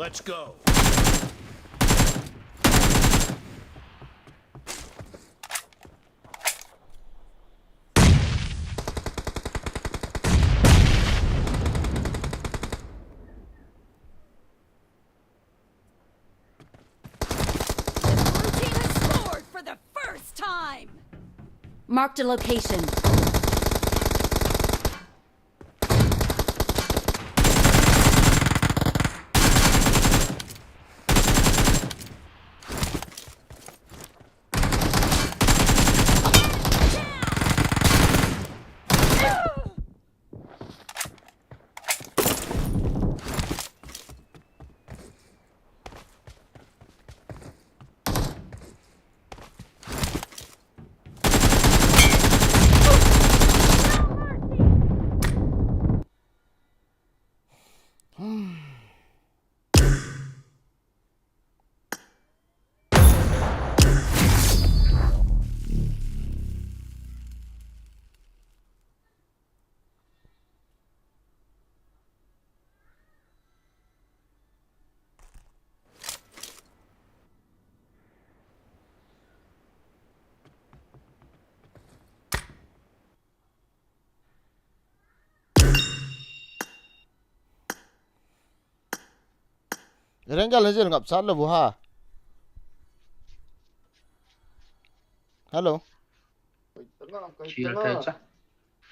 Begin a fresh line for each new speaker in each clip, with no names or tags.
Let's go.
Marked a location.
Rengal hasil ngap sala buha. Hello.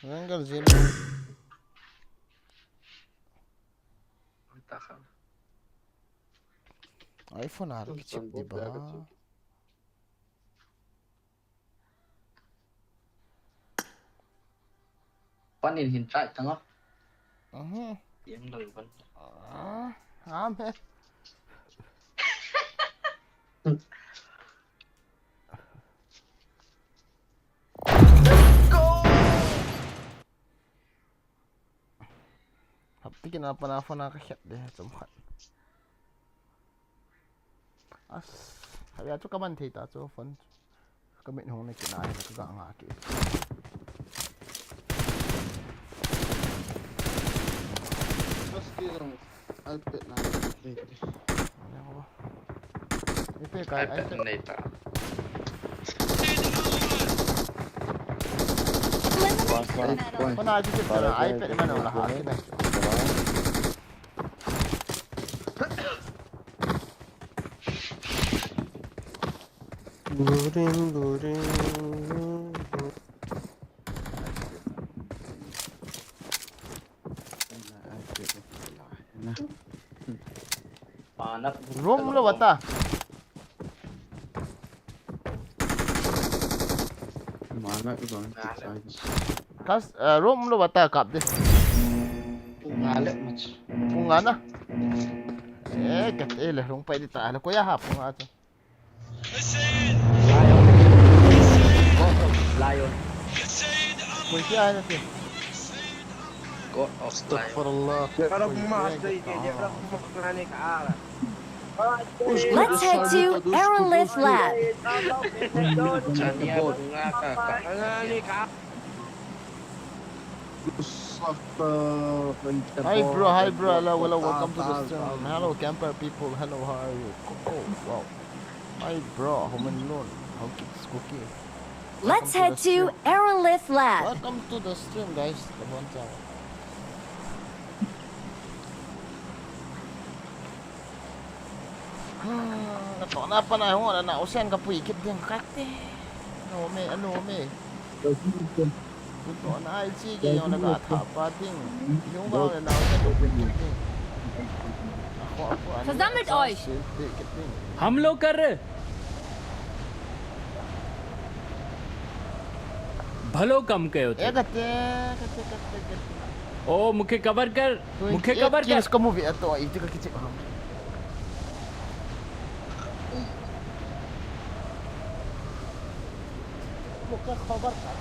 Rengal zin. iPhone har chip di ba.
Panin hintay tanga.
Yang đời vẫn.
Ame. Tapi kenapa nelfon aku chat deh tempat. As, hari aku kapan cerita tu phone. Kami nak nak kena ada kegak ngaki.
Terus dia iPad nak.
Mana apa? Ini kai
iPad này ta.
Kau nak aja kita iPad mana lah hati ni.
Boring.
Panak.
Room lo bata.
Mana tu bang?
Kas room lo bata kap deh.
Ngalet mach.
Pungan na. Kat lah rumpay di taala ko ya hapon ato.
Lion.
Kuya na ti.
God of
Astagfirullah.
Let's head to Aerolith Lab.
Hi bro, hello, welcome to the stream. Hello camper people, hello, how are you? Oh, wow. Hi bro, home alone. How kids cooking?
Let's head to Aerolith Lab.
Welcome to the stream guys. Kabonta. Kenapa na ho na usan ka puikit din kakte. Ano me. Ito na ay sige yung nag-atapa din. Yung ba na usan ka puikit din. Ako
Versammelt euch!
हम लोग कर रहे भलो कम कयो थे
kate.
ओ मुखे cover कर
Kamu movie ato ay ito ka kicik ham. Muka khabar ka.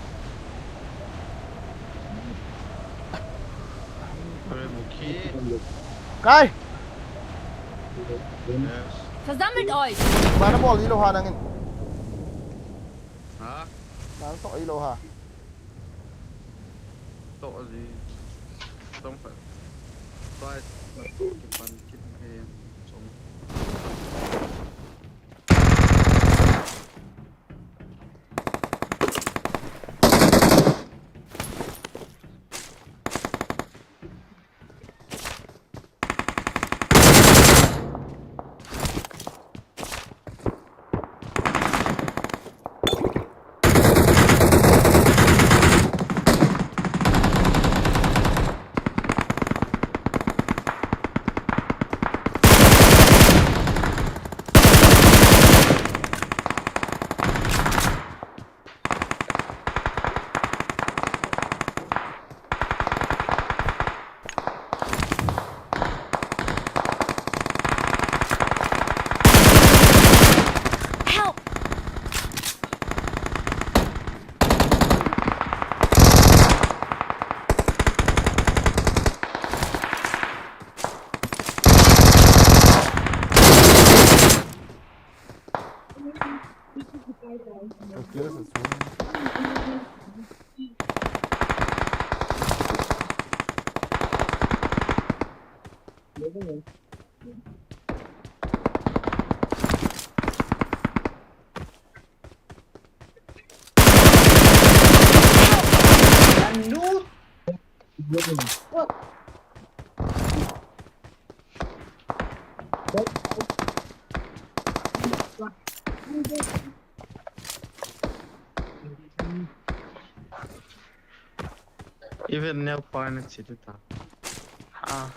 Kai,
Versammelt euch!
mana ball iloha nangin?
Hả?
Nang to iloha.
Tội gì? Không phải. Tôi chụp bàn chụp em. Xong
Lanjut.
Even now, point at City Town. Ah,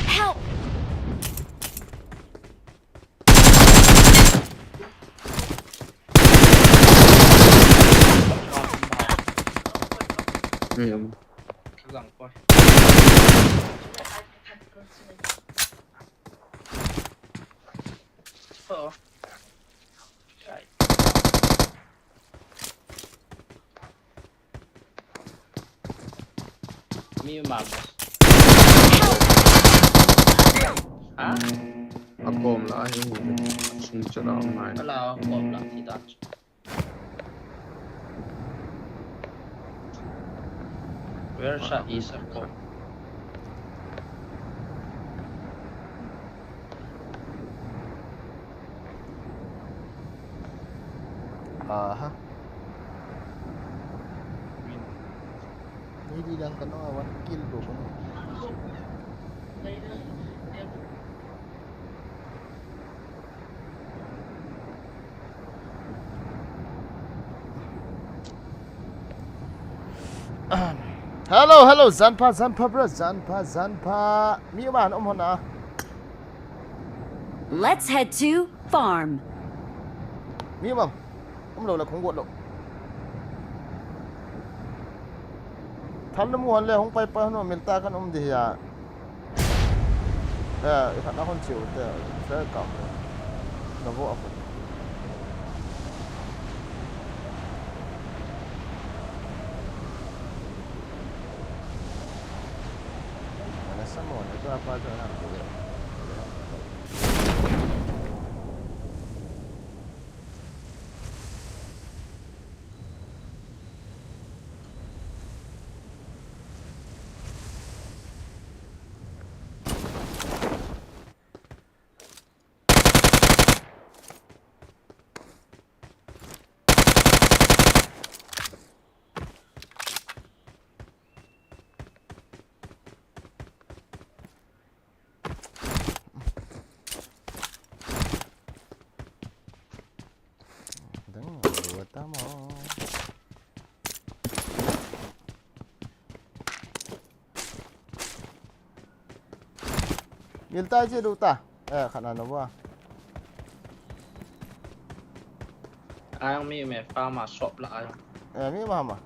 Help!
yeah.
ข้างหลังปล่อยใช่มีหมาบอสฮะ
Ako om la hi hu. Sum chara online.
ก็เราบอกหลังที่ตัด Where shot is a cop?
Ha. Hindi lang ka na 1 kill do ko. Hello, Zanpa, bro, Zanpa. Mi man hona.
Let's head to farm.
Mi mam. Lo la khong got lo. Thal mu hon le hong pai pa no milta kan di ya. Khan na hon chiu te fa ka. No vo afu. Sama itu apa aja nak boleh. Tamo. Milta je duta. Khana no ba.
Ai mi me pha mà shop lại.
Mi mama.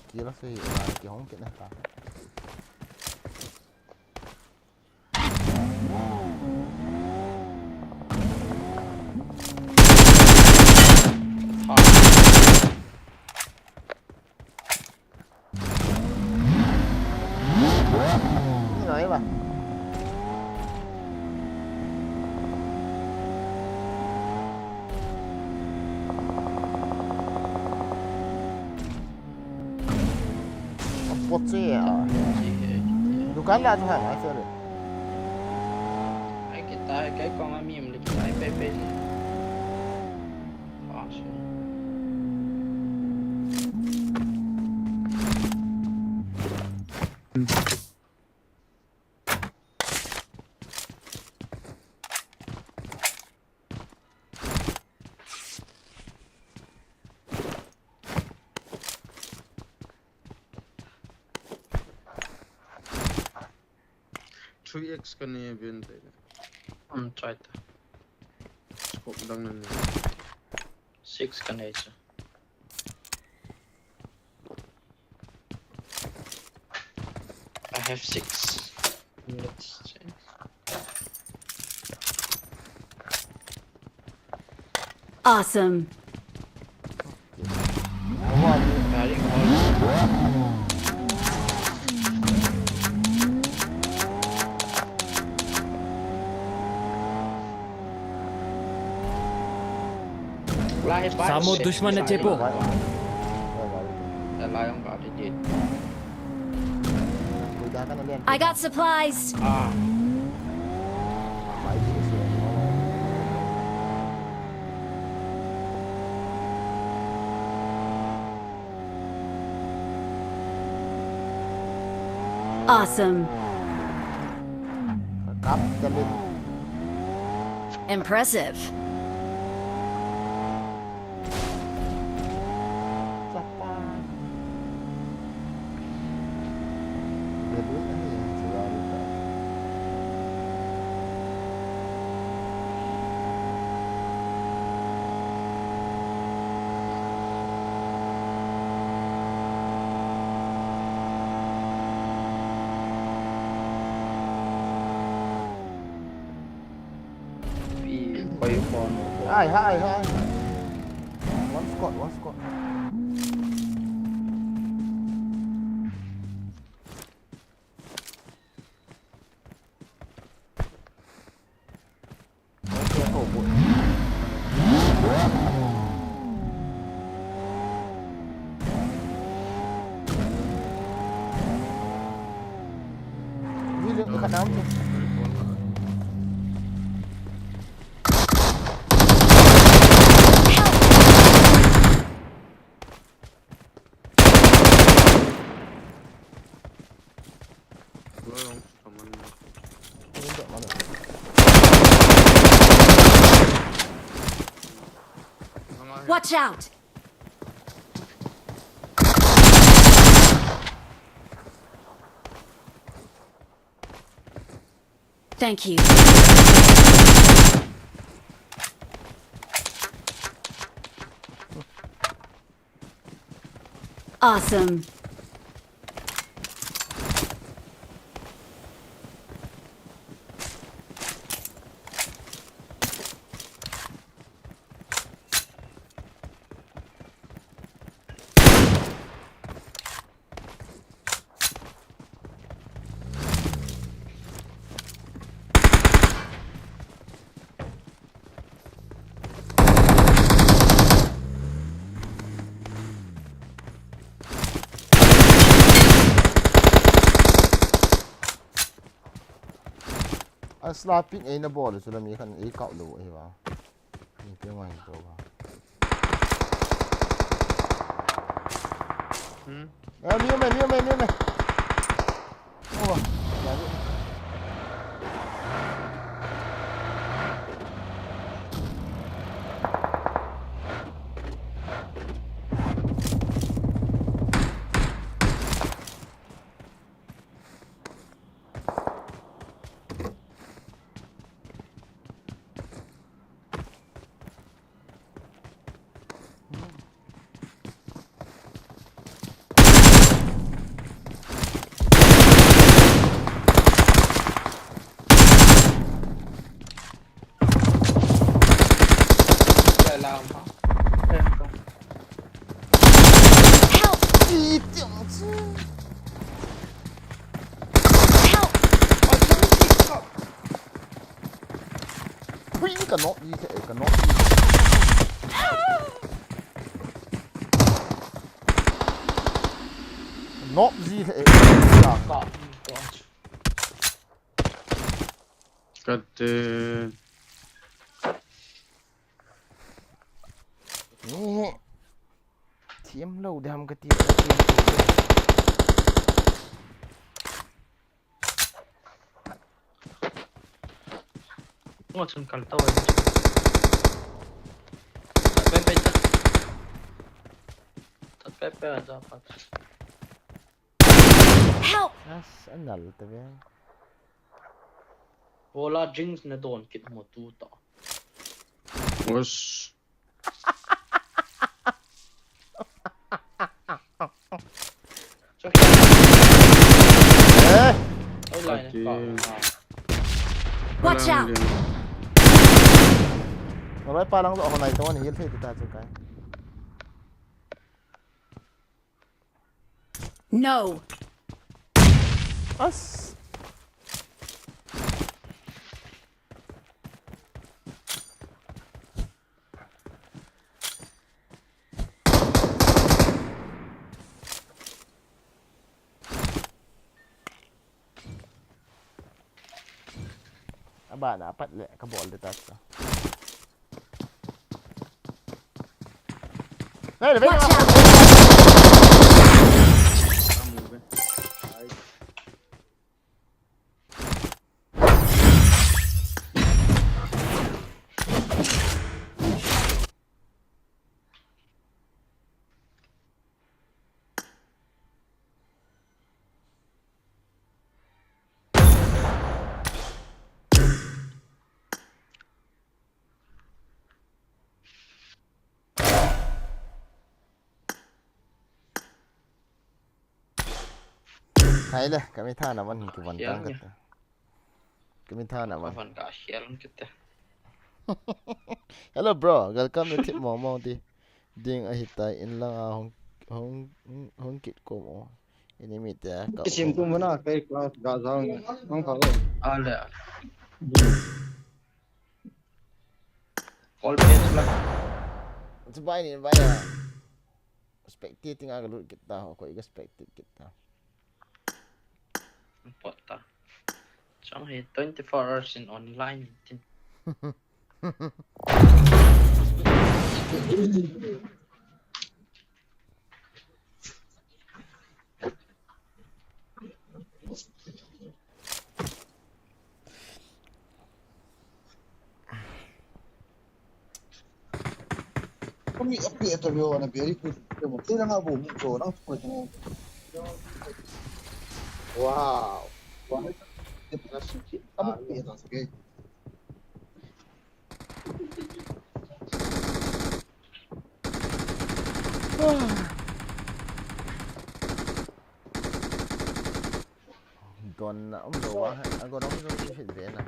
Kira sih, ki hong kena ta. Ini ngai ba. Bột gì à? Dukan là cho hàng ai chơi được?
Ai cái con em mìm được cái PP.
3x kan ni event
try ta.
Scope lang na niya.
6 kan isa. I have 6. Let's change.
Awesome.
Carrying all.
सामो दुश्मन है चेपो
I got supplies. Awesome. Impressive.
Hai. One squad. Okay, kau buat. Bila dekat dalam tu.
Watch out. Thank you. Awesome.
Slapping ay na bola so lami kan ikaw lo ay ba. Hindi mo ito ba. Niyo. Oh. Cannot use it. Not use it.
Got
team low đam cái team.
Watson kaltaw ay. Pepe. Pepe dapat.
Help!
Nas anal tabi.
Cola drinks na doon kit mo tuto.
Osh.
So
Eh,
ay line
Okay.
Watch out!
nói pa lang ako na ito ni heal fit ta chu kai.
No!
As. Aba na apat le ka ball de tas. Hey,
Watch out!
Hay le, kami tha na man ki wan tang kat. Kami tha na man.
Kapan ka share kita.
Hello bro, welcome to Tip Momo di. Ding a hitai in lang a hong kit ko mo. Ini mi ta ka.
Kisim tu mana kai kelas gazang mang kau.
Ala. Call page lah.
Sebab ni bayar. Spectating agak lut kita, ko iga spectate kita.
Pota. Chẳng 24 hours in online.
Kami update tu yo na very good. Kemo kira nga bu ko nang ko ni. Wow. Wow. Kita suci. Kamu update tak sekali.
Don na do wa, agora não vou te ver na.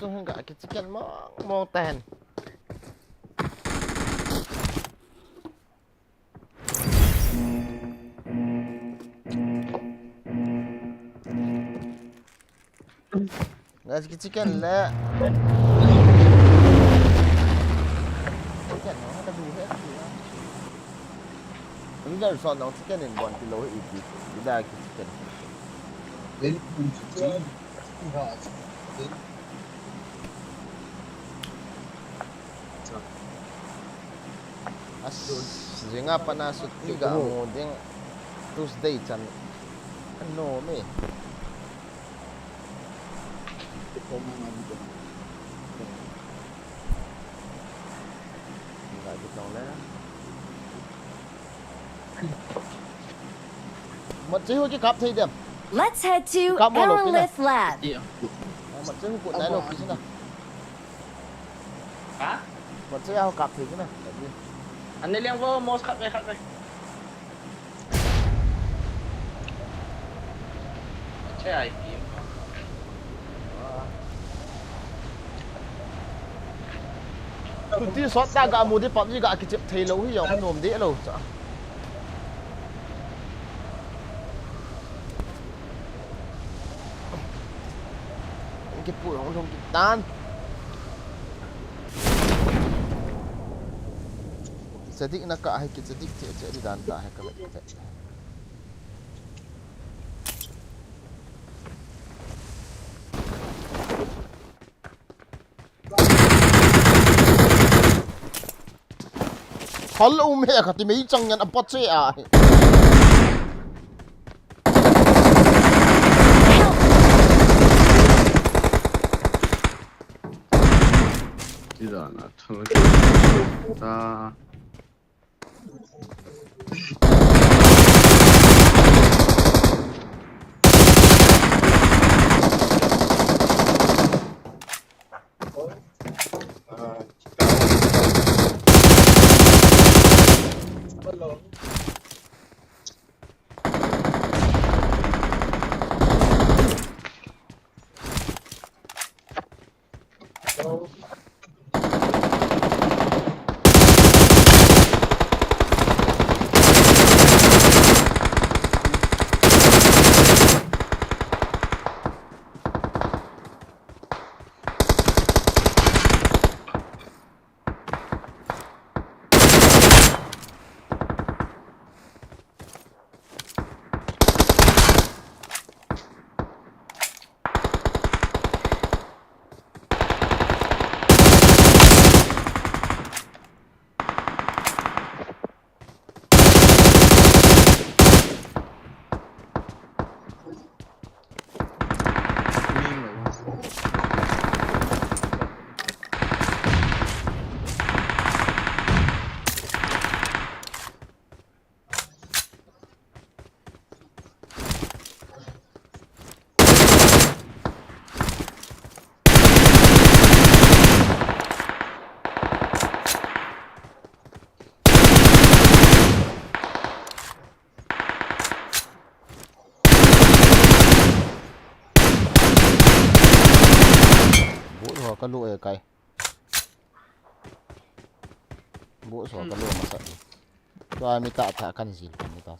Tu enggak kecikan mau tahan. Guys, kecikan lah. Kecikan, nó đã bị hết rồi. Bây giờ son nó kecikan nên bọn cái lối ít ít, bây giờ kecikan.
Very good.
As nga pa nasot tiga mo ding Tuesday chan ano me nggak gitu lah một chiếc cái cặp thì điểm
Let's head to
Come on, Lupina.
Aerolith Lab.
Iya.
một chiếc cuộn này lột cái nào
Ha?
một chiếc ao cặp thì cái nào
Ano lang po mo cut kay. Che ai.
tụi tí xót ta gà mù đi phẩm gì gà cái chip thấy lâu hi giống nồm đĩa lâu chả cái bụi không không kịp tan sedikit nak hai kita sedikit cek di danta hai kalau kita Hello mẹ khati mấy chẳng nhận apot cek ah
Tidak nak. Ta.
kalu kay. Bu so kalu masa. To ami ta kan zil mitas.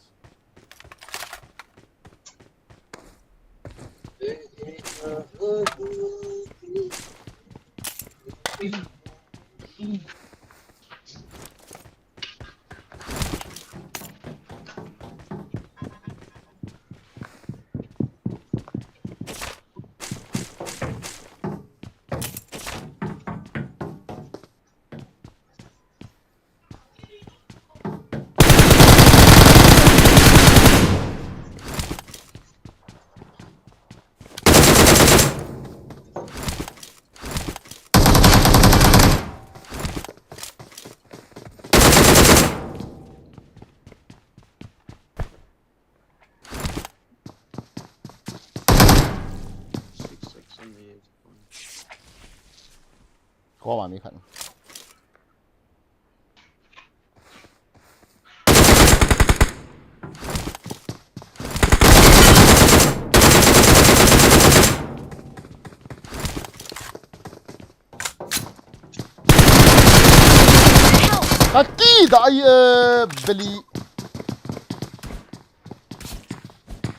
Có mà mi khẩn. Kaki đại beli.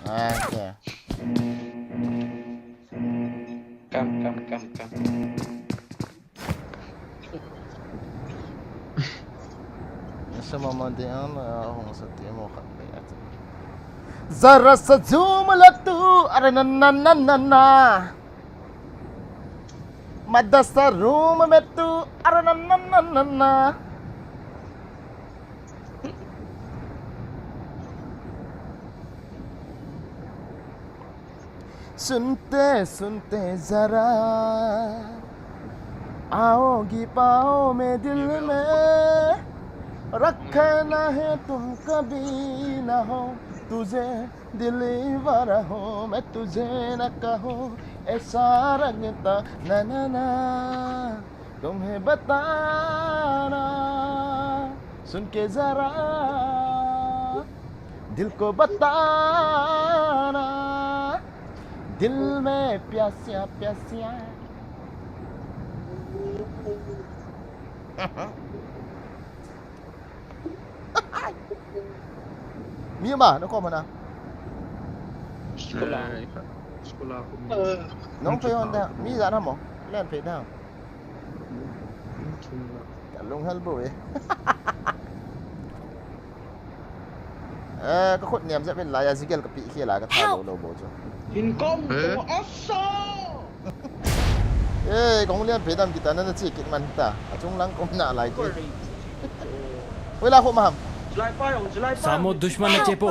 Okay.
Cam.
Sama mandian hong sa timo kan bayat. Zara sa jumalatu aranananana. Madasa room metu aranananana. सुनते जरा आओगी पाओ में दिल में रखना है तुम कभी ना हो तुझे दिलवर हो मैं तुझे न कहूँ ऐसा रंगता ना ना ना तुम्हें बताना सुन के जरा दिल को बताना दिल में प्यासियां प्यासियां Mia ba? Nó có mà nào?
Sekolah aku.
Nó phải hơn nào? Mi dạ nào mỏ? Lên phải nào? Cả lông hell bụi. Có khuất niệm sẽ bên lại Ezekiel cái bị kia lại cái thao đầu bộ cho.
Hincom của Osso.
Kung lian pedam kita na chicken man ta. Achung lang kung na like. Wala ko maham.
सामो दुश्मन है चेपो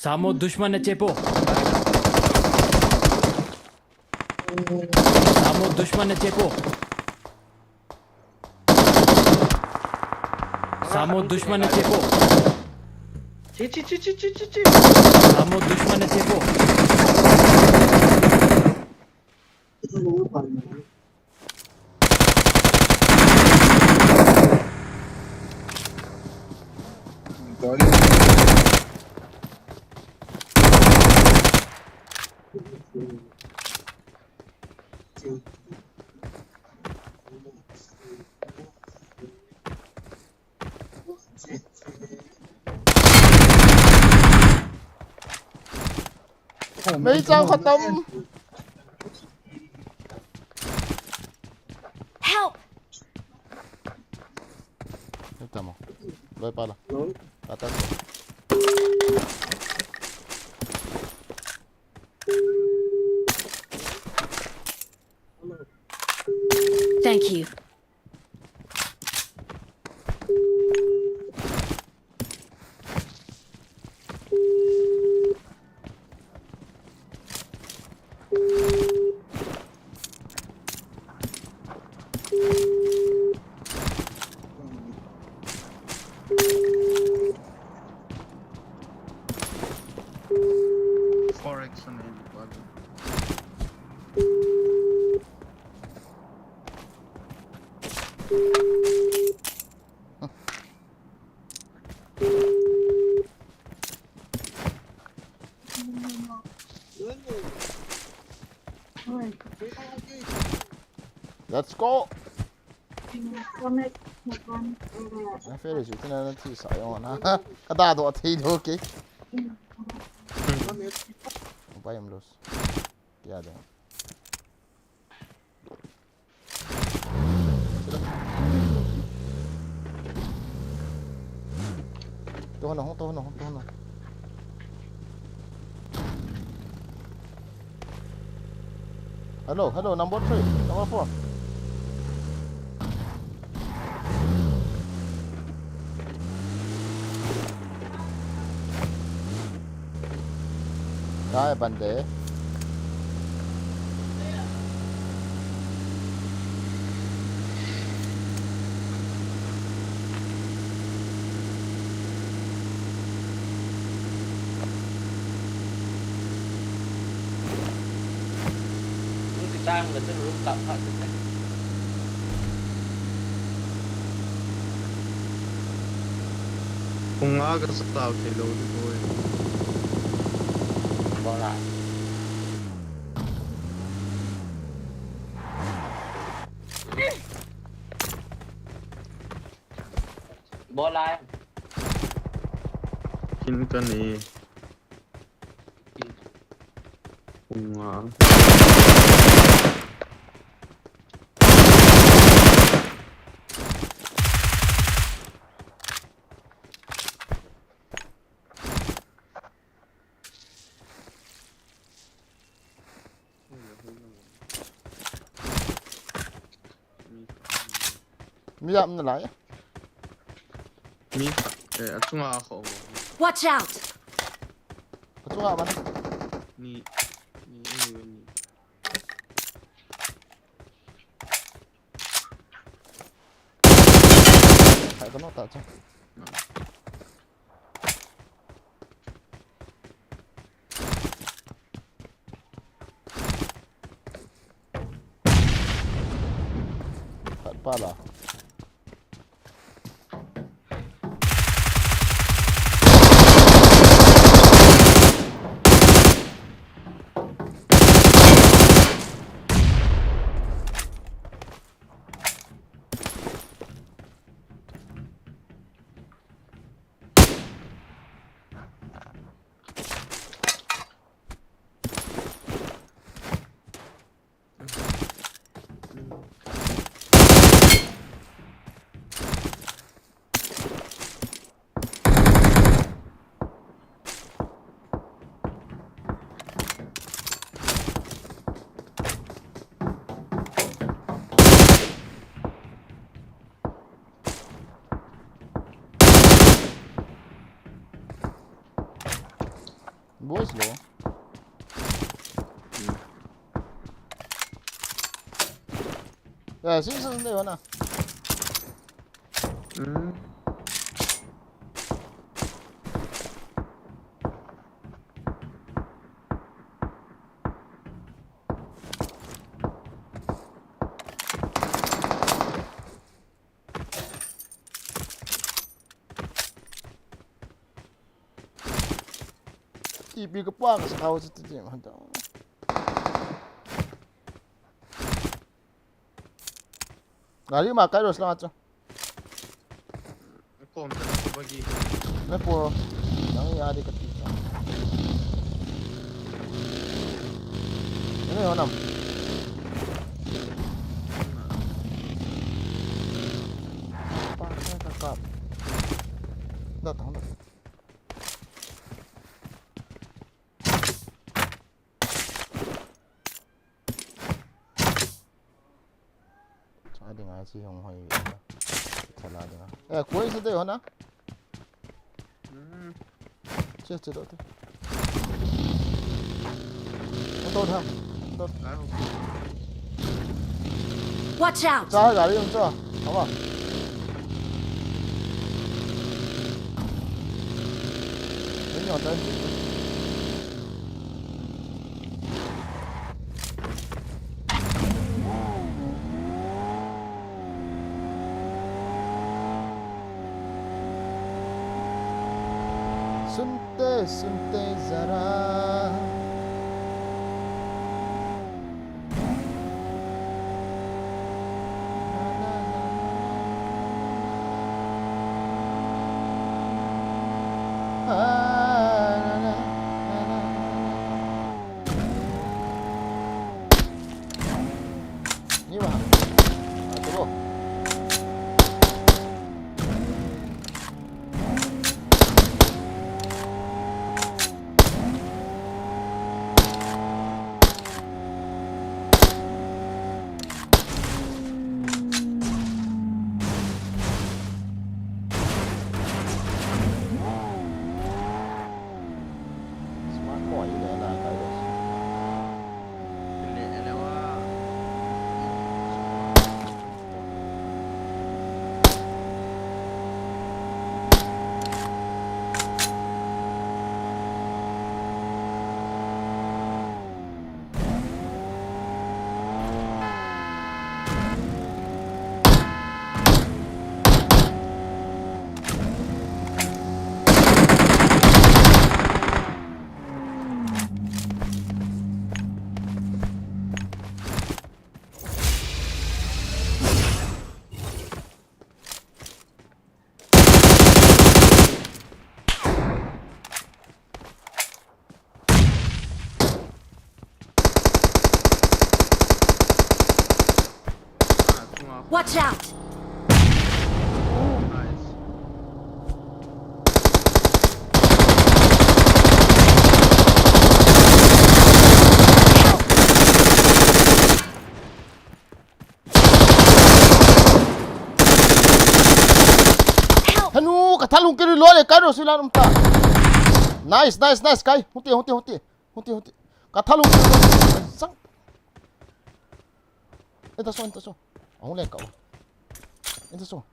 सामो दुश्मन है चेपो सामो दुश्मन है चेपो सामो दुश्मन है चेपो सामो दुश्मन है चेपो
mấy trang
खत्म
Help!
Estamos. Voy para atrás.
Thank you.
let's go นะเฟรชอยู่ที่นั่นที่สายอ่อนนะกระดาษตัวที่ดูกี่ไปยังรู้กี่อะไรตัวหนองhello number 3 number 4ได้บันเด
มึงติดตามกันจะรู้ตับผ่านถึงไหน
Kung aga sa tao, kay Lodi ko eh.
บอลายบอลาย
Kin ka ni. Kung
มีอะไรนั่นไหน
Mi, at nga ako mo.
Watch out!
ปัจจุบันมัน
Ni, anyway, ni.
ใครก็นอกตาจ้ะขัดป้าล่ะ Boys lo. 야, 신선한데 연아. TV ka pa sa house ito din man daw. Ngali makairos lang ato.
Ako, ako bagi.
Na po. Nangyari ka dito. Ano yun nam? Paano ka kakap? Datang na. Ada nggak sih yang hoi salah ada. Kue itu ya na? Cek tu. Untuk dah. Untuk.
Watch out!
Cah kali yang cah. Apa? Ini ada. सुनते जरा
Watch out!
Nice.
Help!
Hanu kathalong kiri lo le kai ro sila num ta. Nice kai. Hunti. Kathalong sang. Ito so. Ang le ka. Ito so.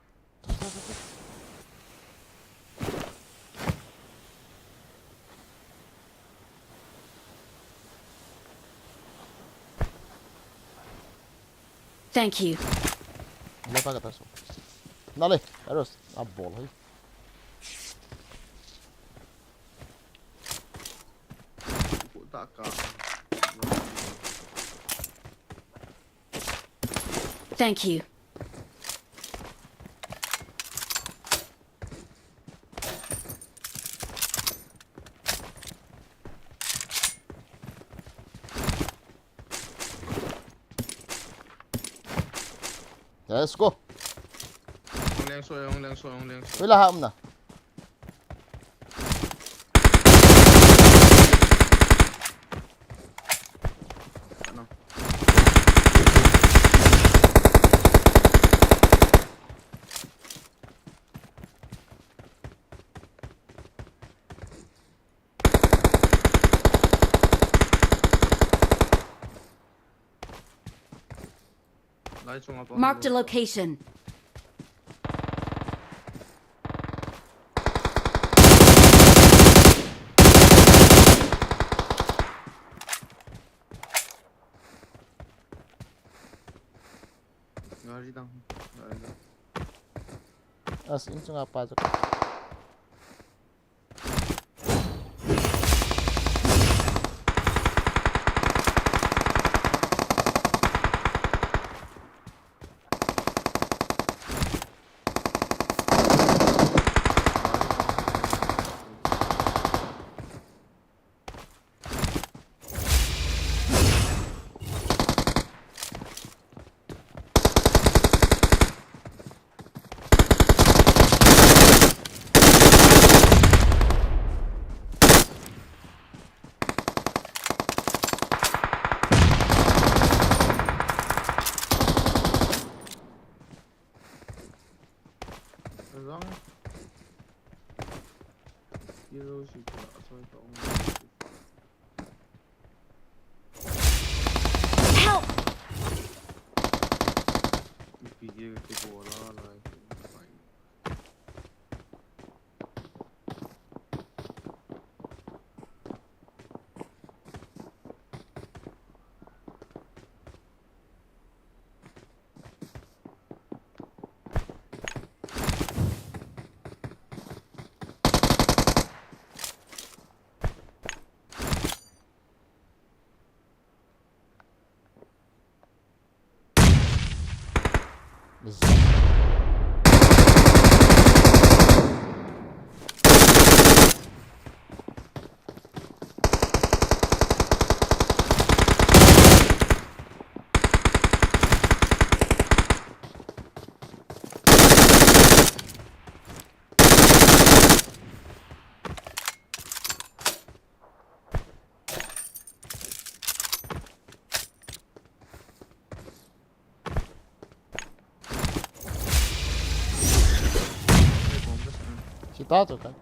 Thank you.
Le pa ka so. Dale, Eros, a bola aí.
Tak ka.
Thank you.
Let's go.
Yung leng so.
Wala ham na.
Ano?
Marked a location.
Gari dang.
As in nga pa.
Lang. Hero si pula so ito ang
Help!
ipigil ko bola like fine. Citato kai.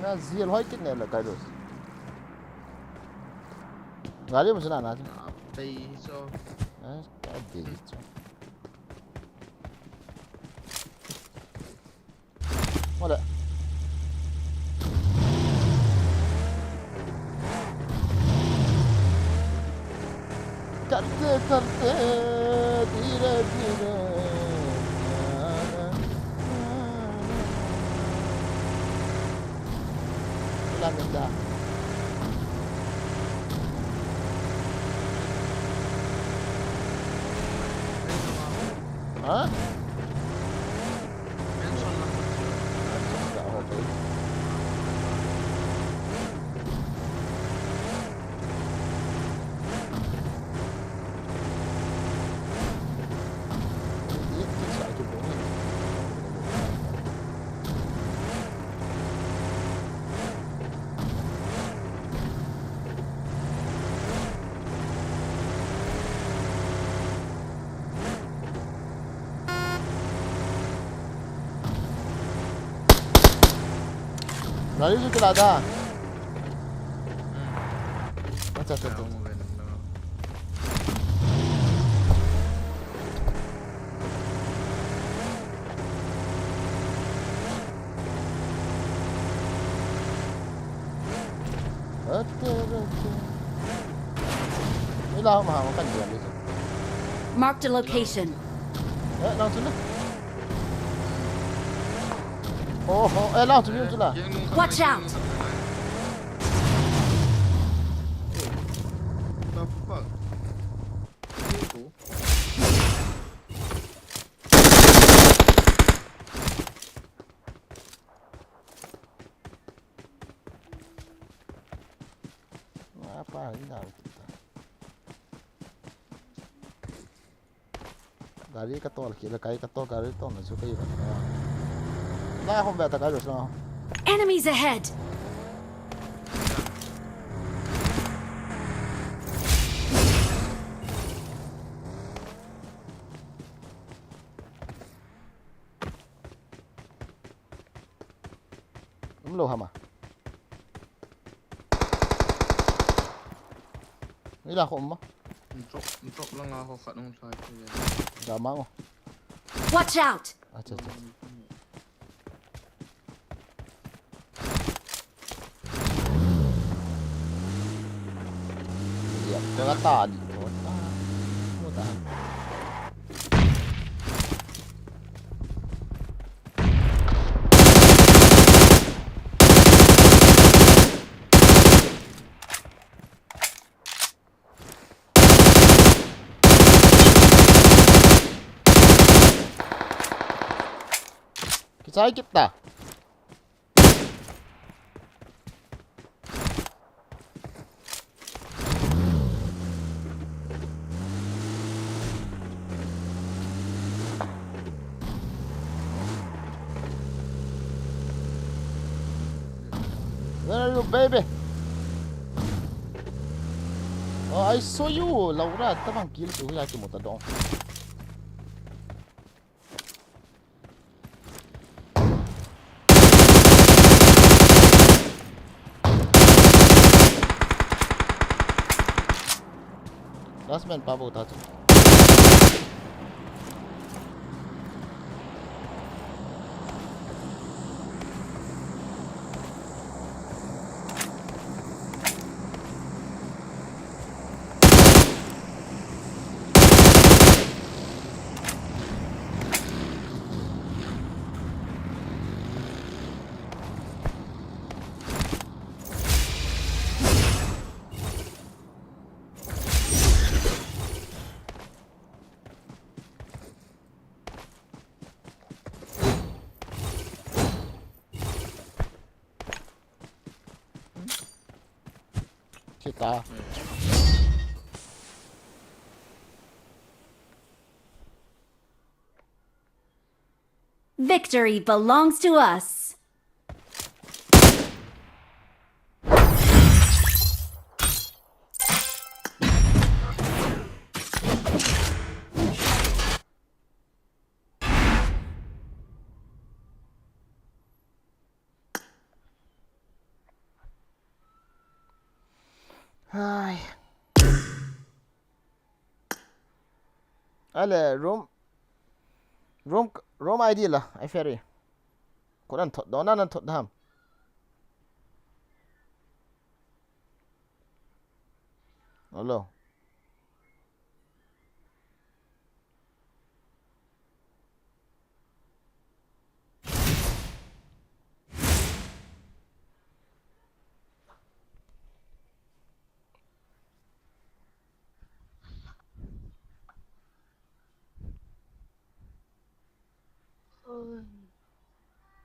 Na zil hoy kit ne la kai dos. Gari mo sila natin. Pay so
Cadê isso? Olha. Cadê? Dire. Islam yanda. Ha?
Mention lang po siya.
Okay. Hindi, sa akin po. Lalo yung kilada. What's
Kaya
that?
ako ganun lang.
Wala akong mahawakan dyan dito.
Marked a location.
Langsung na. Langsung yun sila.
Watch out!
The fuck? Dito?
Apa? Hindi na kita. Gari katol, kila kay katol gari to, nasuka yun. Wala akong beta kalos na.
Enemies ahead!
Umlo hama. Wala ko umma.
Drop lang ako kanong side ko yan.
Gama ko.
Watch out!
Acha. Iya, jangan tadi. Mudah. Sakit dah. Where are you, baby? Oh, I saw you, Laura. Tamang kill ko yaki mo ta doon. Last man pa buta to. Kita.
Victory belongs to us.
Ay. Alle room ID lah, I ferry. Kuran tot dona nan tot dam. Hello.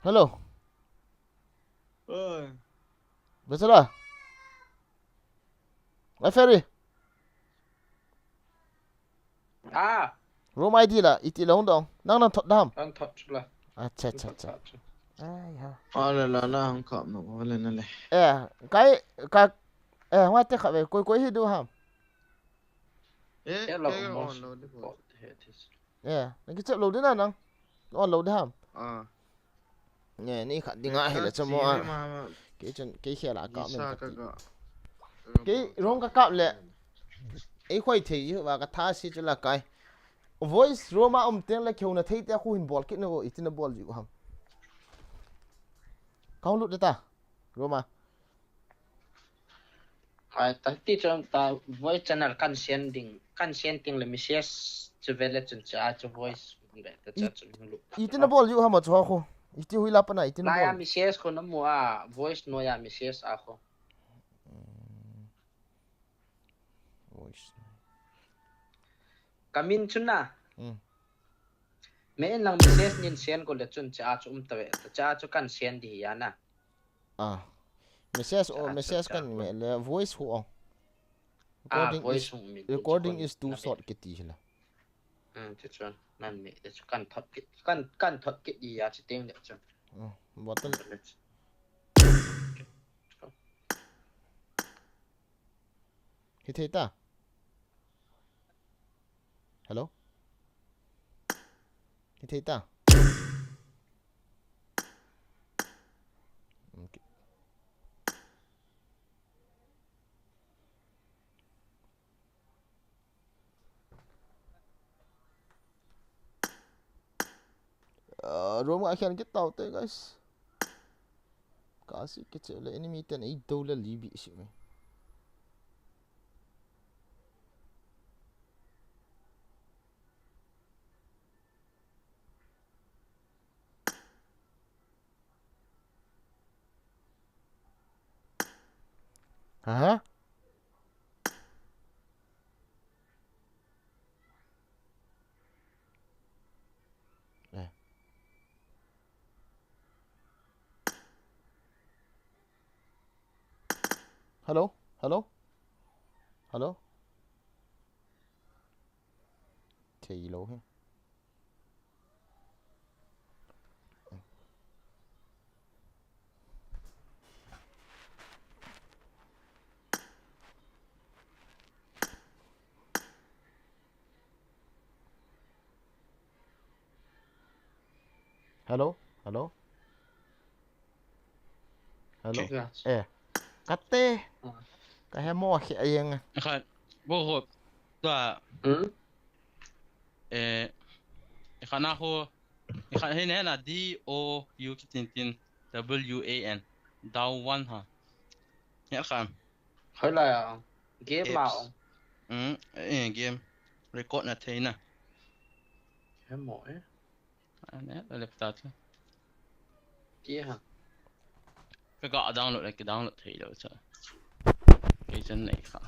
hello
ơi
bây giờ là ai ferry
À,
room ID là ít lâu không năng năng thoát đam
anh thật là.
à cha cha cha ai ha
là không cầm nó lên lên
cái ngoại thế khác về coi hết đâu ham
cái on rồi đấy bộ
cái chợ lâu đến nào năng on lâu đấy ham
à
nè này khát đi ngay là cho mua cái chân cái kia là cọ mình cái rong cái cọ lệ ấy khoai thì và cái thà xí cho là cái voice Roma tiếng là kiểu nó thấy ta khu hình ball kỹ nó ít nó ball dịu ham không lụt được ta Roma
Ai ta ti trong ta voice channel kan sen ding le message cho về là chân cha cho voice để ta cha cho lu.
ít nó ball dịu ham mà cho khu ít hui lapa na ít nó
Na ya
ball
message ko na mo voice no ya message ako.
voice
Kamin chun na.
ừ
Mẹ nang message nin sen ko le chun cha cho tawe ta cha cho kan sen di ya na.
à message kan mẹ là voice hu recording is too short cái tí là
Thế chun nan mẹ để cho kan thot kit di ya chi ting để chun.
bottle hit hit ta hello hit hit ta okay. Rome akan kita tahu tu guys kasih kecil lah enemy tan itu lah libi sih hả hello hello hello thì lỗ ha hello hello hello cắt tê cái hem mò khẽ yên à
Ikan bohop tua ikan aku ikan ini na DOU kitintin WAN Dawan ha ya kan
Hỏi là game mạo
game record na thế na
game mỗi
anh ấy laptop
kia hả?
cái gõ download này cái download thì đâu chứ cái chân này khó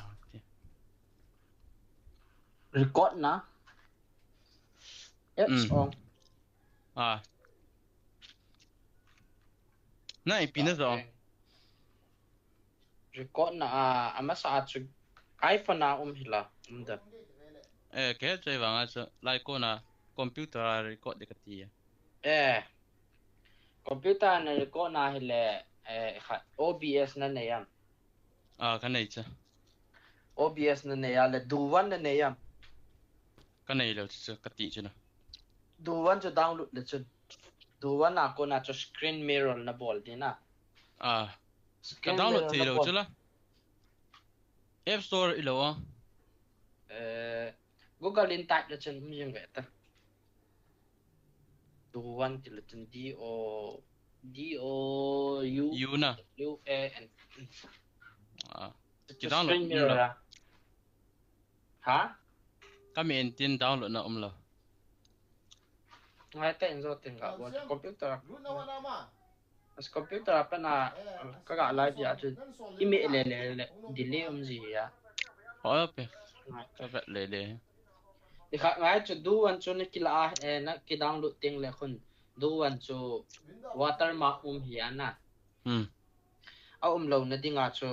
Record na. It's on.
à này pin nó rồi
Record na ama sa chu iPhone na hila da.
cái chơi vào ngay chứ lại cô na computer record được cái gì
Computer na record na hila OBS na neyam.
cái này chứ
OBS na neya le duwan na neyam.
cái này là chứ cái gì chứ nào
Duwan cho download le chun. Duwan na ko na cho screen mirror na bol din na.
cái download thì đâu chứ là App Store ilo à
Google in type le chun miyang vậy ta. Duwan ti le chun
U na
DOUAN.
cái download
là hả?
kami intin download na lo
Ngay tên rồi tên cả bộ computer. Computer apa na các gã lại thì chứ email le delete gì à?
hỏi apa cái vậy lệ
Thì khác ngay chứ du anh cho nên kila na ki download tiếng le khun duwan chu watermark hiana a lâu na dinga chu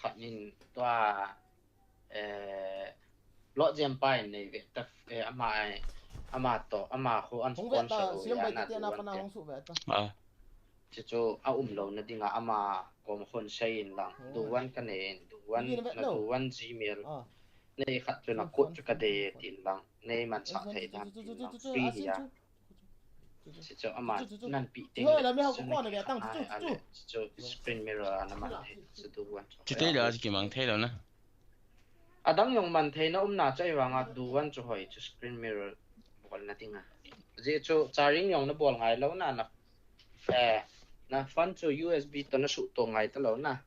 khanin toa lo jam pai nei ve ta ama to ama khu an
Hong vet
sponsor
ta
o
siam bai
ya
ti
na
na
duwan
pana
te
hong su vet ta.
chu a lâu na dinga ama kom khon sei in lang duwan ka ne duwan na duwan gmail nei khat chu na ko chu ka de tin lang nei man sa thei dan tin lang free ya chu ama nan pi ting
Thôi làm sao có con này bé tăng
chu screen mirror na man thei chu duwan
chỉ thấy là cái mang thấy đâu nè
Adam yung man thei na na chai wanga duwan chu hoi chu screen mirror bol na tinga je chu charging yung na bol ngai lo na na fan chu USB to na su to ngai ta lo na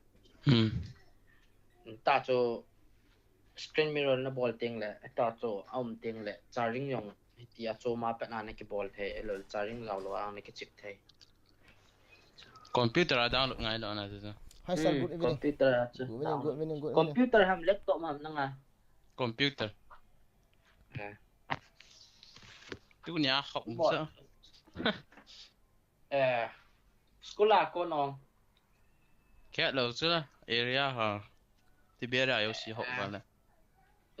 ta chu screen mirror na bol ting le ta chu ting le charging yung tia chu ma pa na ki bol the lo charging lo lo ang ki chip thei
computer ở download ngay đó nè chứ
Hai sal good evening.
computer
Good evening.
computer ham laptop ham na nga
computer cái nhà học sao
school ko nong
cái lâu chứ area ha thì biết là 有時學㗎啦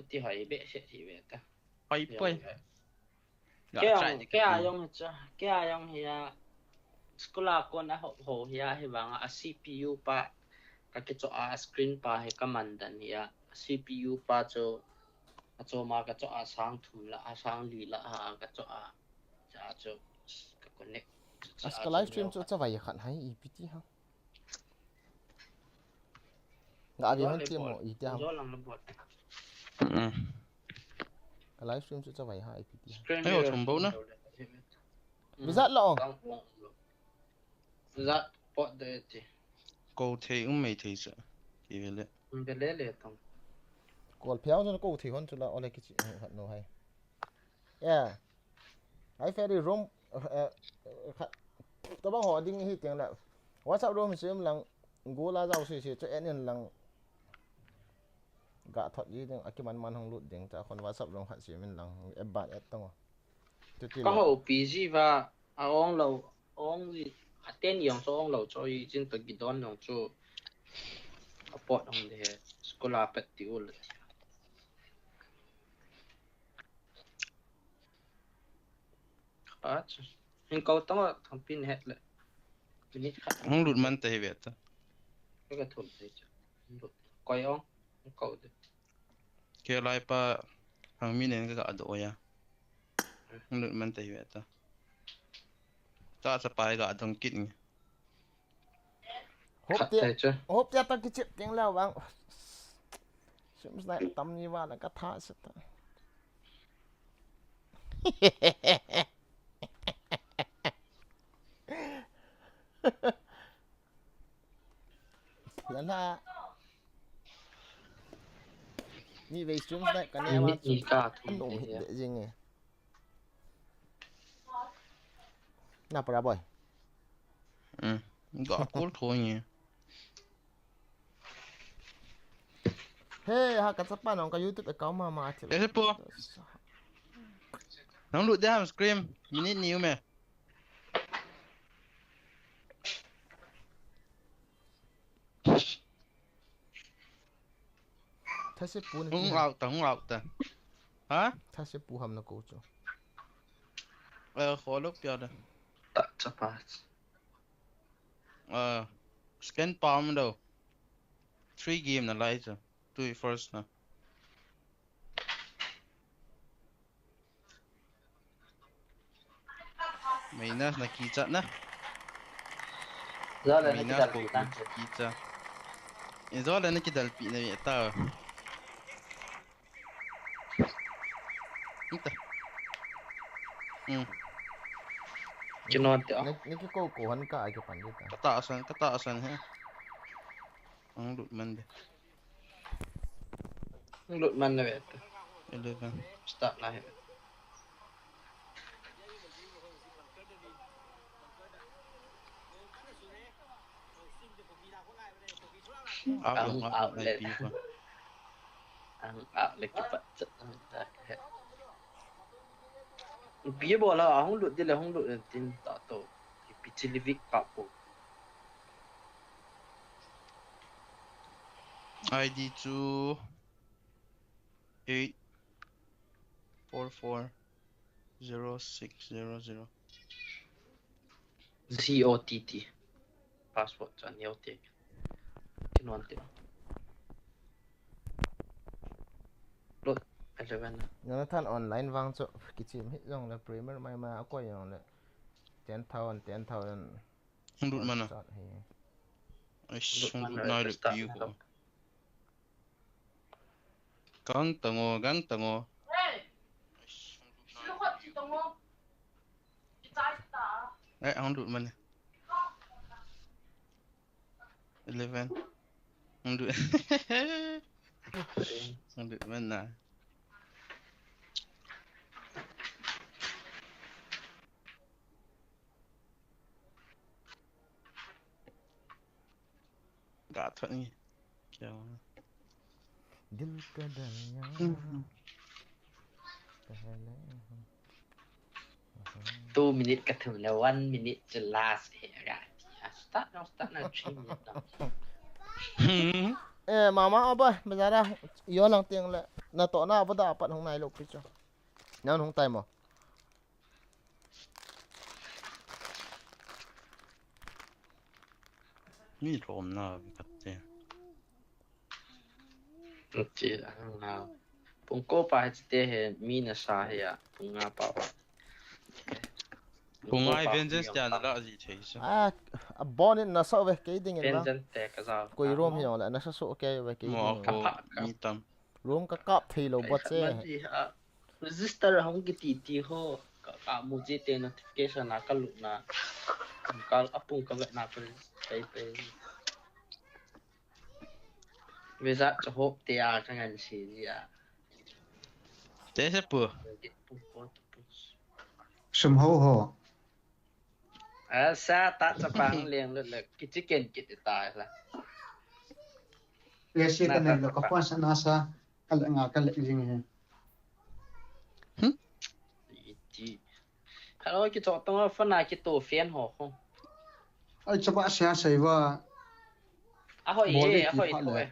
ti hai be se ti be ta
可以背
cái ayong hiya skola ko na ho hiya hiwanga a CPU pa kakicho a screen pa he kamandan hiya CPU pa cho ma ka cho a sang thum la a sang li la ha ka cho a cha cho ka connect
Aska livestream chu chawai khan hai EPT ha. Nga bi han ti mo i ti ha.
zo lang na bot
Ka livestream chu chawai ha EPT.
Ai ở thùng bố nữa
Bi zat lo.
Zat pot de ti
cô thấy cũng mấy thấy sợ thì về lệ
be le tong
Kol phiao cho nó ko thi hon chu la ole ki chi hat no hai. Yeah. Ai phải đi room tao bang họ đinh hi tiếng là WhatsApp room xem lang go la giao si cho en lang gạ thoát gì tiếng aki man hong lut tiếng ta kon WhatsApp room hat xem lang e ba et tong
có hậu busy và ông lâu ông gì tên dùng số ông lâu cho ý trên tự kỷ đón dùng cho bot ông để scholar pet tiêu là hình câu tao thằng pin hết lại minute khác
không lụt man tay về ta
cái thùng đấy chứ coi ông câu đấy
kia lại pa hàng mi nên cái gạo đổ ya không lụt man tay về ta ta sẽ phải gạo đồng kín
hộp tiệt ta cái chuyện tiếng lao vang xem này tâm như vậy là cái thả sẽ ta lần ha như vậy stream này cái này mà anh ủng hiện để gì nghe nào para boy
gạo cốt thôi nhỉ
hey ha cái sắp nó cái YouTube account mà thì
đấy po nó lụt ra scream minute new mẹ
thay sẽ pu
không lạo ta hả
thay sẽ pu hầm nó cố cho
khó lúc giờ đây
tak cepat
scan palm đâu 3 game na lại chứ do it first na mày na nakita na
giờ là
mày
nó
na
kita
ko
kita
nakita izo la nakidalpi na ita ita
cho nó tiểu
này cái câu cổ hắn cả cái phần đấy ta
kataasan ha ang lụt man de
lụt man này vậy
11
start lại
ang outlet
ang outlet cepat bia bola ahong lut dia lah hong lut tin tak tahu Picilivik pak po
ID 28440600.
ZOTT passport chan yaw tek kinuan ti lot 11
nó than online vang cho cái chim hết dòng là premier mai mà có dòng là 10,000
Không đụt mana. Ai không đụt nói được view của. Gang tango. Ai không đụt mana. 11. Không đụt. Không đụt mana. Gạt thuận nhỉ. Kiểu
2 minute ka thum la 1 minute to last here start now 3 minutes
mama apa bây giờ yo lang tiếng là na to na apa da pat hong nai lok pi cho nan hong tai mo
Ni rom na vi katte.
chị nào pung cô pa te he mi na sa he ya pung nga pa
Kung ai vengeance dia na la gì thế sao?
a bon in na so ve ke ding in ba
Vengeance te ka za
koi rom hi la na so ke ve ke
Mo
ding
ko ni tam.
rom ka kap thei lo bot se
register hong ki ti ho ka mu ji te notification na ka lu na ka apung ka ve na pe bây giờ cho hộp tiền cho ngành gì à
Thế sẽ bữa.
Sum ho ho.
Sa ta cho bằng liền là cái chicken kit tài là
Ye si ta nei lo ka kwan sa na sa kal nga kal jing he.
chị hello cái chỗ tao phân này cái tổ phiên họ không
Ai chaba sia sai wa
hỏi thôi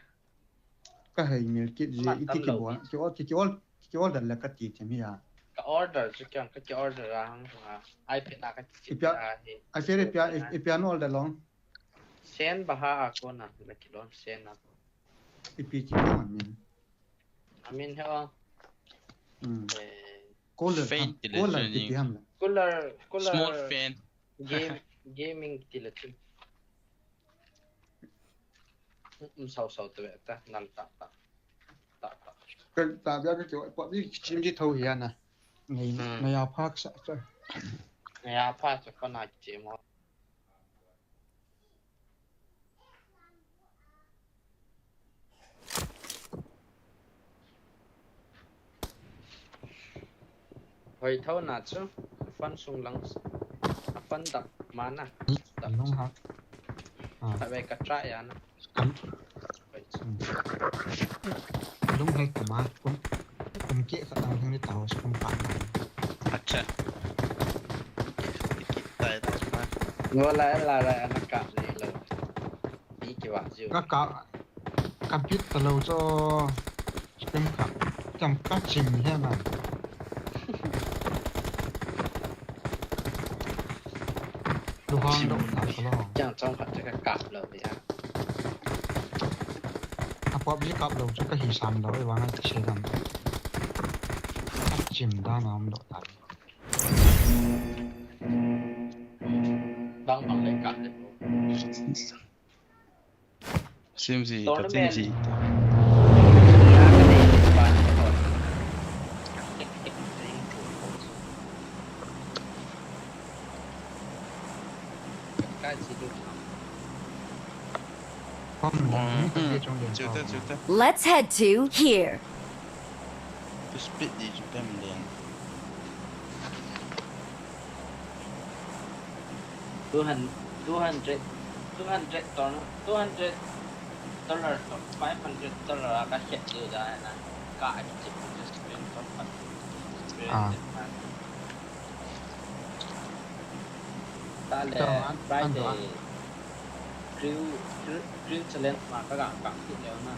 ka hai mil kit je iti ki bo ki ol dan la ka ti tem ya.
cái order chứ cái order ra không ai phải là cái chip
Ipia
ra
ai fere ipia no da long
sen baha ako na là cái đó sen na
ipi ki no min.
amin ha
Color ti ham la.
Small fan.
gaming tilatin sao tu ta nan ta
Ka ta bia ka ki po bi chim ji thau hian na. Ngày ya park sa cha.
ya pa cho con này chỉ một hồi thâu nào chứ phân sung lăng phân đập mana đập
Long ha.
tại vì cái trái à nó
Long hai ka ma kum ke ka tang hang ni tao sa kum pa.
Acha. Tại đó mà.
ngô là nó cạn này là đi kiểu gì
Ka pit ta lo cho kum ka cham ka chim he na. Lu hang do ta ka lo.
chẳng trong phải cái cạn rồi thì à
Apa bi ka lo cho ka hi sam do wa nga se dam. Chim da nam do ta.
bằng cái cạn đấy
Xem gì,
Tôi
tập
nó
xem
men.
gì.
cái gì được
Chịu ta.
Let's head to here.
Cứ split đi chụp em liền.
200 $500 cái hiện từ ra là cả cái chip just spin from Tale Friday grill challenge mà các bạn thì đều mà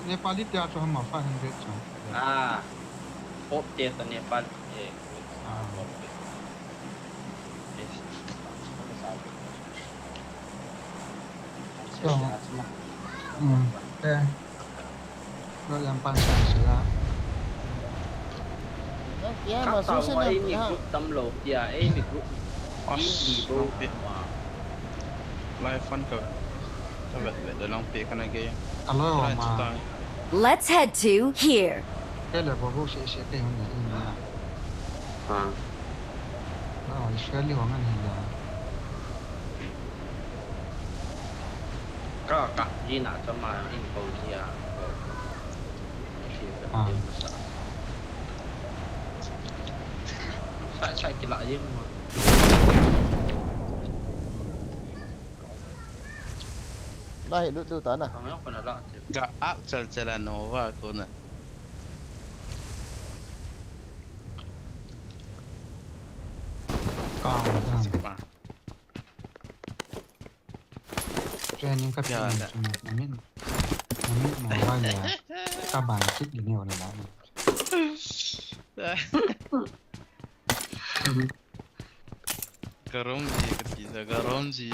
Nepali dia tu hama 500 tu.
hộp tiền từ Nepal
Rồi yang panjang sila.
Yeah,
các
mà
tàu
số
ấy
sinh
mình
ha.
group tâm lộ thì ấy mình group
Os,
bro
long pi. Live fun ka. Ta vet long pi kana ge.
Kalau
Right
ma,
style.
Let's head to here.
cái là bao nhiêu sẽ cái hôm nay ini. Sekali orang ni lah.
ก็กะยี่น่าจะมาอินโดนีเซียใช่กีฬายิ่งมา
Đây, đưa tới này.
ทำให้คนละ
Ga ak nova ko na.
Kau dah.
Pa.
Training kat
Ya,
sini
dah.
cuma namin mau ya. Kabar cik di ni orang lah.
Garonji ketiga, garonji.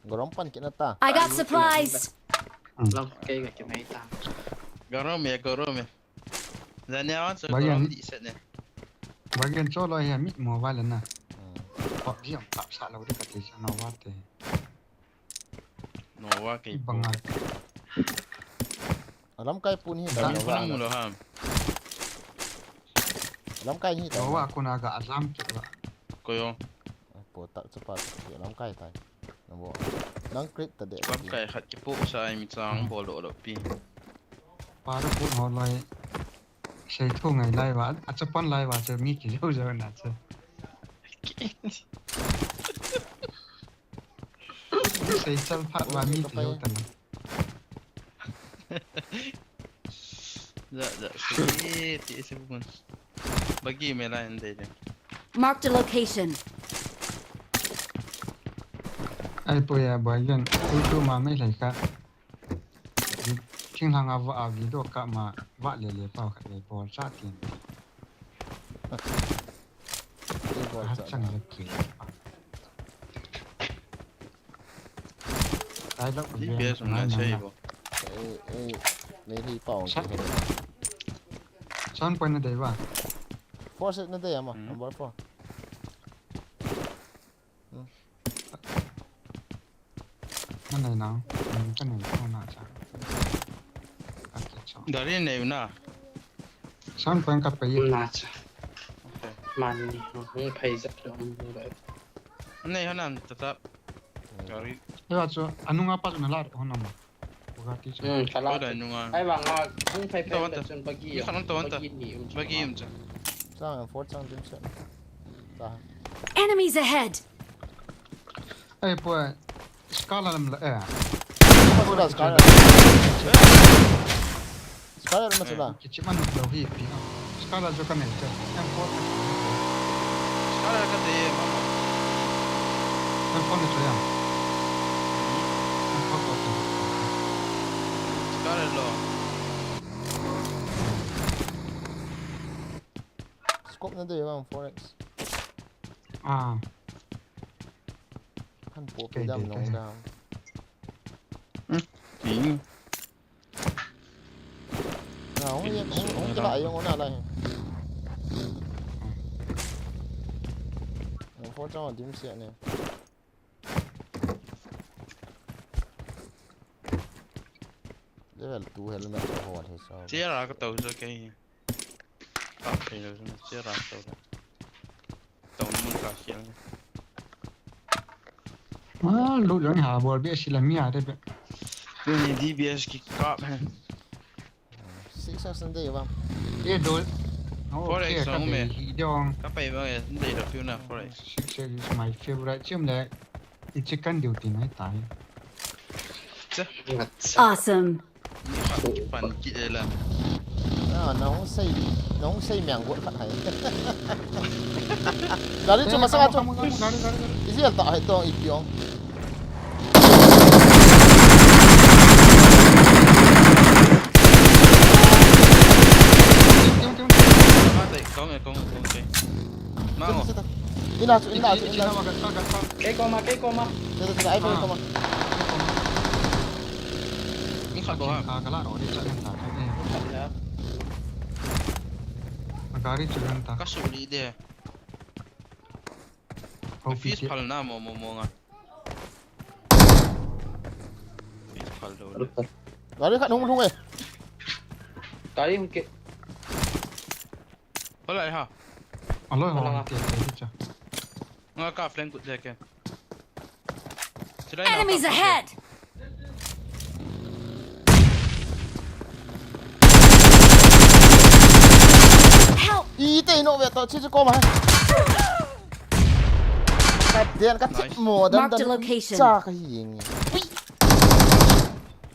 Gorompan kita ta.
I got supplies.
เราเก่งกับไม่ตาม
Garom ya. Zanya wan so
Bayan.
garom di set ne.
Bagian colo ya mit mau balik na. Kok dia tak salah udah kat sana wate.
Nova kay po.
Bangat.
Alam kai pun hi
Dami
ta.
pa lang mulo ham.
Alam kai hi ta.
Bawa aku nak agak azam tu lah.
Koyo.
Po tak cepat. Alam kai ta. Namo. Nang crit ta de.
Kap kay khat ki po sa ay mitang bolo lo pi.
Para pun holai. Saya tu ngai lai wa, acapan lai wa je mi kilo je na je. Saya cepat wa mi kilo tanah.
Da. Ti ese pun. Bagi me la ende je.
Marked a location.
Ai po ya bagian tu mami lai ka. King hang ava agi do ka ma wa le pau ka le pol sa tin. Chang le ki. Ai lo
Di biasa na chei bo.
Lấy thì bảo
San point na dei wa.
Force it na day ama. Number 4.
Cái này nào, cái này không nào sao?
Dari ne na.
San point ka pe.
น่าจะมันนี่ผมพยายามจะดูแบบ
Ne hanan tatap. Dari.
Ya so, anu ngapa tu nalar honam. Bugatti.
คารา
Oda nunga.
ไอ้บางว่าผมไปแต่จนบากี้
Bagi im cha.
Sang force sang dim set. Ta.
Enemies ahead.
Eh po, skala lam la eh.
Sudah sekarang. Sekarang mana sudah?
Kecik mana lau hi pi. Skala jo kan itu. Yang po.
Skala ka de mama.
Yang po ni tu yang. Yang po tu.
Skala lo.
Scope na day bang 4x.
Ah,
Han po pidam nong down.
King.
Na không kila yung una lang. Ang 4 trang dim set ne. Level 2 helmet ko what he saw.
Tira ka tau so kay. Pa kay lo na tira tau. Tau mun ka khial.
ah, lu yang ha bol bi sila mi ada be.
Ni DBS ki kap han.
6 day bang.
Eh do.
Forex ang me.
Dong.
Ka pa ba ya ndai da fiu na forex.
Six is my favorite. Chim le. Chicken duty mai tai.
Awesome.
Ni pan kit lah.
Nong say miang buat kat hai. Dari cuma sangat cuma. Isi tak hai tong ipiong.
Kau nghe. Mau.
Ina.
Cây con mà.
Tidak ai boleh koma.
Ni khat bo ha.
Cái lát đó đi chạy lên tạt.
Thật ra.
Gari chạy lên tạt.
Ka su li de.
Hau
Fish
phi.
phal na mo nga. Fish phal do.
Dari kat nung eh.
Cái không kịp.
Hola ha.
Aloy ho tiệt đi cha.
Nga ka flank kut de ke.
Enemies ahead! Help!
Ite no ve to chi koma hai. Dian kat mo dan
Marked a location.
Cha ka hing.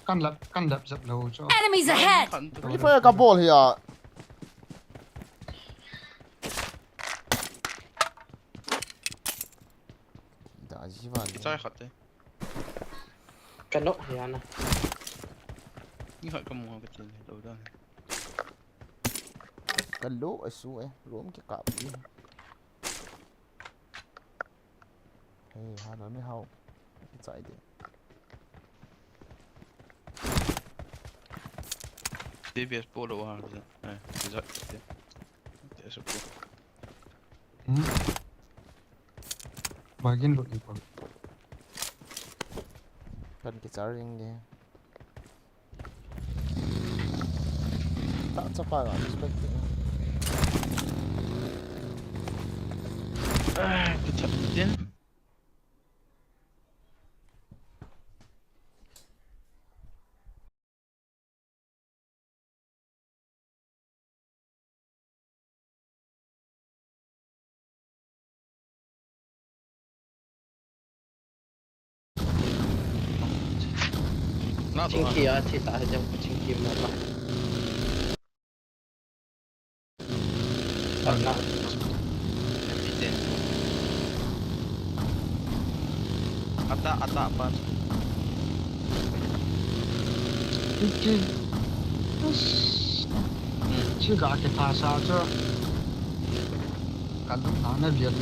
Căn lập dập đầu cho.
Enemies ahead!
Ni fa ka ball hiya. Da jivan.
Sai khat de.
Cái nốt thì anh à.
Ni khat ka mo ka chin do da.
Kalau asu rom ke kap ni. Hey, hana ni hau. Sai de.
DBS på då här. Nej, det är så på.
Bagian lo ipo.
Kan kita ring dia. Tak cepat lah, expecting.
Kita din.
Chính kia thì tại trong chính kia mà. Thật là.
Ata apa?
Iki. Chỉ gà cái thà sa cho. Cả lúc nào nó việc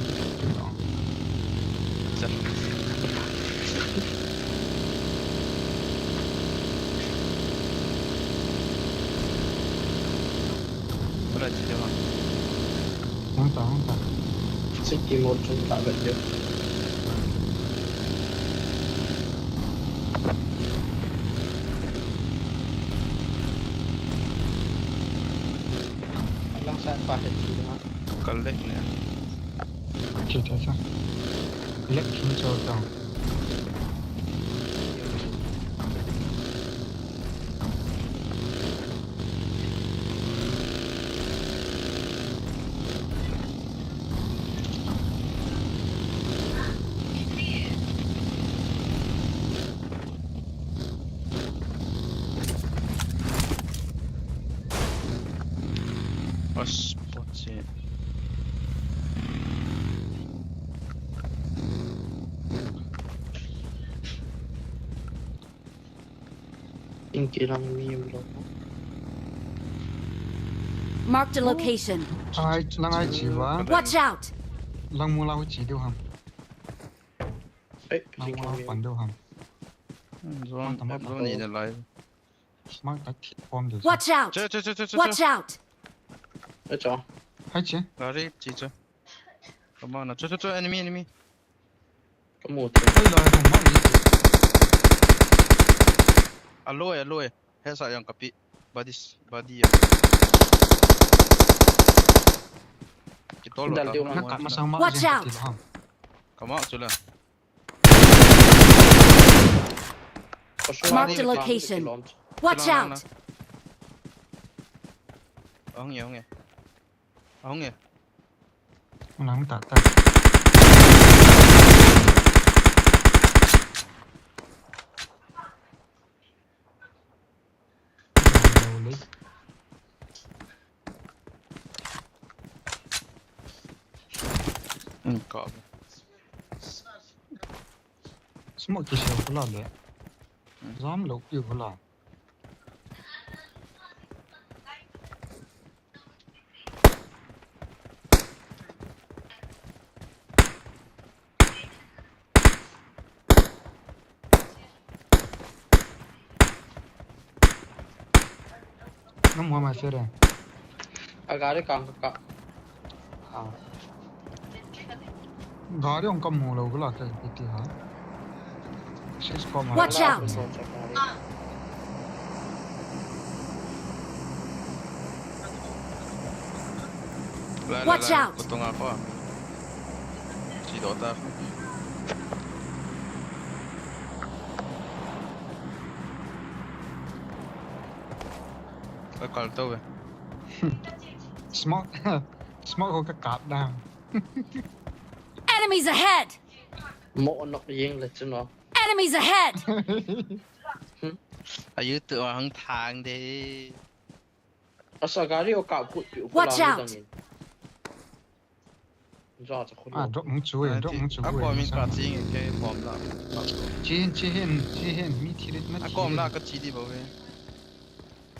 cái đó.
Boleh cerita bang.
Không ta.
Chính kia một trong tạo vật được. Lăng sang phải hết gì đó.
Kalau lek ni.
Chỉ thế sao? Lek khiến cho tao.
Pas pot sih.
Chính kia lăng mìm rồi.
Marked a location.
Lang ai chỉ vá.
Watch out!
Lang mua lao chỉ đâu hầm.
Ấy,
Lang
chính
mua lao
kia.
phần đâu hầm.
Zon ni dah live.
Mang ta thịt bom được.
Watch out! Watch out!
Ở chỗ.
Hay chứ?
Lari, cica. Come on, cuy, enemy.
Có một thôi.
Đây là thằng mắc gì?
Aloy. Hesa yang kapi. Body yang. Kita lo.
Dal dia
Nó
orang.
cắm sang mắc
Watch
gì
out.
thì hầm.
Come on, cula.
Có số
Marked a
này,
location.
cái
Watch out!
Ông nghe.
Nó không tạt ta. เลย
กรอบ
สมมติจะเชียวคนละเลยซ้อมหลบอยู่คนละน้ำหัวมาเสียเลย
agari kang ka
गाड़ी उनका मुंह लोग लाते हैं पीती है शेष को मार
Watch out! Watch out!
Kutong ako ah. Si Dota. Kalto eh.
smoke smoke เขาก็กลับได้
Enemies ahead!
mo nok yeng le chuno
Enemies ahead!
Ayu tự hoàng thang đi.
asa gari o ka pu pi
Watch out.
ra cha khun
อ่ะ drop มึงช่วย drop มึงช่วย
Ako min ka ting ke bom la.
ชี้เห็นมีทีเด็ดไหม
Ako am la ka chi di ba we.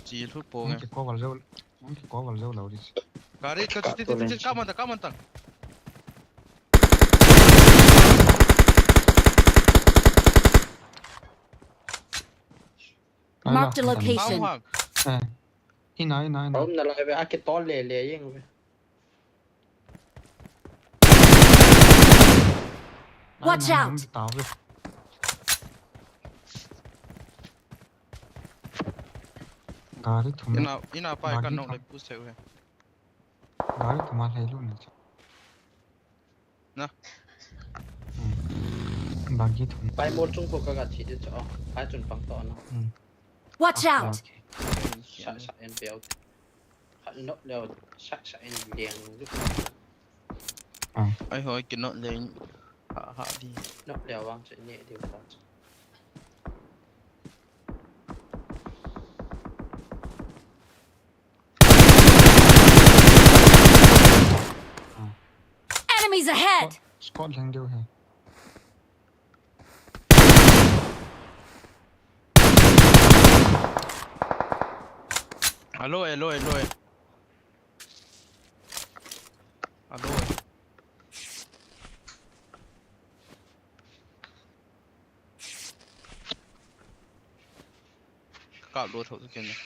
Chi thu po
มึง
nge.
จะก้าวกันเร็วมึงจะก้าวกันเร็วเราดิ
Gari ka chi ti ka man ta.
Marked a
Tao
location.
hoàng.
เอออีไหน
om na la be a ke to le yeng be
Watch out
ตาวเลยกาลิถุม
Ina pa ka no le pu se we.
กาลิถุมาให้ลูกนี่จ้ะ
Na.
บางทีถุม
pai mo chung ko ka ga chi de cho pai chun pang to na
Watch out!
sa en be out ha no le sa en liang
Ai hỏi cái nó lên hạ đi.
no le wang che ne de ba
Enemies ahead!
สกอตยังเดียวเหรอ
Alo. Alo. Cạo đua thấu cái này.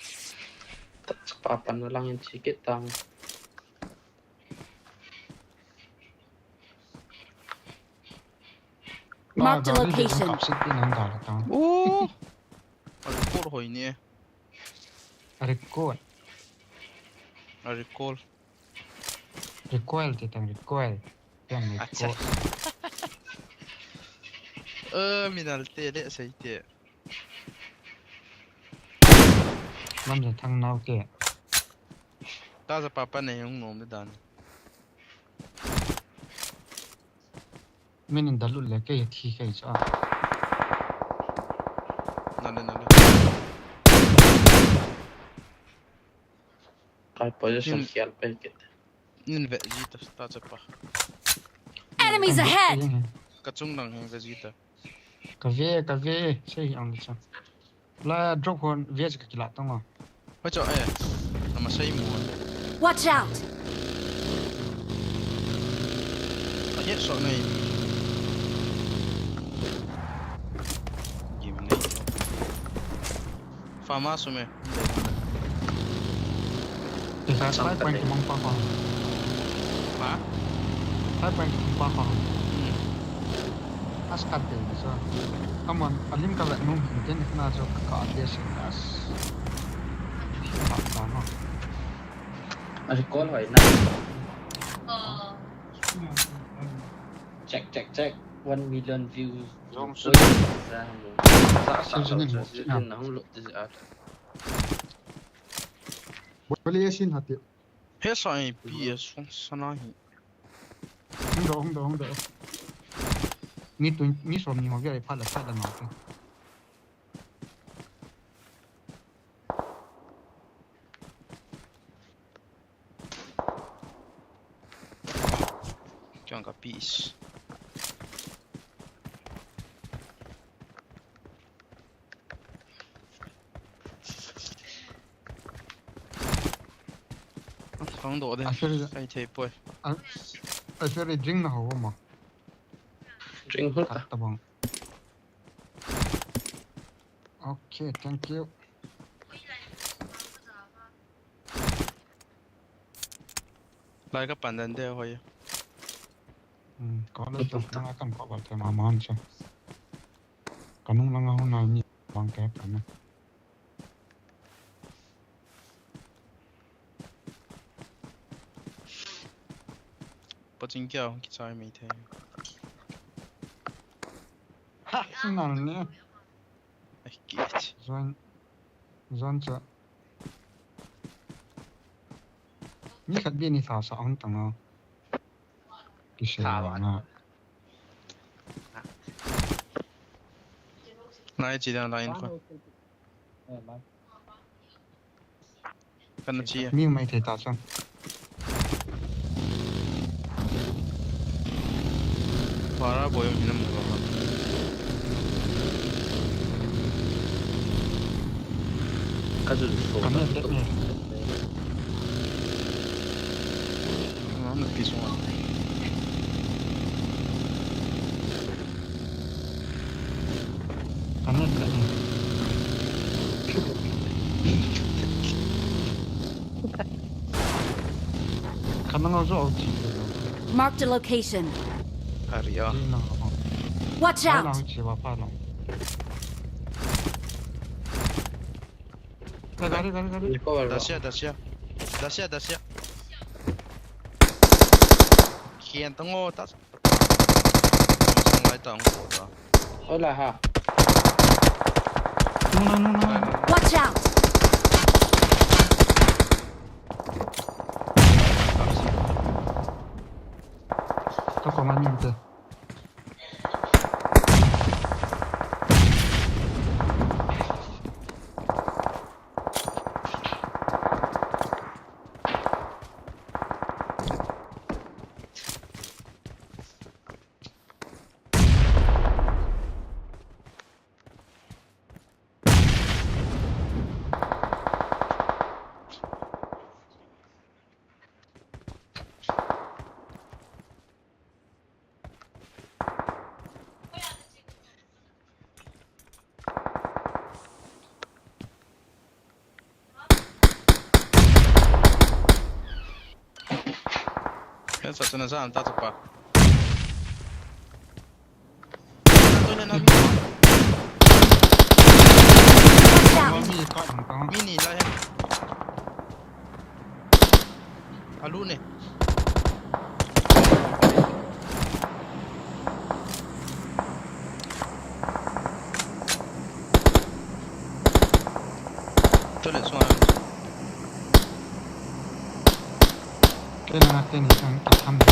pa pan na lang en chi ke tang
Marked a location.
ขับซิตี้นั่งด่าละตัง
Ô. Ở cột hồi nè.
ริโก้
Ở cột.
ริโก้ที่ตังริโก้เรื่องริโก้
Mình là tê đấy xây tê.
มันจะทางนาวเกะ
Ta sẽ papa này không nôm để đàn.
ไม่นินดัลลุเลยเกะที่เกะจ้า
Nè.
kai position kial pe ke
Nhìn vẽ gì ta sẽ pa.
Enemies ahead!
Cắt chung năng hàng vẽ gì ta.
กะเวใช่ยังจ้าแล้ว drop คนเวจกับกีฬาต้องอ่ะ
Phải cho ai. Nằm mà xây mùa.
Watch out!
Hết sợ này. Dìm này. Pha mát xuống mày.
แต่สายไปที่มองปลาฟอง
Hả?
สายไปที่มองปลาฟองอัสกัดเดย์จ้าก็มันอันนี้มันก็แบบนุ่มหินเด่นน่าจะก็อันเดียสิอัสที่หลับตาเนาะ
ari call hỏi na check 1 million views
Rong
Ôi, ra một sa
Sao
sa
cho
sa
nên
sa
một
nó không lộ từ ở
บริเวณสินหัดเดียว
Hết sợ này bị xuống sao nói.
ห้องเดอมีตัวมีสมมีหัวเวียพัดละหนอ
Puppies. Không đổ đi. Cái thế bôi.
I feel it drink nào không mà.
Drink hút
Cắt tao bằng. Okay, thank you.
Lại cái bàn đen đeo thôi.
Có lên cho nó cần có bảo thêm mà món chứ. Còn nung lăng hôm nay nhỉ bằng kẹp rồi.
Bắt chính kéo cái trái mấy thế.
Ha, nào nè.
Ai ghét.
Zon cho. Ni khát biên ni sao sao anh tăng à. Cái xe à.
Này chỉ đang line thôi. Cái nó chi à?
Mi mai thấy ta sao?
Para boy mình nó mua vào.
아주 좋아.
Cảm ơn rất nhiều.
Nó được tí xuống.
Cảm ơn rất nhiều. Cảm ơn rất nhiều.
Marked a location.
Aria.
Watch
Phải
out!
lòng chỉ vào phải lòng. Gari.
이거
다시야. Khiên tao ngô ta. Xong lại tao ngô ta.
올라 하.
No.
Watch out!
Tao có mang nhìn kìa.
Cái sợ nó ra ta chụp à? Tôi lên
Watch out!
Mi có thằng con.
mini lại hết. Alu này. Tôi lên xuống.
Cái là tên này thằng cái thằng này.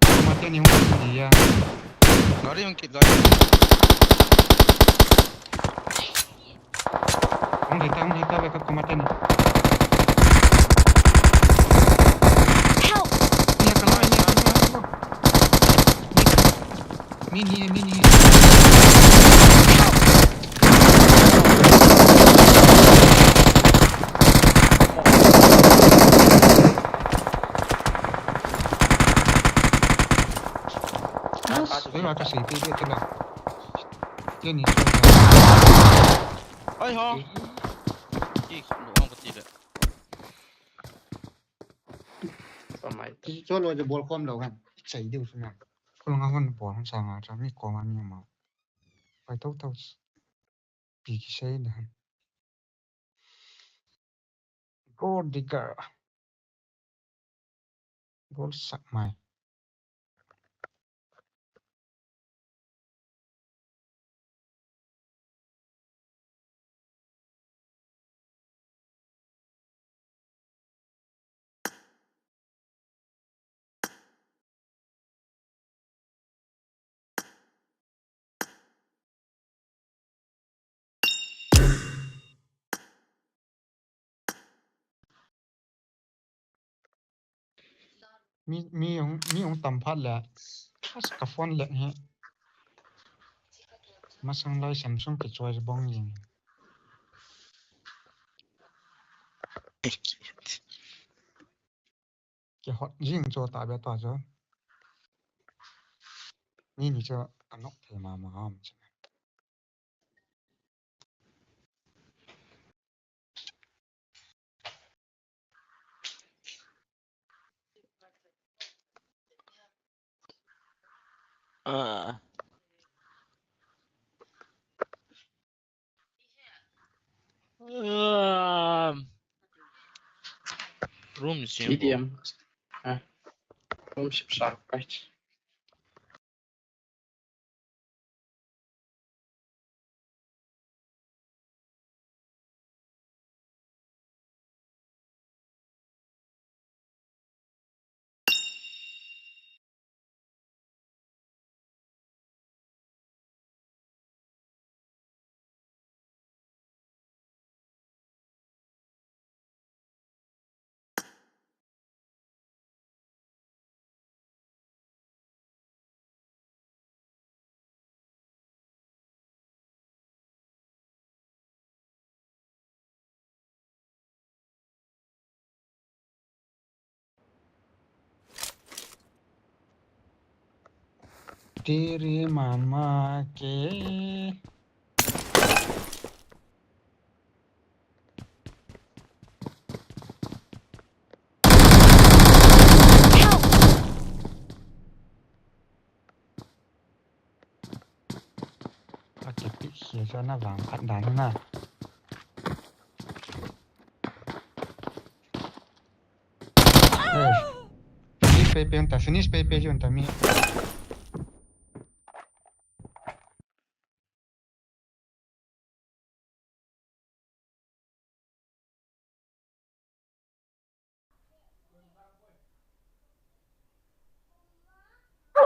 Kematian yang dia.
Gari yung kit gari.
Ang kita mereka kematian.
Help!
Ini kalau ini. Mini. Với cái gì thì cái là cái này
Ai ho. Ki không đủ không có gì đấy.
정말
cho lo cho bol kom đâu kan chạy điều xuống nào kalau ngawan bol không sang à cho mi kom anh nhưng mà phải tao bị cái xe này gold digger gold sạc mày mi ông tầm phát là cái phone lệ hệ mà sang lại Samsung cái choice bong gì cái hot riêng cho tại bây giờ cho ni cho anh nóc thì mà không
Room is
EDM. Room sharp, right?
तेरे मामा के cái bị khía cho nó vàng phát đá na finish pe junta mi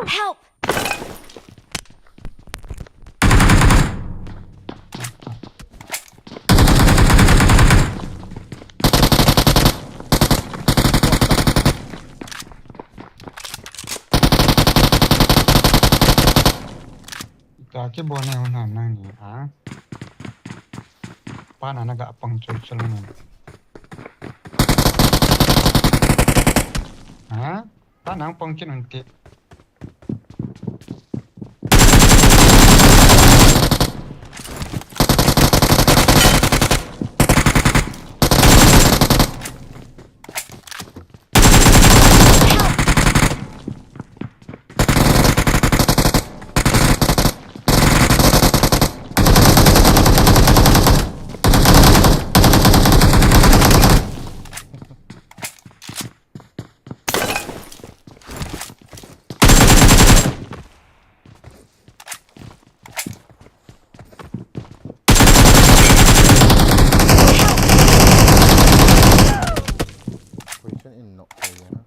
Help!
cái bộ này hôm nào năng nhỉ à pa na naga pang chul chul ne à pa nang pang chul nanti
Position in knock kayo na.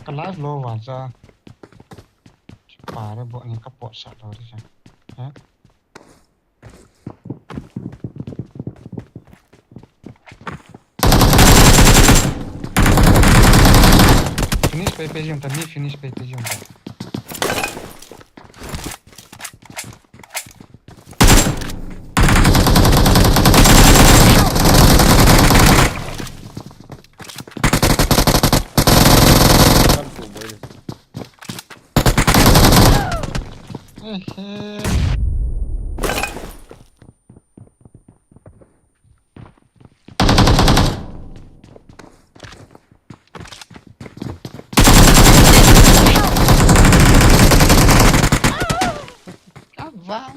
cái last low vào ra pa đấy bộ này các bộ sạt rồi đi chứ hả finish pe junta mi finish pe junta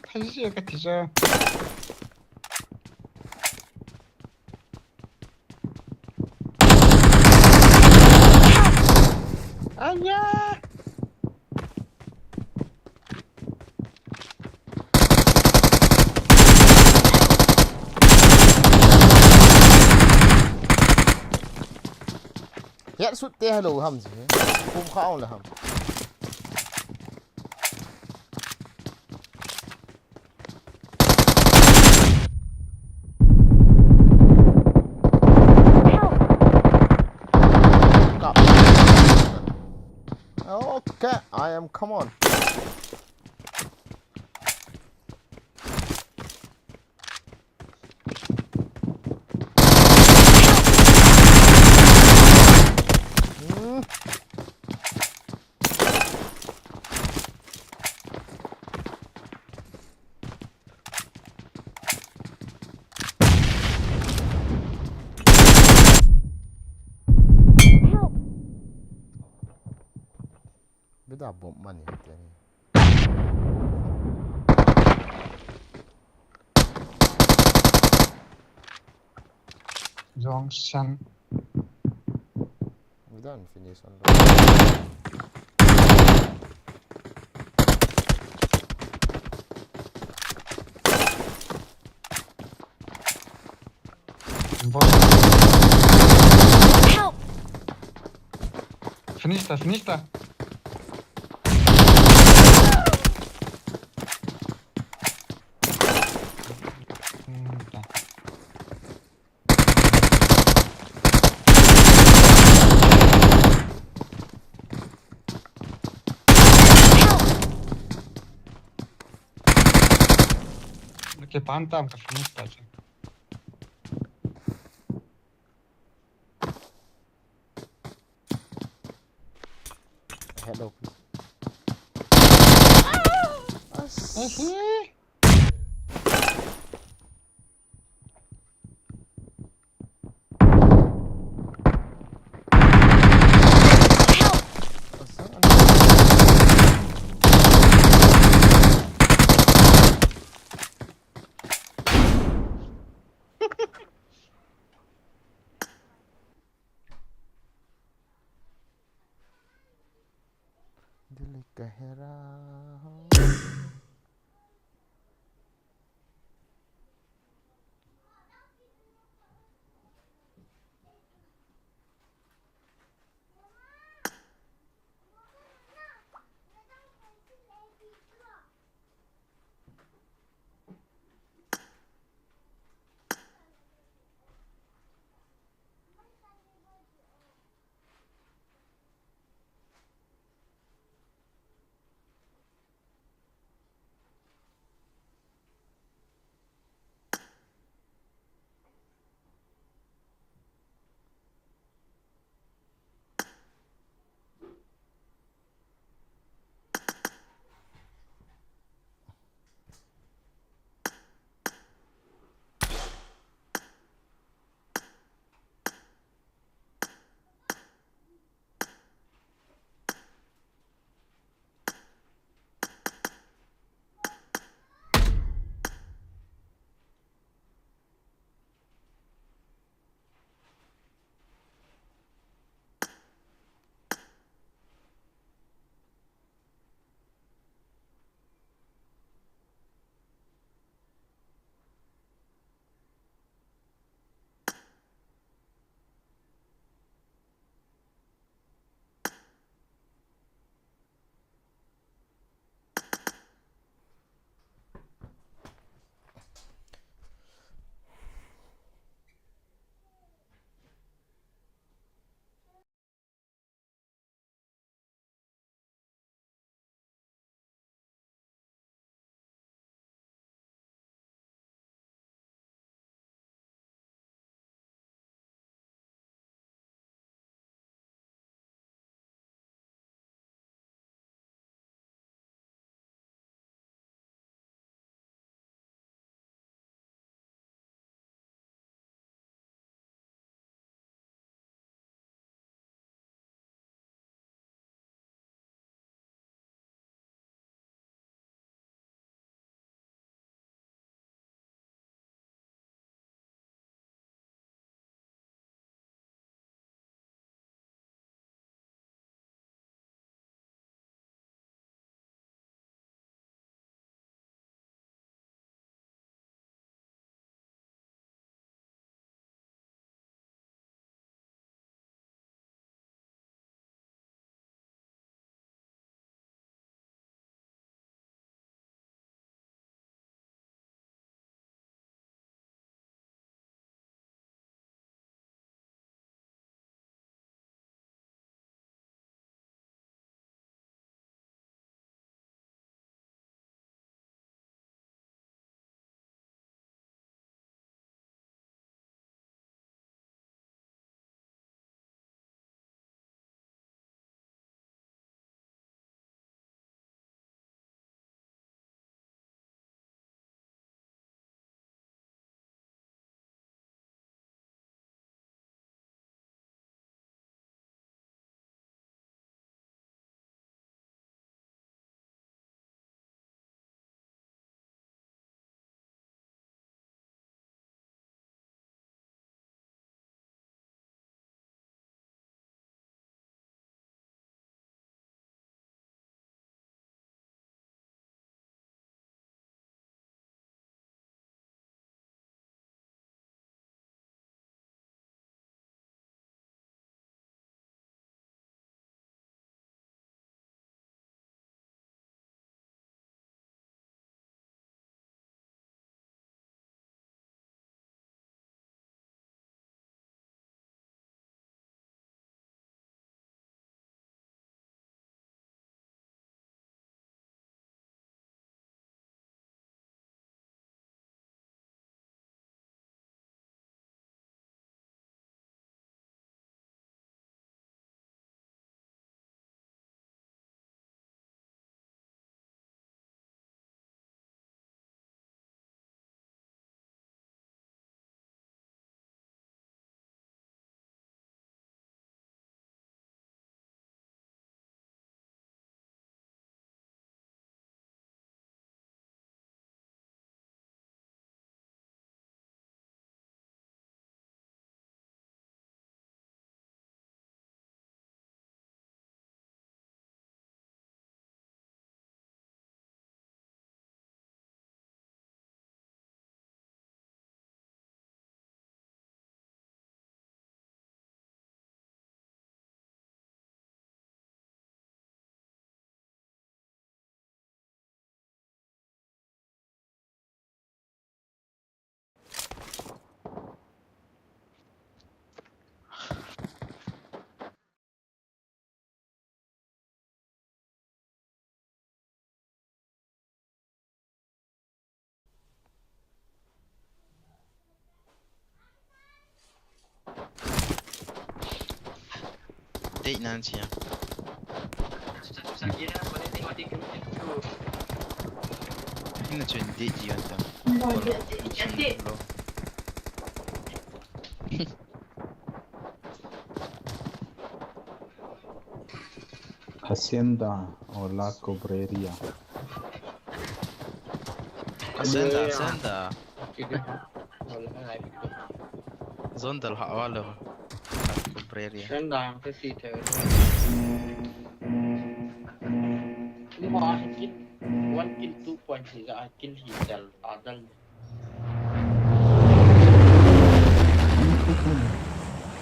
thấy gì cái thì giờ ai da
hiện suốt tê hello hầm gì không khao là hầm okay I am come on beda bom man ya tani
Dòng sang
we done finish on
Help!
finista que pantam ka finista chứ
hello Dili kahera
date nanti ya. Ini cuma date je kan. Kalau
Hacienda o la cobrería.
Senda.
Wala na ibig ko.
Zondal hawalo. Comprare.
Senda ang kasi tayo. Hindi mo akin 1 kill 2 points higa akin hidal adal.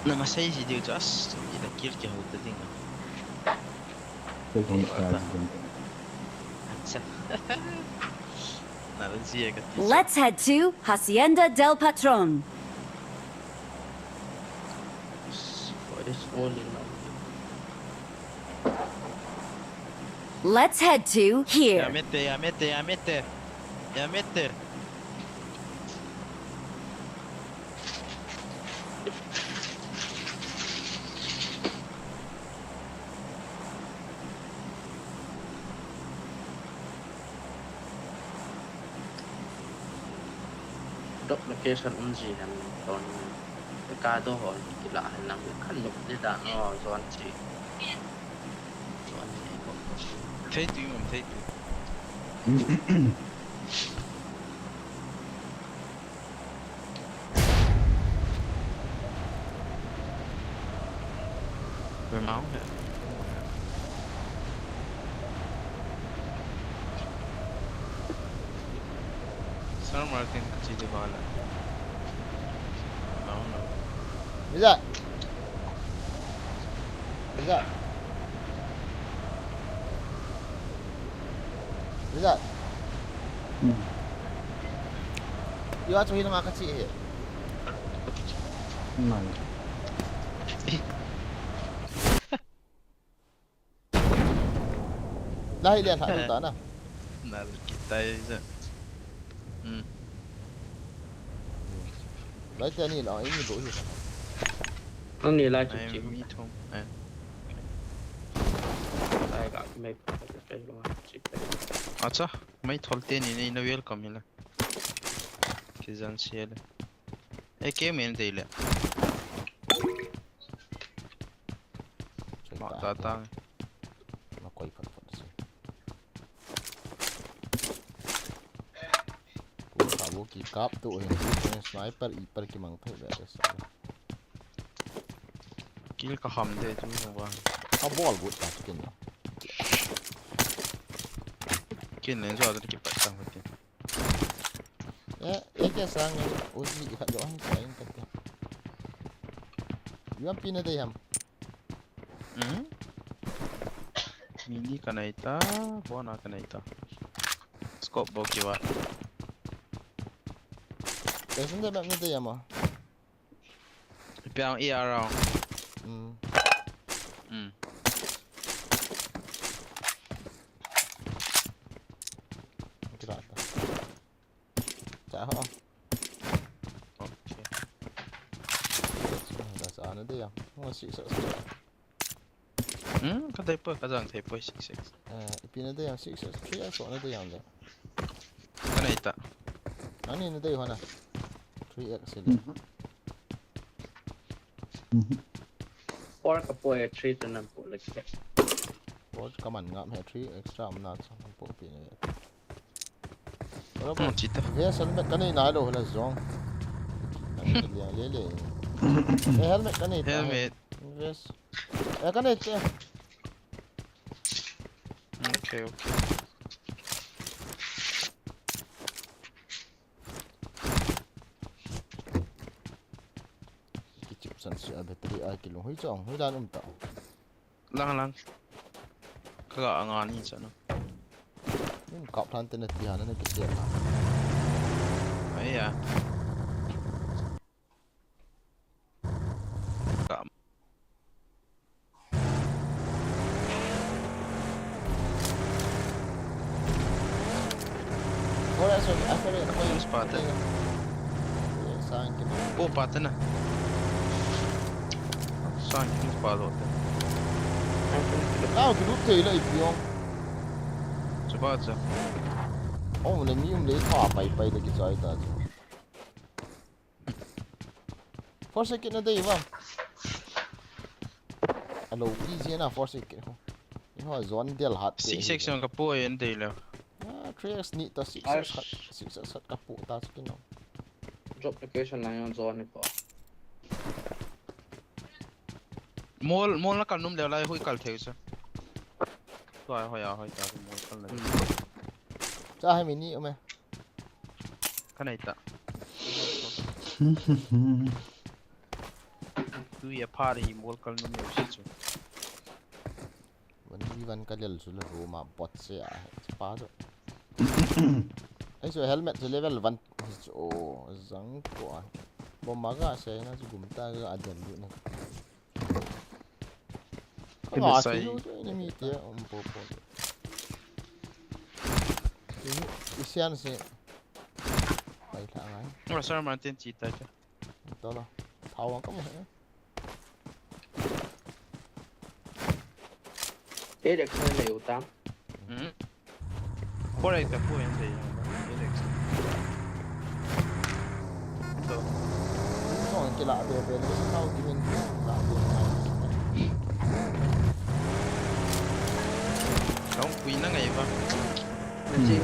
Nama saya sih dia just dia kill ke hotel tinggal.
Según president.
Nada sih ya
Let's head to Hacienda del Patron.
What is all in now?
Let's head to here.
Ya mete.
Dok location unji nam ton Ricardo hon kila nam kan lục đi đã ngồi zon chi. Zon ni ko.
Thấy tu không thấy tu. Về máu nè. San Martin kecil di bawah. Mau no.
Bisa. You ask me nama kecil je.
Nice.
Lahir dia tak ada dah.
Nah, kita aja.
Lahir dia ni lah, ini boleh.
Nó ni lại chụp
Ai
chụp.
mi thông.
Lại gặp mấy cái luôn chụp.
Acha, mai tholte ni na welcome ila. Kizan siya. Ke men dele. Mak datang.
Nak kau ikut pada saya. Kamu kikap tu yang sniper iper kimang tu beres.
Kill ka ham de tu bang.
Ball good tak skin.
Kill ni so ada ki patang pati.
Ke serang Uzi kat jauh ni saya kata. You am pina dia ham.
Mini kana ita, bona kana ita. Scope bo kiwa.
Pesan dia nak dia mah.
Piang around.
Kita atas. Cak ha.
Okay.
Dah sana dia. Masih sok.
Kadai pa kazang thai pa 66.
Pina dia 6 sok na dia anda.
Kana ita.
Ani na dia hana. 3x sila.
Pork apo ya treat na po like.
Bos kaman ngam he 3 extra amnat sa po pina.
Cita.
Ya helmet kanai na lo hala zong. Lele. Helmet kanai.
Helmet.
Yes. Kanai.
Okay.
Kicip san si battery ai kilong hui chong hui dan ta.
Lang. Kaga angan ni sana.
Ni kap plan tenet dia na kecil.
Iya. Kam.
Ora so after
Ako yung spotted.
Saan kita.
Oh, pata na. Saan yung spot hotel?
nào cái nút thì lại phiêu
Coba aja.
oh mình nghĩ lấy thỏa bay bay được cái trái ta for second ở đây vâng alo easy na for second nó zone del hot
6x yang kapo yan day lang.
3x ni ta 6x hot kapo ta skin no
drop location lang yung zone ko.
Mall na kanum le lai hui kal theu sa. Toi hoya hoi ta mall kal le.
cha hai mình nghĩ không em
Kanai ta. Tu ya party mall kal num yo si chu.
vẫn cái level số là mà bot xe à phá rồi ấy rồi helmet số level vẫn oh răng quá bom maga xe nó chỉ gồm ta cái adem luôn này
Cái
có
sai.
cái gì này mi tiệt po cái xe nó sẽ phải thằng ấy
Ora sa man tin chi ta cha.
đó là tháo cái gì
Thế được hơi liều tám.
Por aí kapo yan day. Alex. So,
xong cái lạ về nó sau thì mình lạ về này
kaum kui na ngai ba.
Nên chi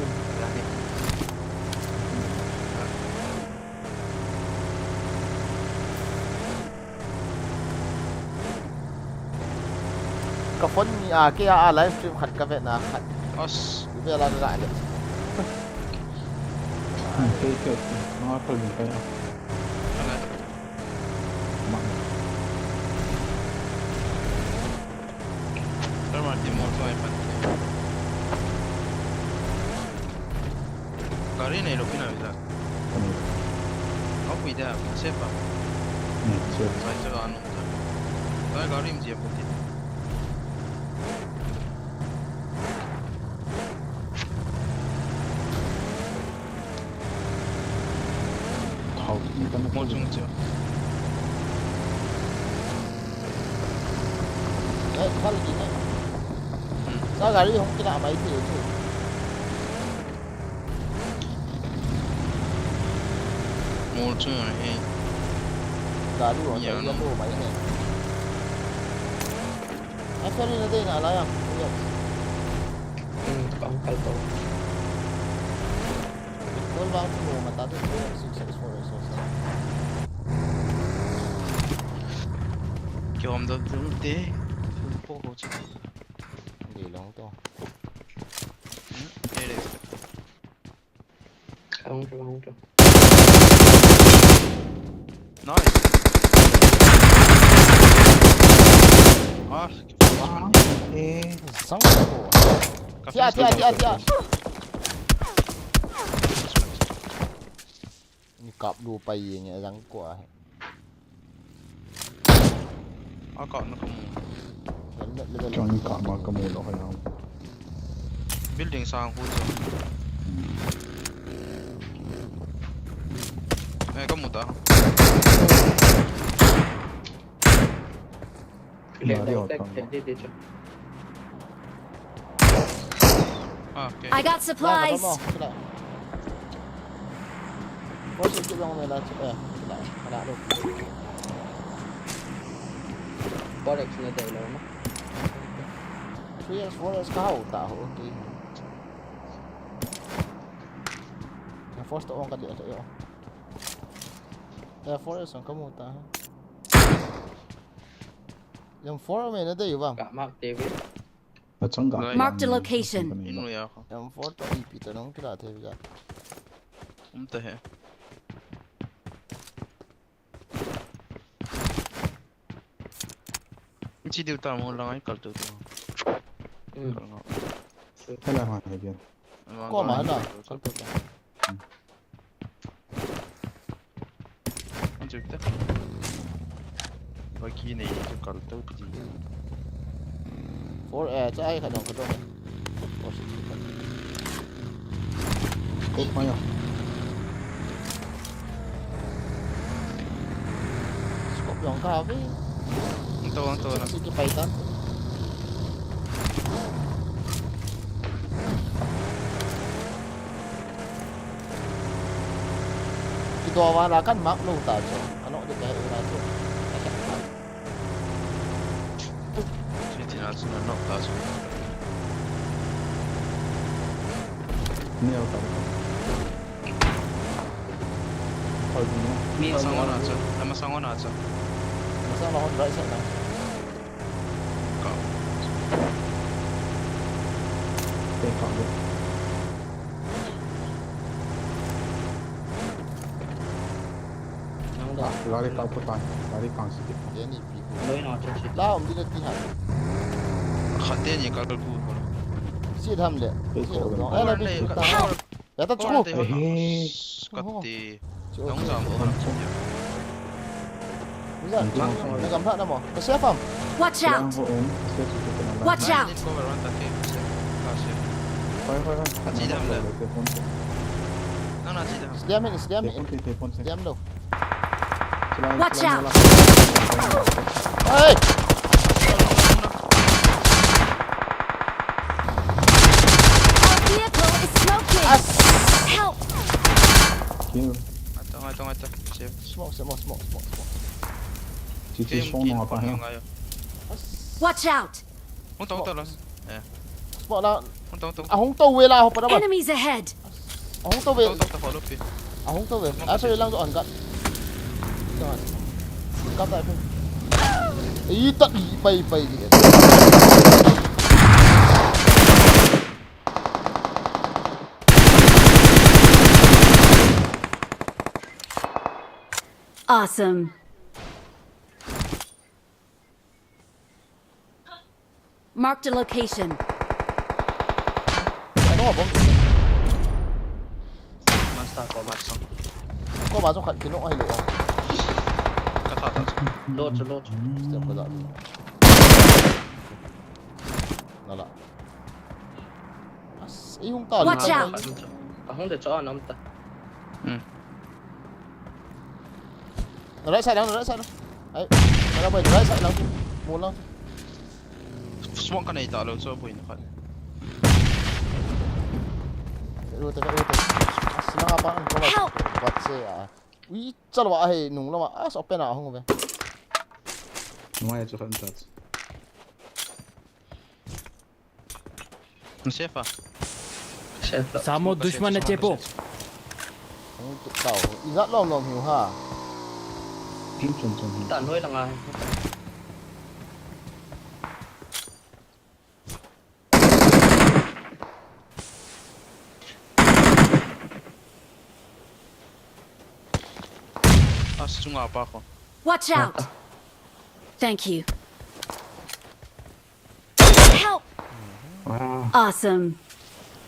cái phone à cái livestream khát cái vậy nào khát
Os.
bây giờ là lại đấy
Cái nó thôi mình phải
Kana.
mặn.
Sa man tin mo so ay pan. Kari nei lo pina bisa.
Cái này.
Aku kui da sepa.
Chưa.
Sai cha anu. Kai kari im je puti.
Thảo cũng có
Mo chung cha.
đấy phát là gì đấy sao gà đi không cái nào máy thì chứ
Mo chung ai.
gà đi rồi
Nhiều
thấy
lắm.
đồ máy này anh phải đi nó đây là lại à
không phải tôi.
tôi vào cái đồ mà ta thích cái successful resource
Kiom da dum te. Po ho cha.
để lòng to
Alex.
Không cho.
Nice. Ah,
sáng đồ Tia. Ni cọp đồ bay nhỉ răng quả
Ah, còn nó không.
cho những cả mà cái mùi đó phải không?
Building sang khu cho. Này có một tao.
Để
Đi
đâu
học
tech
còn.
đi cho.
Ah, okay.
I got supplies.
có sự cái dòng này là lại được
Borex na day lang.
3x 4x kau tahu okay yang force to on ka dia yo ya 4x ang kamu ta yang 4 may na tayo bang
Cả Mark David.
Ở trong cả.
Mark the location.
Inu ya ako.
yang 4 to ip to nong kira tayo ya
Te he. Chỉ điều tao muốn nói câu từ từ.
Hay là hoàn này kia.
có mà nào sao tôi
Anh chụp thế. Và kia này cho câu từ gì?
4 trái khả năng cái đó có sự
Cốt mấy không?
scope yang ka vi
Ang tawang to na.
sige paitan doa la kan mak lu ta cho ano de ka ira cho
Siti na suna nok ta su.
Ini apa? Kalau ini,
Masangon aja. Masangon aja.
masa la hon right side na
Kau.
tengok dia. Lari kau putar, lari kau sikit.
dia ni pi
Lối nào cho chị.
la om dia ti ha
Khatin ni kalau bu.
si tham le si no
Ai
ala
la
bi
bi
ta ya ta chu
Kati. Dong sam orang.
Bukan, nak gambar nama. Kasih apa?
Watch
Yang
out!
om, saya suka kenal.
Watch out!
Kau orang tak ke. Kasih.
Hai.
Haji dah boleh.
Telefon.
Nana tidak.
Sediam ni, sediam ni.
Telefon saya.
Sediam tu.
Watch out!
Hei!
Our vehicle is smoking!
As.
Help!
Kill.
Atau. Save.
Smoke.
Cici sono apa ya?
Watch out!
Untung lah.
Smoke lah.
Untung.
Ahong tu wei lah, apa nama?
Enemies ahead!
Ahong tu wei.
Tak follow pi.
Ahong tu wei. Asal hilang tu angkat. Jangan. Angkat tak pun. Tak bai dia.
Awesome. Marked a location.
Ano ba?
Master ko masang.
Kau masuk kat kino ay lo.
Kata tak.
Load.
Setiap kau tak. Nala. As, yung tali.
Watch out!
Ahong de cho nom ta.
Right side lang. Ay, mana boy, right side lang. Mula.
Smoke kan ita lo so boy nakat.
Rute. Senang apa?
Help!
Buat saya. Wih, calo ay nung lama. Open na ako be.
Nummer 100.
Safe ah.
Chef.
सामो दुश्मन ने चेपो
Ang tao. Izat long hiu ha.
Tim chun.
Ta nuôi là ngay.
Sungai apa ako?
Watch out! Thank you. Help!
Wah,
Awesome.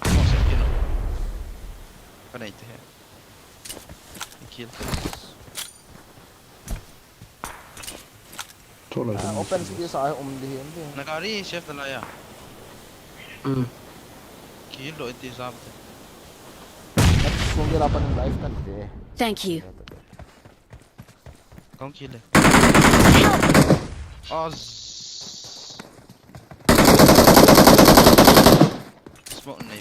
Safe yun. Kana ito he. Kill.
coba lagi.
Open sih dia saya dia.
Nakari chef na ya. Kill lo iti zab.
Kung dia lapan ng life kan deh.
Thank you.
Kau kill eh.
Help!
Smoke na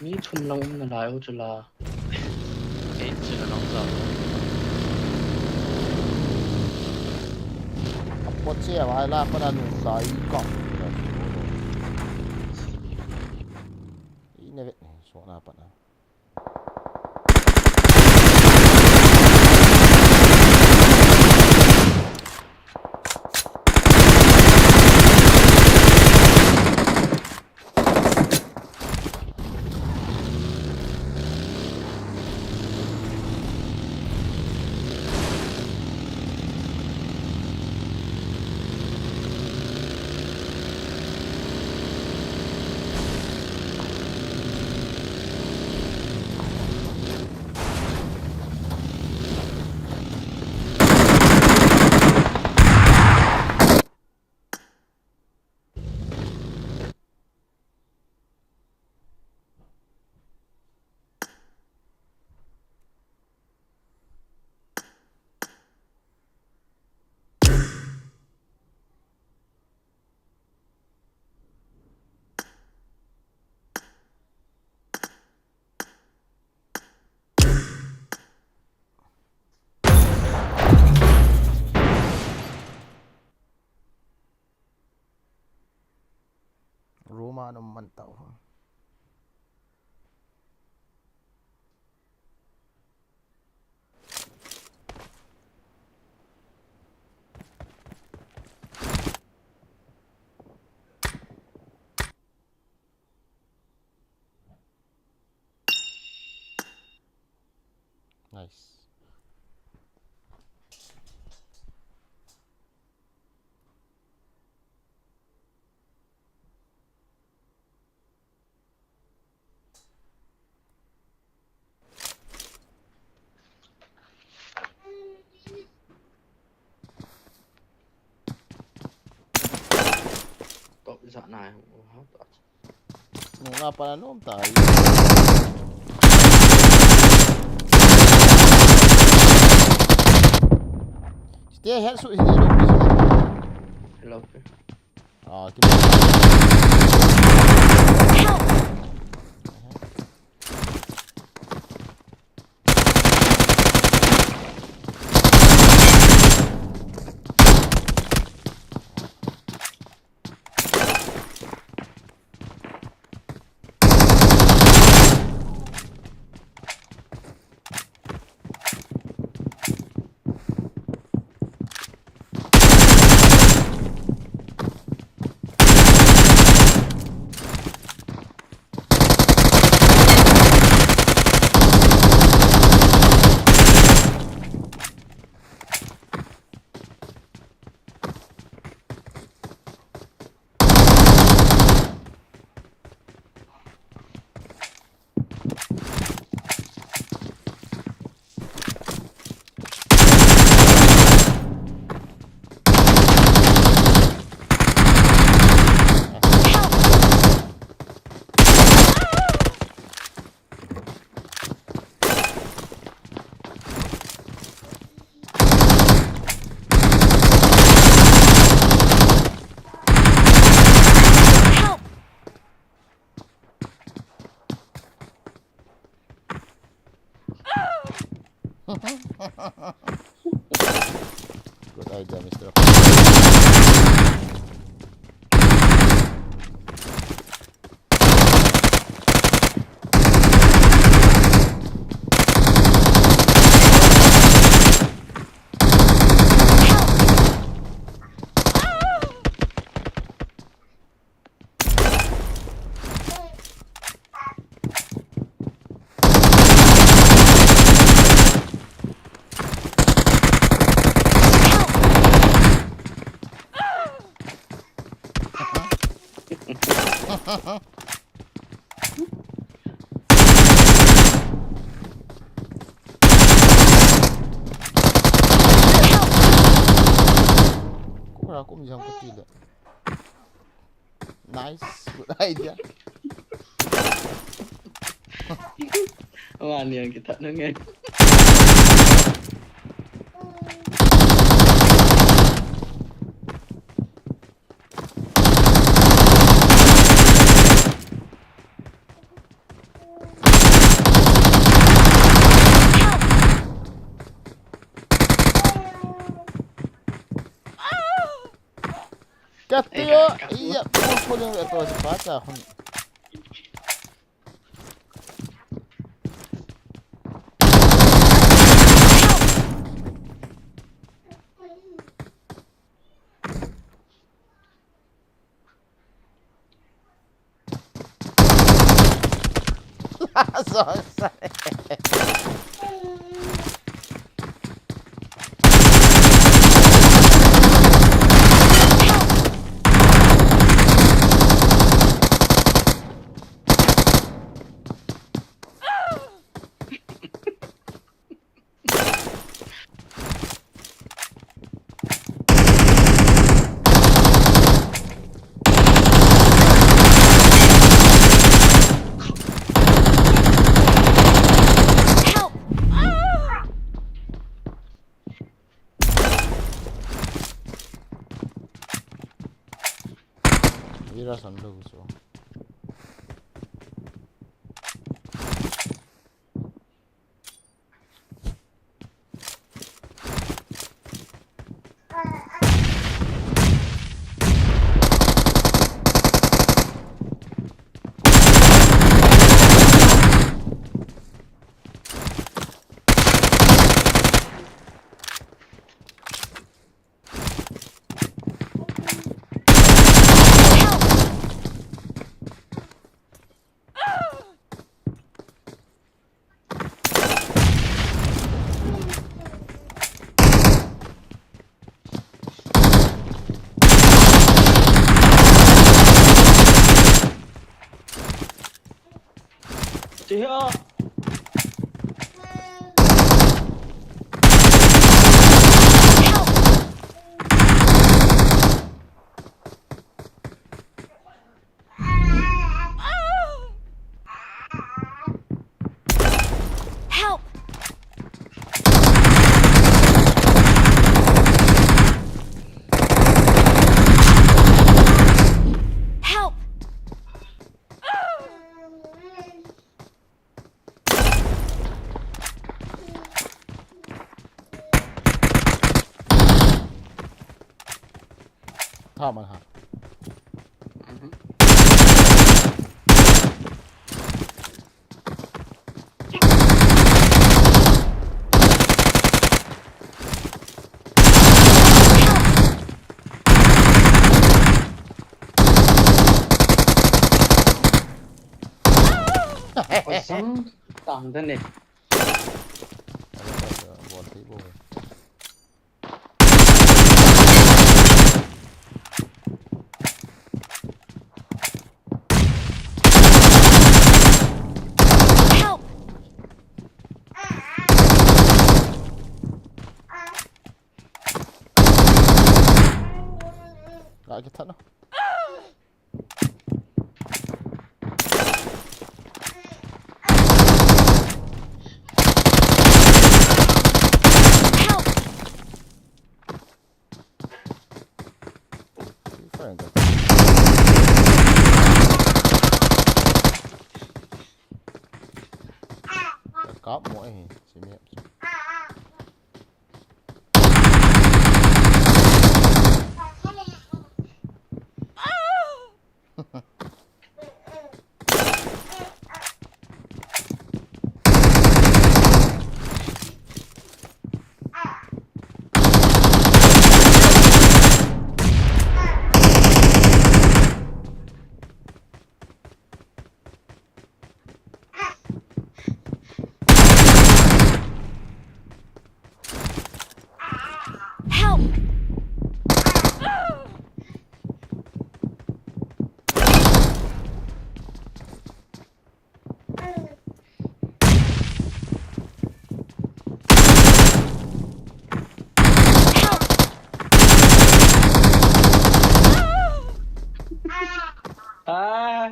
Mi chum long na lai ho chula. Eight chula long sa.
Apot siya wala pa na nung sai kok. Ini vet nih, suara apa nah? no mantau nice
Top sa na.
nung napananom tayo Stay here so hindi ro
Hello.
Help!
Good idea, Mr. Aku menjam kecil. Nice, good idea.
Mana yang kita nengeng.
Katio, iya, pukul yang itu si paca. Sorry. Irasan bagus so.
Siya.
Help! Help!
Thả mà hả?
Kosong. Tangdan eh.
Buat tipu.
Help!
Lại cái thận đó.
Help!
Phải rồi. Cọp mỗi thì chỉ miệng.
Help!
Ah.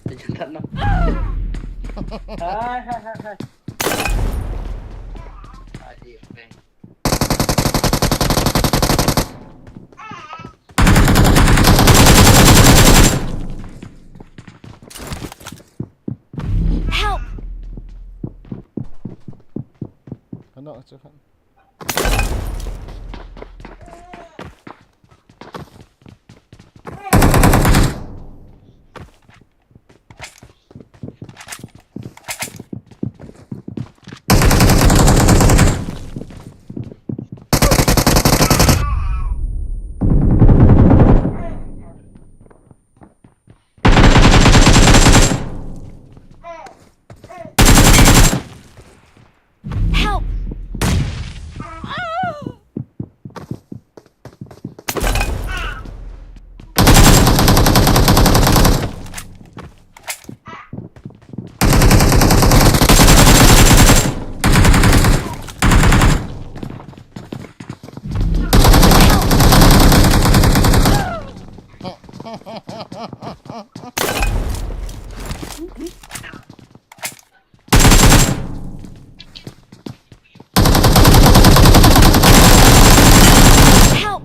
Jangan no. Hai. Adik, bang.
Help!
Ano, cepat.
Help! Help!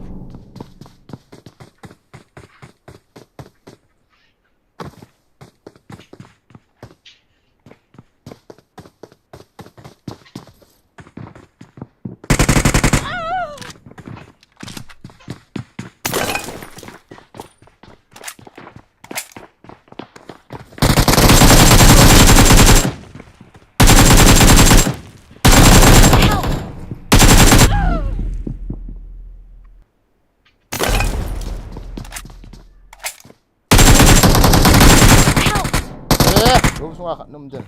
Đúng xuống à, nằm dần.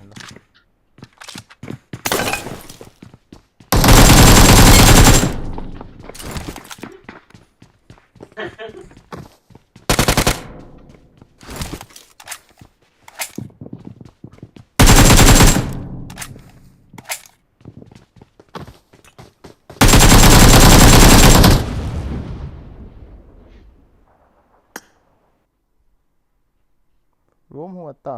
รวมหัวตา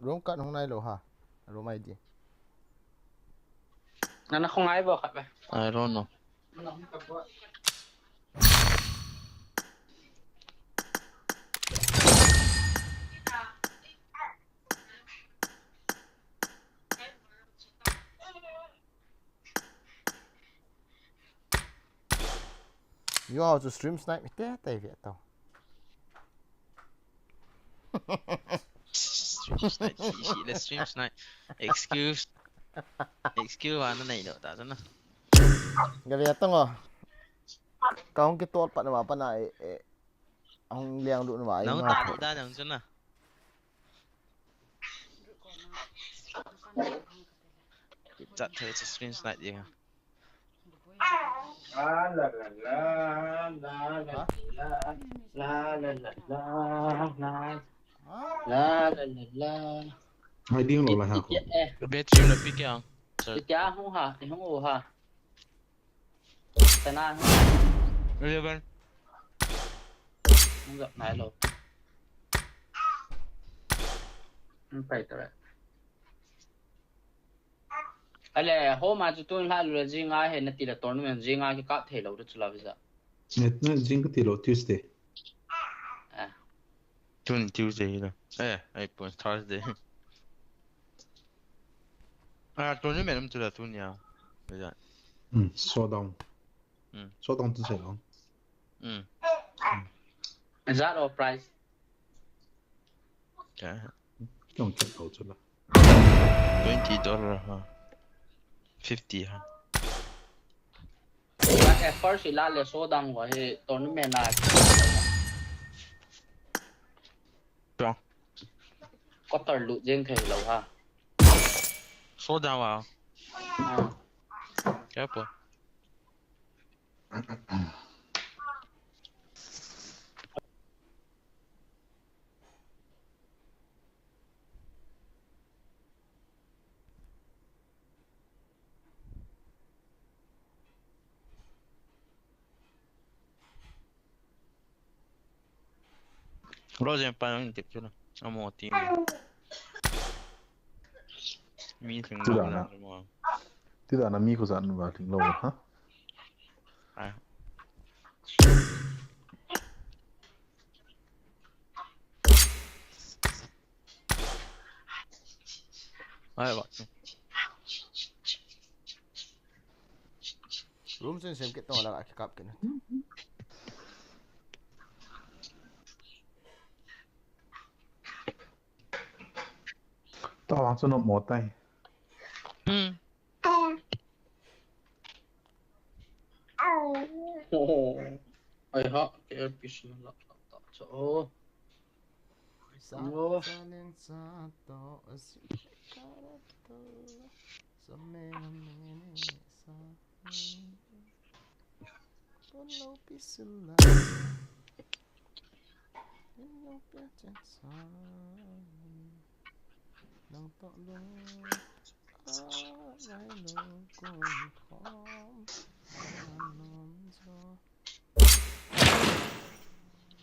room cut hôm nay rồi hả? Room ID.
Nó không ai vào khắp
I don't know.
You how to stream snipe thế tại Việt tao.
Stream snipe, chị là stream snipe. Excuse vào nó này được ta rất là.
Cái Việt tao ngờ. Cái không cái tốt bạn mà bạn này ông liang đụng vào
Nấu
mà.
ta đi đa nhàng chân à. Chặt thôi cho stream snipe gì hả?
La la la la la la la la la la la la la.
Hai tiếng rồi là hả?
Bé stream là biết cái không?
Thì cha không hả? Thì không ủ hả? Tại nào
Eleven.
không gặp này rồi. Không phải rồi. Allez, hôm mà tôi lại là Jenge hay là tỷ lệ tournament Jenge cái các thể lâu được chưa bây giờ?
Nó riêng cái tỷ lệ Tuesday.
À.
Tuesday rồi. Ai buồn Thursday. Tôi nhớ mẹ nó chưa là tuần nào. Bây giờ.
Showdown. Showdown từ sao?
Is that all price?
Cái.
Không chặt đầu cho là.
$20 hả? 50 hả?
But at first thì là số đăng của hệ tournament là
Đúng.
có tờ lụt riêng thể lâu ha.
Số đau à? Cái bộ. Rosen pa lang tip yun. Amo team. Meeting
Tức
lâu
là
là
nó-
mo.
Tức là nó mi có dặn vào挺lâu rồi hả?
Ai. Ai vậy?
Room trên xem cái to là cái cặp cái này.
Tao hoàng cho nó mỏ tay.
Ôi họ cái earpiece nó lọt chỗ.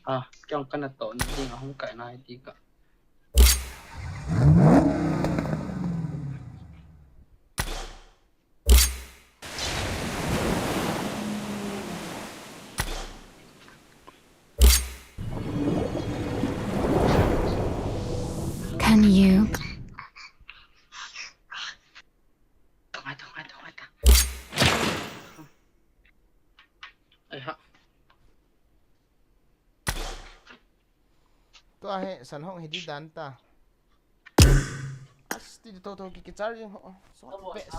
À, trong cái này tổ những gì không cải này thì cả.
Can you?
Ê hả?
Tôi hay sẵn hông hay đi đàn ta. Asti di toto cái charging ho. So best.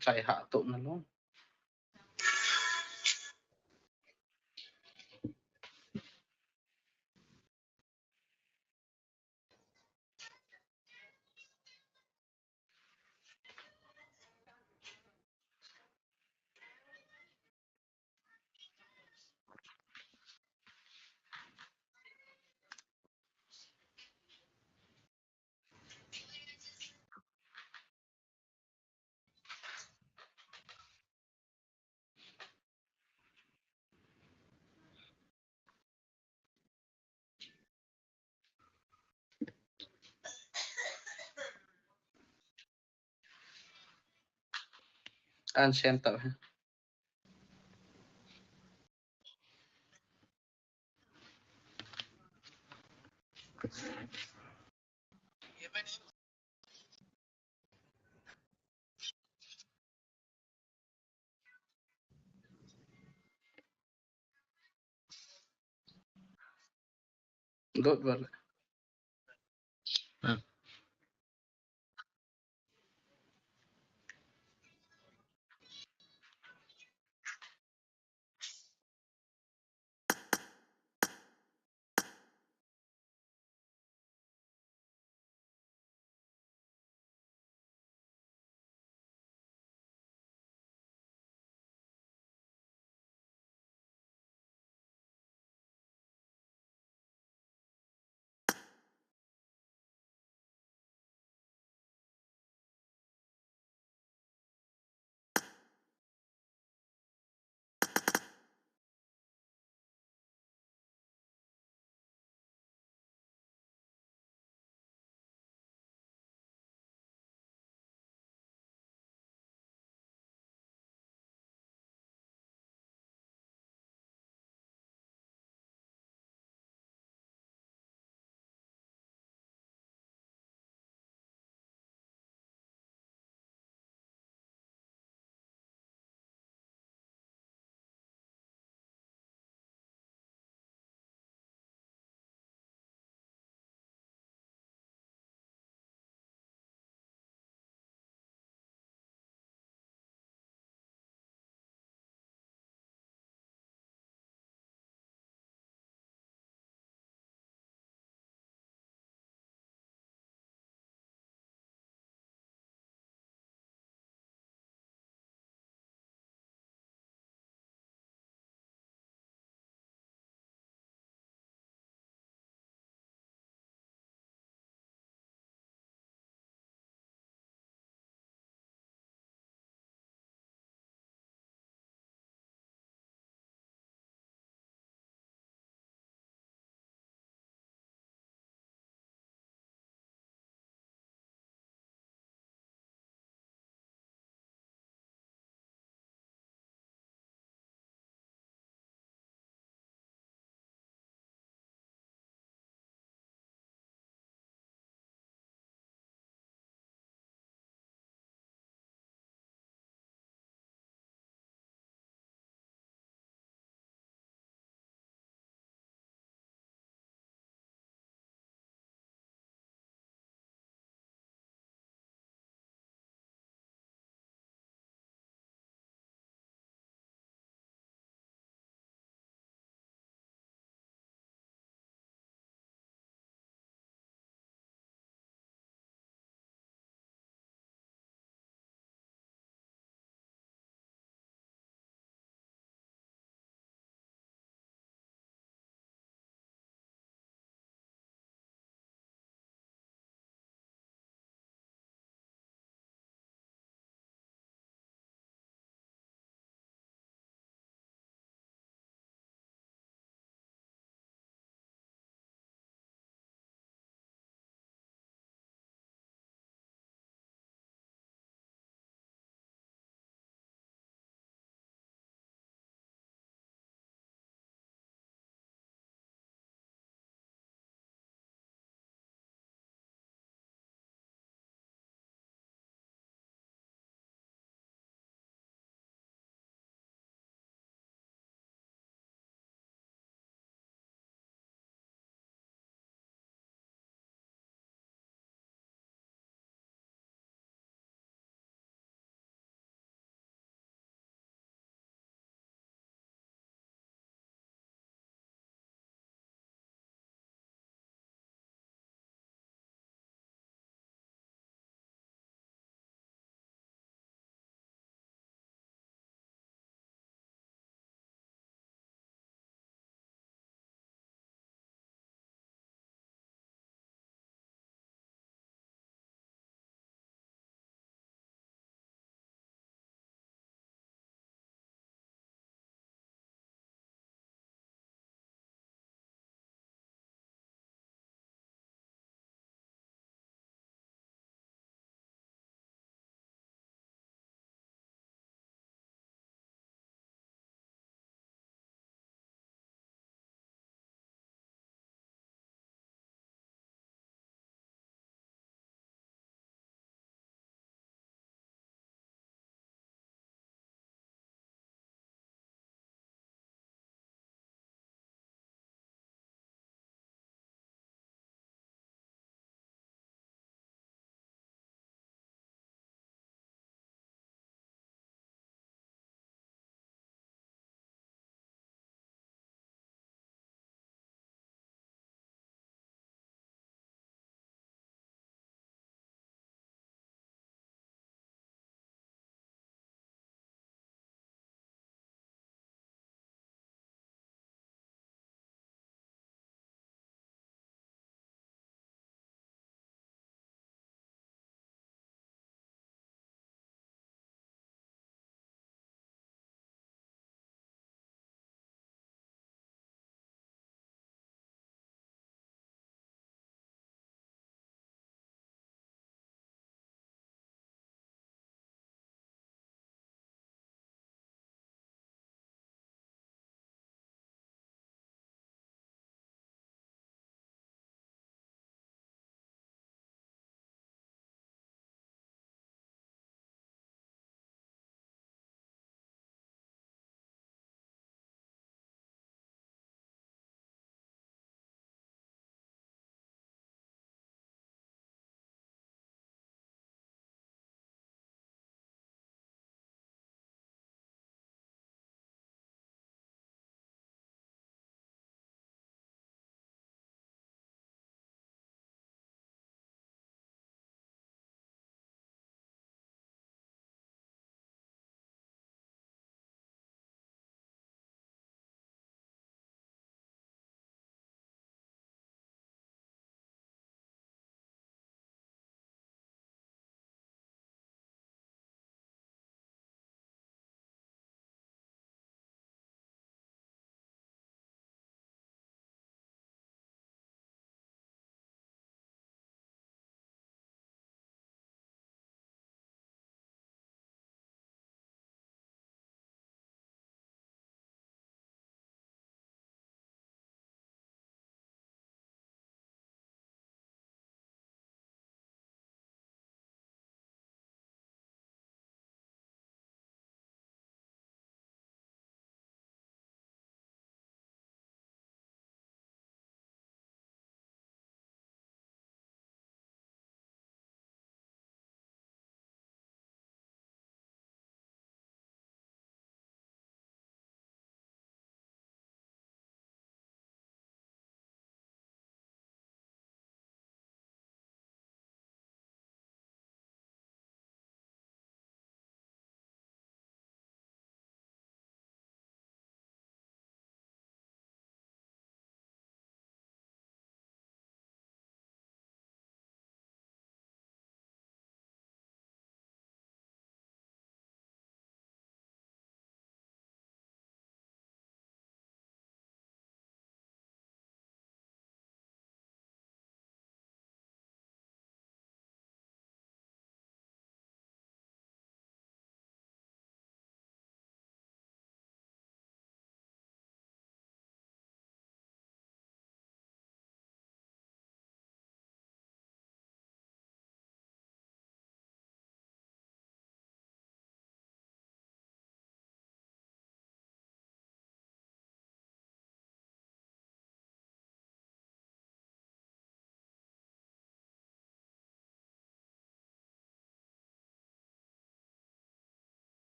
chạy hạ tụng nó luôn an center ha đốt vào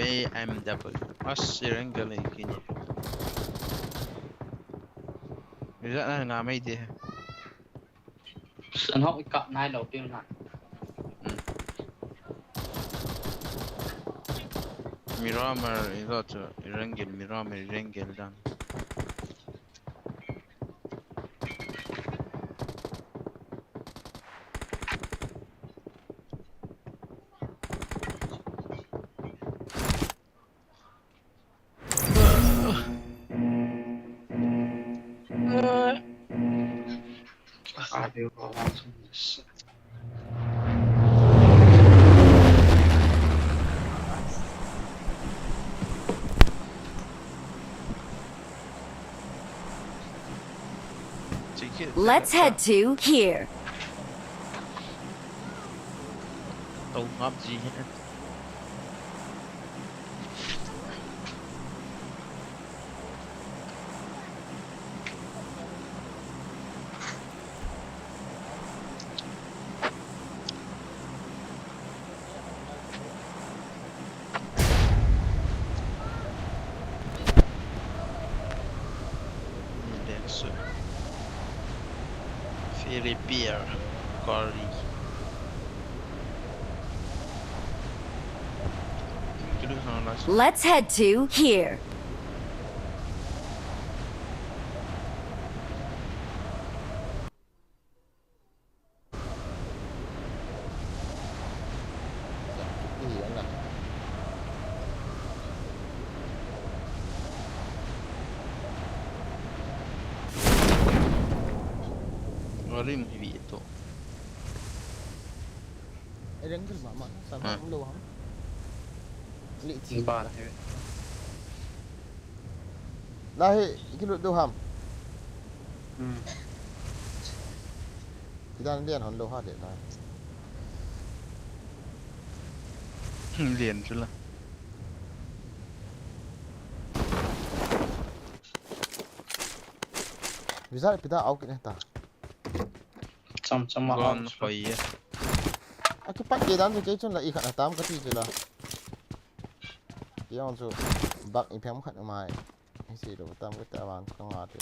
AMW. Irangel kini. Bisa na nga may di.
Anh học cái cặp này đầu tiên là
Miramar ito Irangel Miramar Irangel dan.
radio vào langsung bisa.
Let's head to here.
Tàu ngắm gì hết. Repair curry.
Let's head to here.
Rim hivi itu.
Irangel mà sản phẩm lâu lắm. Lị chỉ
ba là thế.
đây cái lụt đâu hầm.
Ừ.
Thì đang điền hòn đâu ha để này.
Liền chứ là.
Vì sao kita áo cái này ta?
Sama
Gon koi.
Aku pakai dan tu je lah ikat atam kati je lah. Dia orang tu bak impem kat mai. Isi tu atam kita abang kang tu.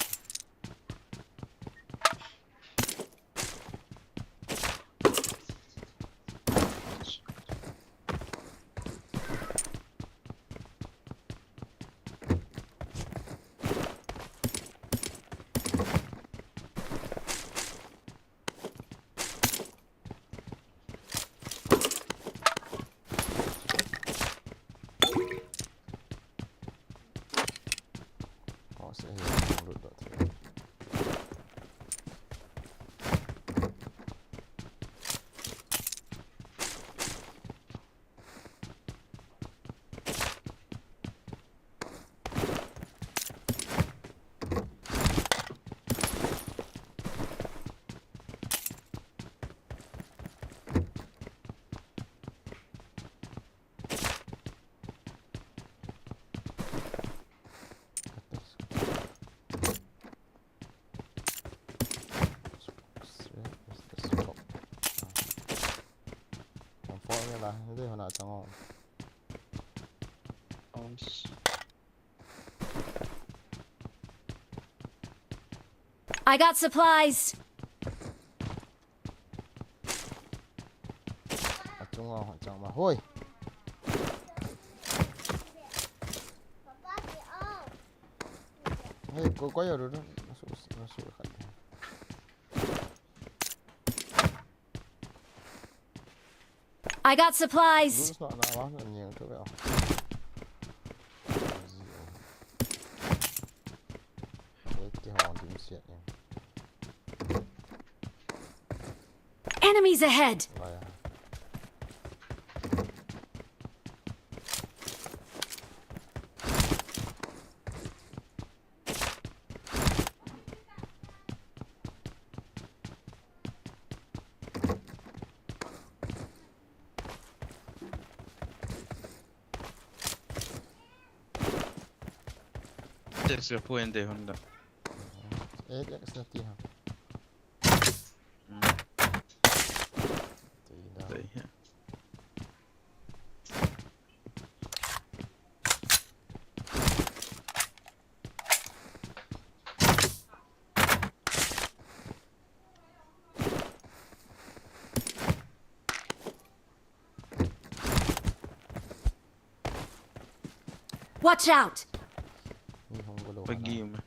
Lah, itu yang nak tengok.
I got supplies.
Tengok macam mana. Hoi. Hei, kau ya dulu masuk kat.
I got supplies.
Dulu nak awak nak yang tu ya.
Enemies ahead.
Se puede Honda.
Dia kat sana tiang.
Watch out!
Pergi mah.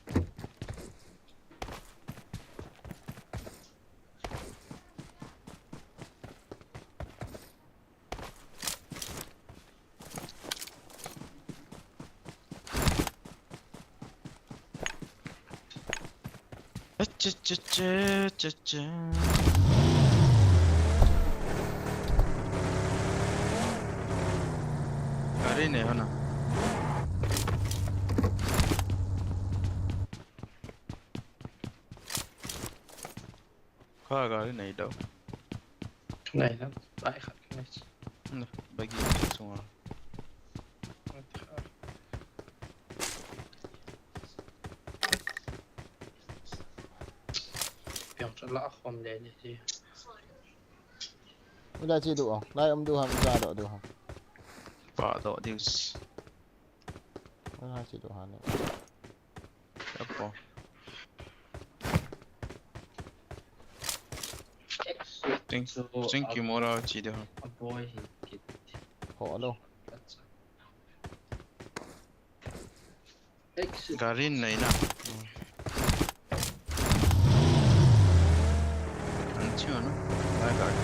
Garin है ना kau garin नहीं đâu
này nó đại khát cái này
nè bagi chết semua
biểu cho lỡ không để gì
Đây chi đủ không? Đây ông đủ không? Ra độ đủ không?
Pak dok dius
Đây chi đủ hả này?
apa thank you mora chỉ được
a boy he
Họ đâu?
garin này nè anh chưa nó lại garin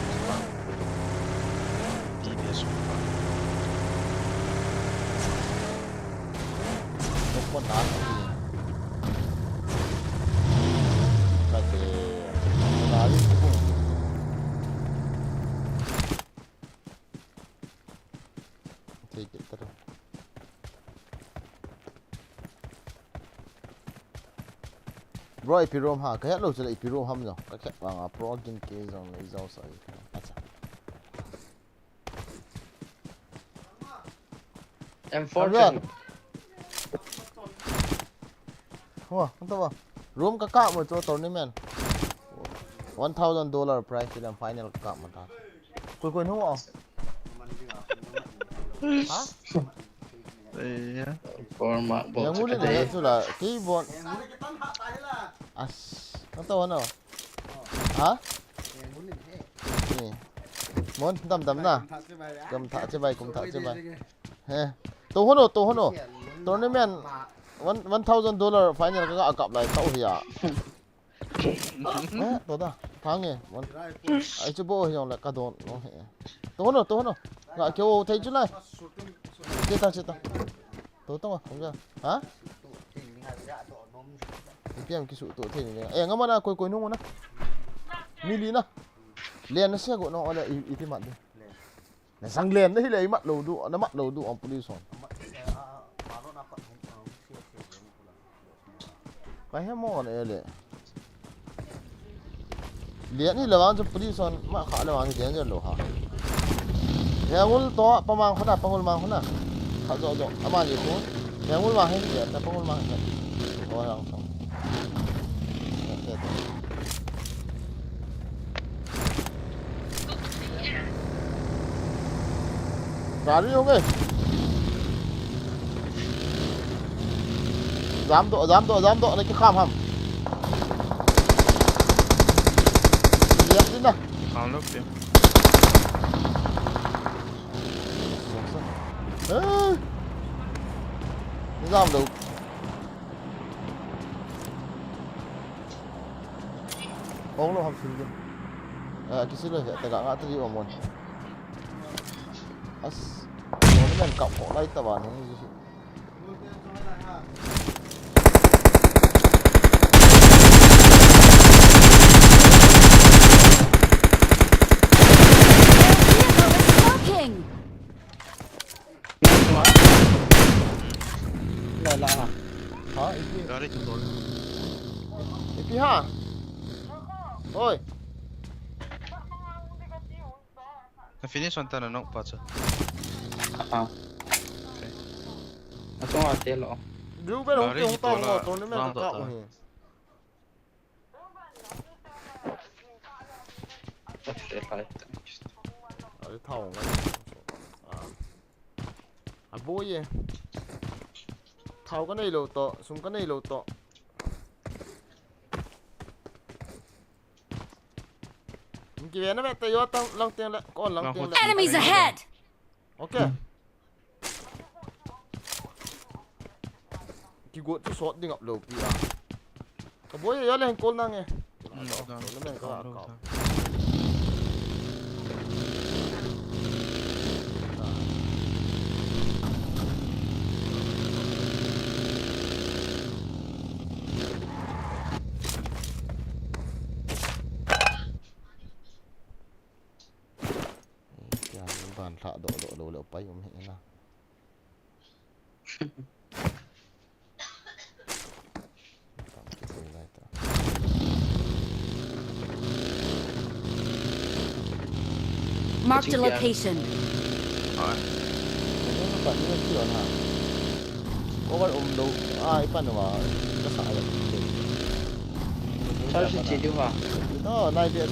DBS
Một con đá gì? Cái đá gì cũng thì chết rồi. Bro, ipirom ha. Kaya lo sila ipirom ham no. Kaya mga pro Jenge zone is also. Acha.
M4
Wah, entah apa. Room kakak mo to tournament. $1,000 prize dalam final kakak mo ta. Kul ho. Ha?
iya
forma
Yang muli na yan sila. Keyboard. As. Entah ano. Ha? Ni. Mon dam na. Kum thak che bai. He. Tu hono. Tournament $1,000 final kakak akap lai tau hiya. Tu dah. Pange. Ai cuba yang la kadon. Tu hono. Ngak kêu thấy chút này. Chết ta. Tôi tao không ra. Hả? Cái em cái sự tội thế này. Ngắm mana coi nung mana. Mili na. Len nó sẽ gọi nó là ít mặt đi. Này sang len đấy lấy mặt đầu đủ, nó mặt đầu đủ ông police on. Cái hết mỏ này lệ. Len ni lawan cho police on, mak khá lawan cái gì rồi hả? Yang mul to pamang khona pangul mang khona. Kha zo ama ni ko. Yang mul mang he ya ta pangul mang he. Oh yang so. Gari không ơi. Dám độ này cái kham hầm. Lihat đi nào.
Không lúc đi
Dám đâu. Ông lo hầm xin đi. Cái xin rồi tại gã tadi omon. As. Nó men cọc họ đây ta bàn nó gì. Là hả? Hả?
garin betul
Ipi ha? Oi.
na finish one tan nok pa cha
nó có tiền lọ
Dulu bên ông kia không tao ngồi tôi nên là cạo rồi. Ở thầu này. Bố gì? Thầu cái này lầu to, súng cái này lầu to. Kìa nó mẹ tay vô tăng lăng tiền lại, còn lăng tiền lại.
Enemies ahead!
Ok. ki go chu sot ding up lo pi a ka boy ya len kol na nge lo men ka ka bàn thạ độ liệu bay om hệ na
Marked a location.
bạn như kiểu là có bạn đâu ai bạn mà nó xài được
Sao chỉ đi vào?
nó này điện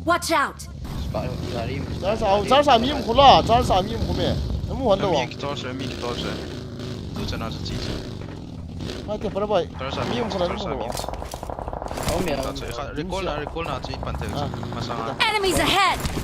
Watch out!
잘 사미임 콜라 잘 사미임 고메 너무 완도 와
Mic torse. Du sen alltså tio.
아 이렇게 봐봐 미임 콜라 너무 와
Alltså, recall na typ inte också. Massa.
Enemies ahead!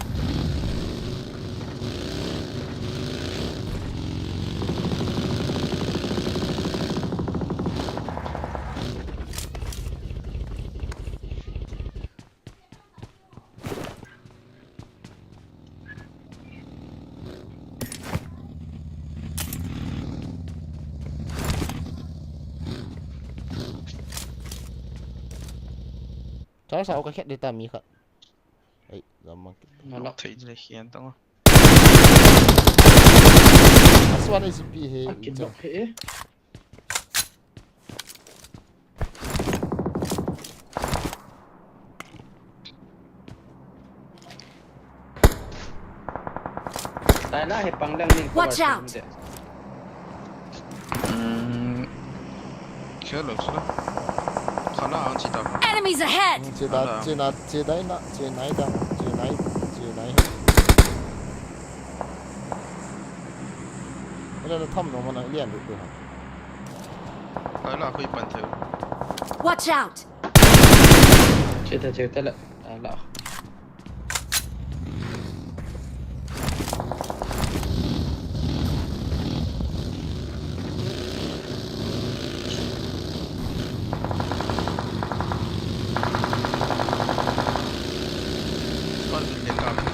잘 sao cái khét data mi khát ấy giờ mà
Nó thấy là hiện tông.
aswan ACP he
Akin dok he. Tayo na hepang lang din.
Watch out!
Kör också då. Kolla han tittar.
Enemies ahead!
chế đáy cái là thăm nó mà nó liền được hả
Đấy là huy bản thử.
Watch out!
Cerita lah. Alah.
Spar lite kabel.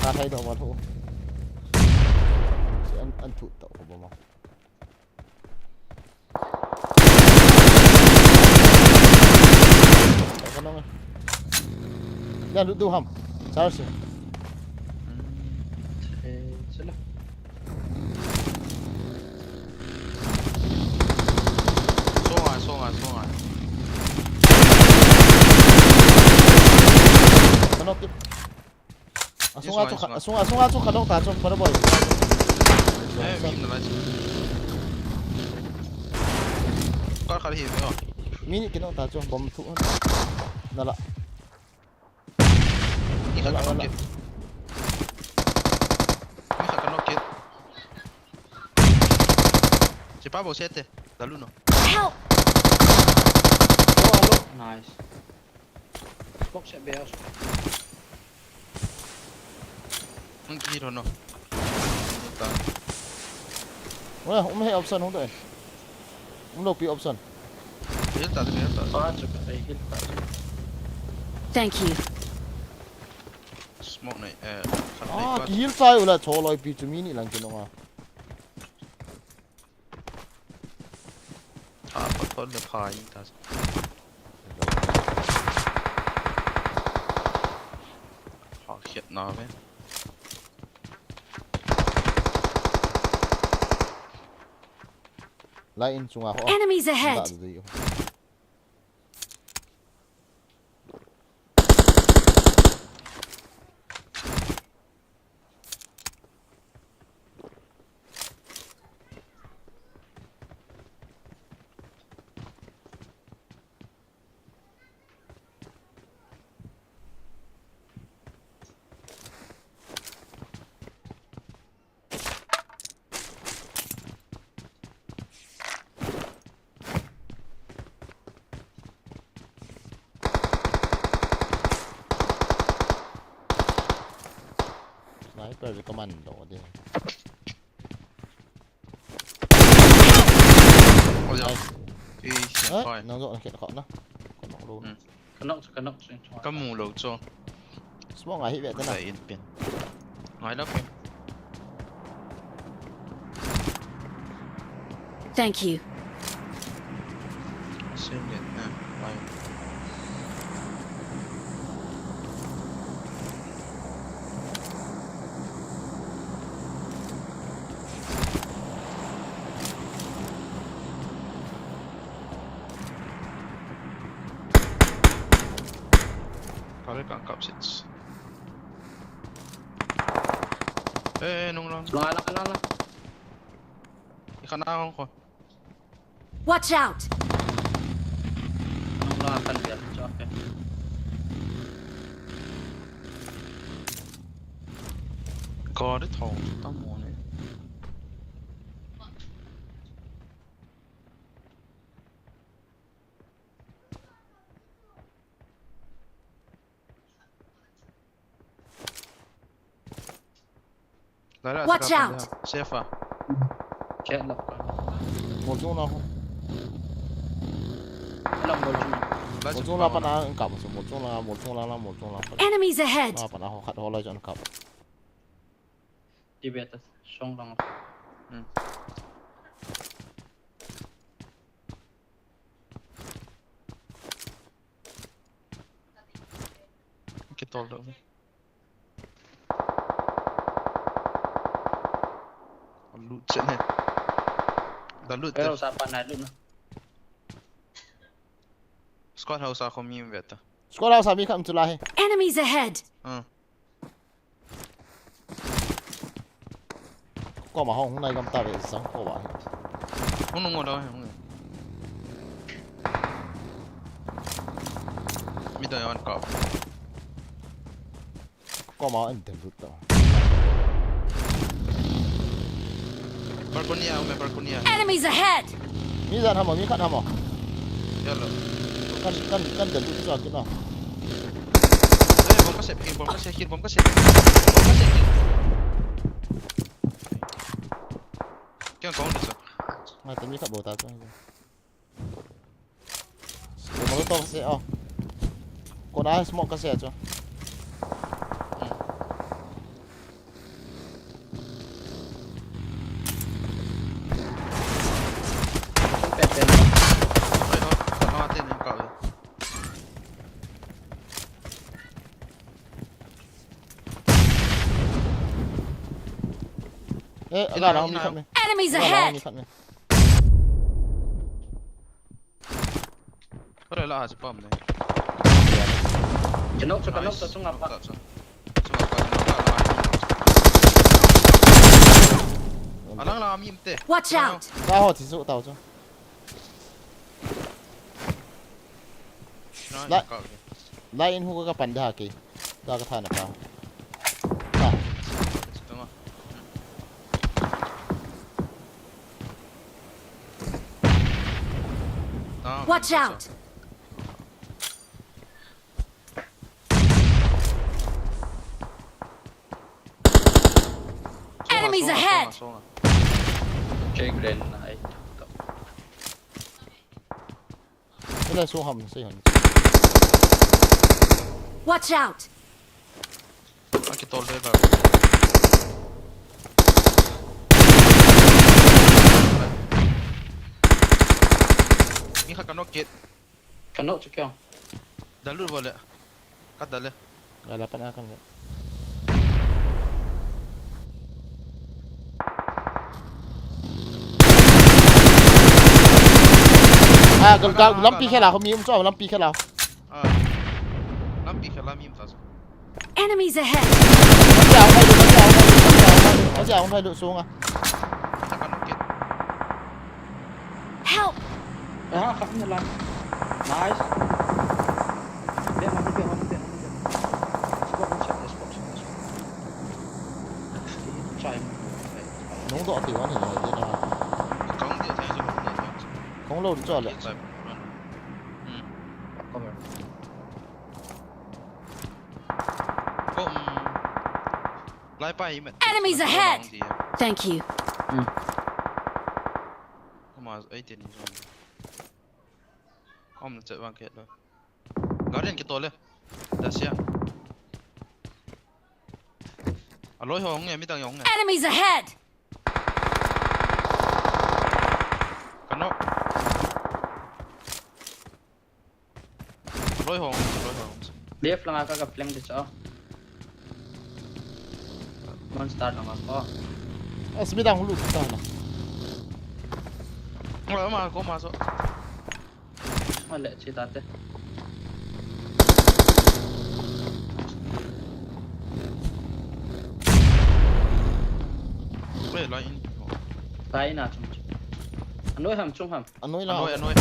ta thấy đâu mà thu sẽ ăn thụ tẩu của bố con nó nha được hầm sao rồi
Salah.
Sångar.
con nó xuống cho khả động ta cho con nó bồi
Min là có khá hiểm không?
mini cái nó ta cho bom thụ nó là
Ini kan knock it. Ini kan knock it. Cepat bawa sete. Lalu no.
Help!
Nice. Bok siya beos.
Hero no.
không hay option không đợi không đâu bị option
Helt tak.
Ah, coba hit pa.
Thank you.
Smoke này.
cái hill sai là cho lại bị chụp mini lần kia nó
På det paj inte alltså. Shit nave.
lại xuống à
Enemies ahead!
Sniper với commando đi.
Ôi giời. Ý
Đấy,
phải.
nó rộn kiện khỏng đó. Còn nó luôn.
Cái nóc xuyên cho.
Cái mù lầu cho.
Smoke ngay hit vậy thế nào?
Phải in pin. Ngay đó pin.
Thank you.
Xem điện nè. Bay. Kali cạn cặp xịt. Ê, nung lắm.
Lo lah.
Ikan nào không?
Watch out!
Lo akan biar cho oke.
Có đứt thầu tao mua này.
Watch out!
Safe à?
Cek lo.
Một chung nào không?
Lo mau cuma.
Một chung là bạn nào cặp, một chung là.
Enemies ahead!
Nó bạn nào khát hồ lại cho nó cặp.
Di atas. Song lang.
Cái tol được. Loot chết này. Đã loot.
Pero usapan na dun.
Squad house ako mi veta.
Squad house sabi kam tulahi.
Enemies ahead!
Có mà hôm nay cầm ta về sống có bạn.
Không nung ở đâu không. Mi đợi ăn cọp.
Có mà anh tìm được đâu.
Balkonia, may balkonia.
Enemies ahead!
Mi ra hamo, mi khát hamo.
Yalo.
Kan dan itu soal kita.
Bom kasih, bikin bom kasih. Kaya kau udah so.
Mai tadi kat bawah tu. Kalau tu kasi oh. Kau dah smoke kasi aja. Agak lah, mi kat ni.
Enemies ahead!
Kau dah lah sebab ni.
Kenok tu ngapa?
Alang lah mi mte.
Watch out!
Tahu tisu tahu tu. Lain hukum ka pandah ki. Dah kata nak kau.
Watch out! Enemies ahead!
Cek brand na ay.
Ini suhu ham sih ham.
Watch out!
Aqui tol deh bag. Ni hak kanok kit.
Kenok cek yang.
Dalur boleh. Kat dalur.
Galapan akan kan. Lampi kela, kami umso lampi kela.
Lampi kela mi umso.
Enemies ahead!
Masih aku dah duduk sungai.
Help!
Ah, kami lang. Nice. Dia mana dia. Spot. Try.
Nung độ thì có thể là thế nào.
Công địa thay rồi.
Không lâu được cho lại.
Cover.
ไล่ไปแมท
Enemies ahead! Thank you.
เข้ามาไอ้เดี๋ยวนี้อ้อมจะวางเกตเลยการเรียนกี่ตัวเลยเดี๋ยวเสียอร่อยหงไงไม่ต้องหงไง
Enemies ahead!
กันเนาะอร่อยหง
Left lang ako ka-flank dito. Monster lang ako.
Semidang hulu kita na.
Wala ko masuk.
Wala si tate.
Lain.
Lain na chung. Anoy ham chung ham.
Anoy lang.
Anoy.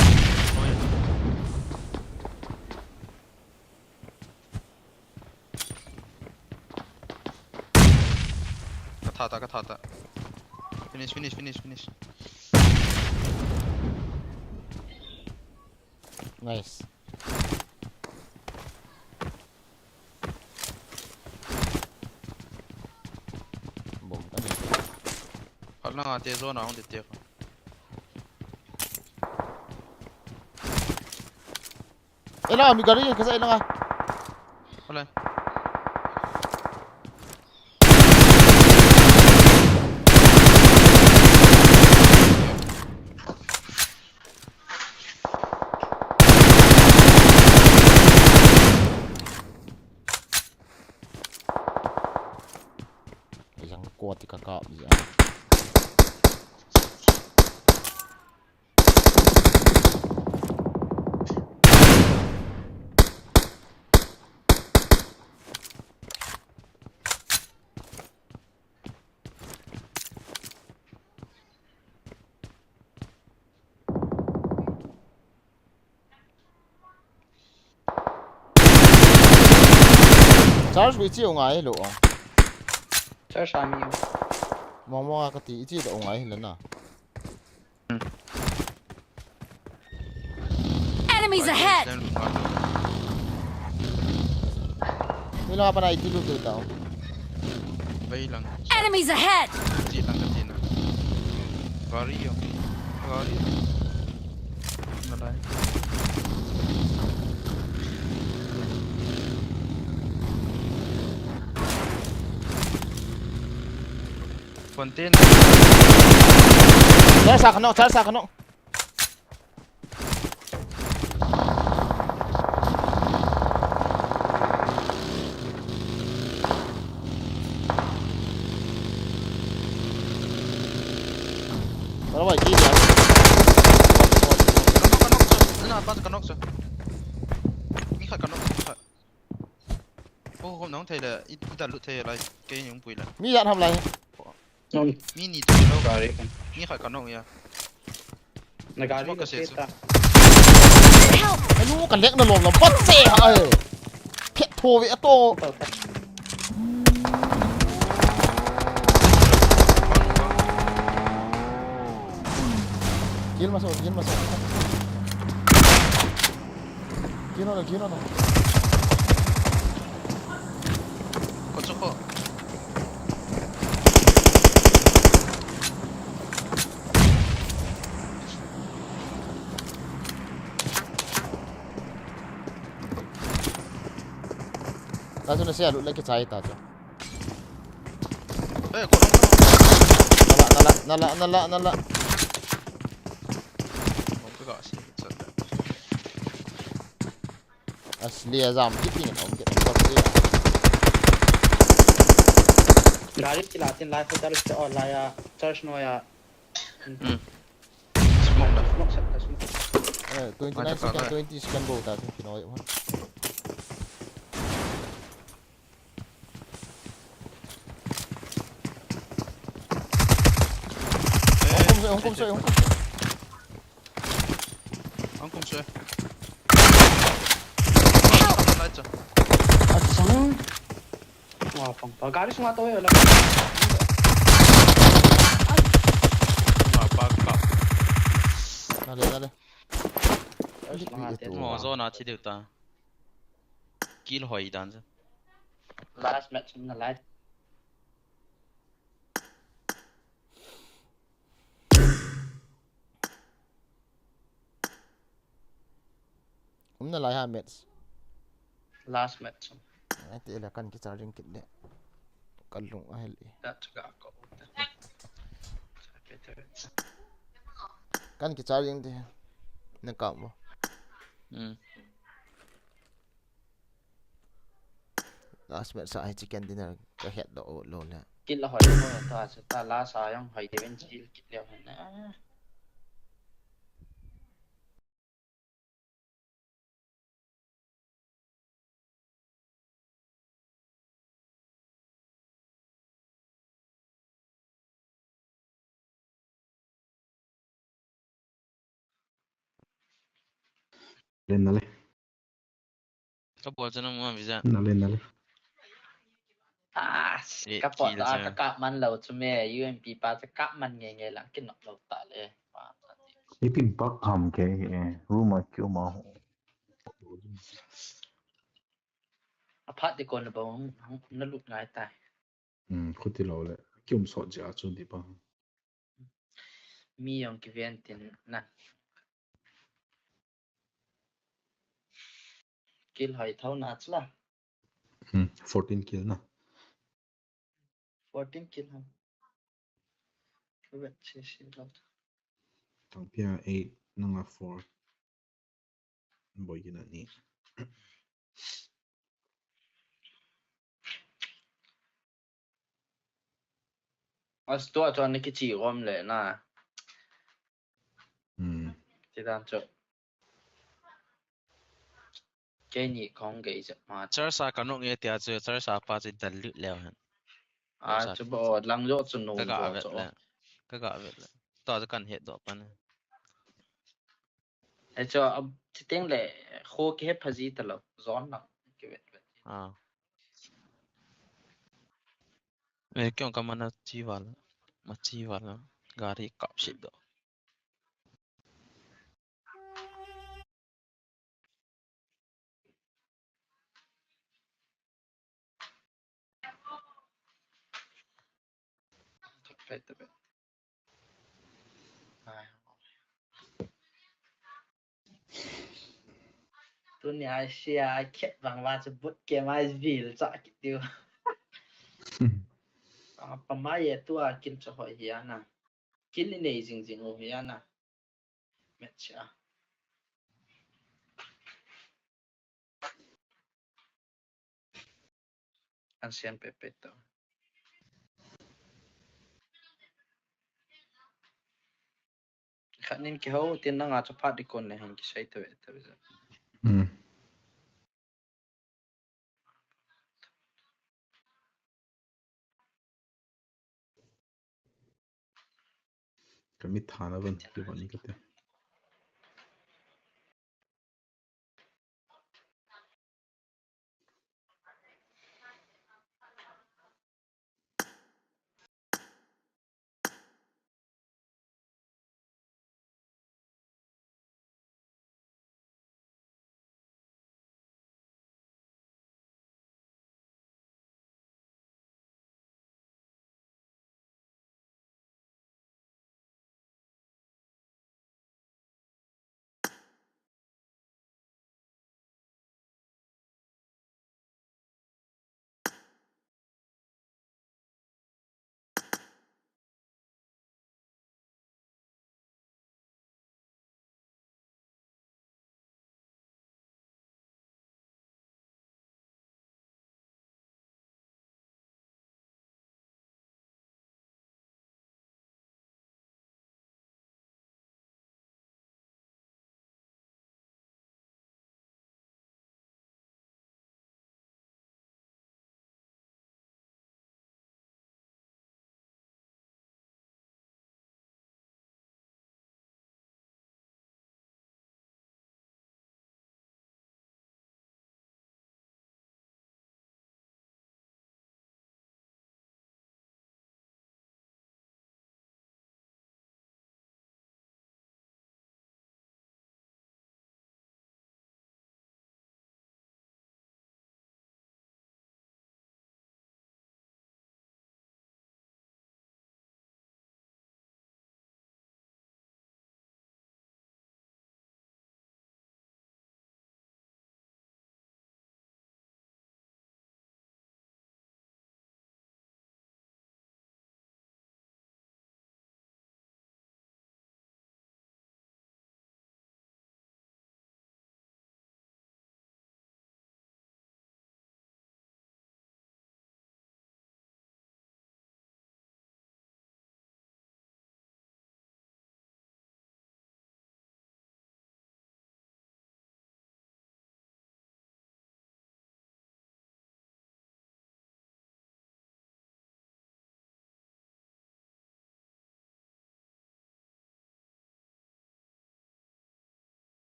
Kata. Finish.
Nice. Bom tadi.
Kalau nggak ada zona, aku detik.
Elang ambil garis ke saya elang.
Boleh.
Yang kuat di kakak bisa. Charge vị trí ở ngoài lộ.
Charge sa mi.
Mong cái tí chỉ ở ngoài lần nào.
Enemies ahead!
May lang pa na itulog dito tao.
Bay lang.
Enemies ahead!
Kecil lang katina. Vario. Malay. Konten.
Charge sa kano. Kalau vậy chi vậy?
Kanok sa. Ni khat kanok sa. Hôm nóng thầy là ít đặt lụt thầy là cái những bụi là.
Mi dạn làm lại.
Mi nhị tụi đâu. Mi khat kanok ya.
Nagari ka kita.
Aduh, kan lihat nolong lompat sih. Pet thua vậy to. Kill masuk. Kill no.
Kocok kok.
Tahu na siya lagi cahaya tahu.
Kok
Nala. Asli azam kiting om kita pasti.
Gari chilatin live charge se or laya charge no ya. Smoke sa smoke.
29 second 20 second go tayo Pinoy mo. Ongkom soy.
Asang. Wah, pang. Pagaris nga to eh.
Dale.
Mo zona thi được ta. Kill hỏi đàn chứ.
Last match in the light.
na lai ha match
last match
ai te la kan ki charging kit de kalung a hel
that ga ko
kan ki charging de na ka mo last match sa ai chicken dinner ka het do lo la
kit la hoi mo ta sa ta la sa yang hoi de ben chi kit le na
lên nó lên
Ka bol cho nó mua visa.
nó lên nó lên
ka po ta ka ka man lo chu me UMP pa ta ka man nge nge la kin lo ta le pa
cái pin bắc hầm cái room mà kiểu mà
a phat de kon bo na lut ngai ta
khuất thì lâu lại kiểu mà sọt giá cho đi bằng
mi yong ki ven tin na kil hoi thau na chla
14 kill na
14 kil ha ko vet che shi lo
thằng pia 8 năng là 4 boy cái này
as to cho ni ki chi rom le na ti dan cho cái nhị con cái gì mà
Char sa ka no nge tia chu char sa pa chu dal lut leo han.
chú bảo lăng rộ cho nôn
Ka ga
rộ
avet
cho
le. Ka ga avet le. To kan het do pan.
hay cho chỉ tiếng lệ khô cái hết phải gì tao lộc gió nặng cái vậy
Me kyo ka mana chi wala. Ma chi wala. Gari kap shit do.
vậy tôi nhà xe khét bằng ba chục bút kia mai vì là chắc cái tiêu à mai giờ tôi kinh cho hỏi hiền na kinh này ding ding ở hiền na mẹ cha anh xem pepe to khả nên cái hậu tiền năng ở cho phát đi con này hành cái sai thôi bây giờ
cái mít thà nó vẫn cái bọn cái thế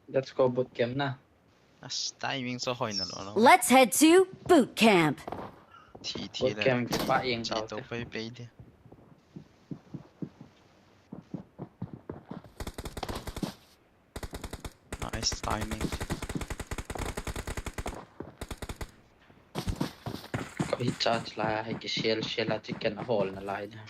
Let's go boot camp na.
As timing so hoy na lo.
Let's head to boot camp.
Boot camp cái bãi yên tao
Chito pa pwede. Nice timing.
có hit charge là hay cái shell là chicken hole là lại nha.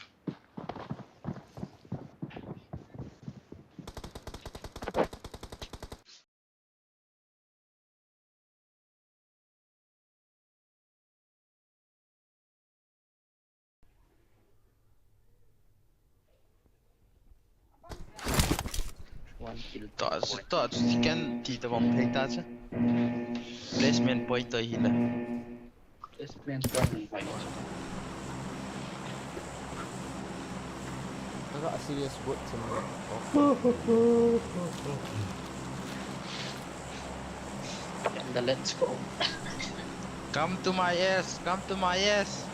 One kill.
To chicken thì tao bom thấy ta chứ. Placement boy tới hila.
Placement point mình phải.
I got a serious wood to me.
And the let's go.
Come to my ass, come to my ass.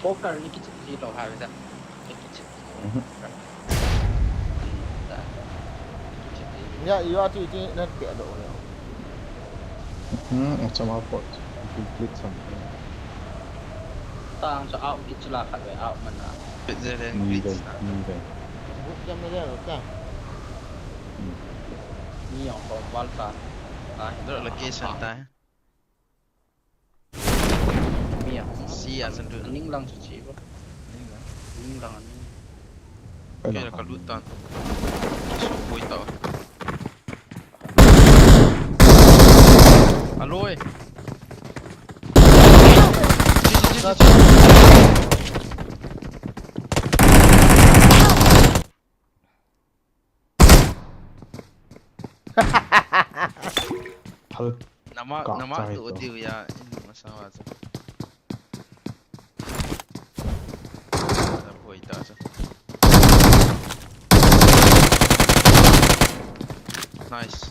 Poker ni kita zero hai bây
Yeah, you are to not get độ nữa.
At some output. Complete something.
tang cho out kita lah kat way out mana.
Bit there then.
Neither.
Wood jam ni dia rồi
Ni yang kau balta.
Dro location ta.
Ni yang.
Si asan du.
Ning lang sa chibo. Ning lang ani.
Kaya kalutan. So boy tao. Aloy. Nama tu dia ya ini masalah tu. Ada boy tao tu. Nice.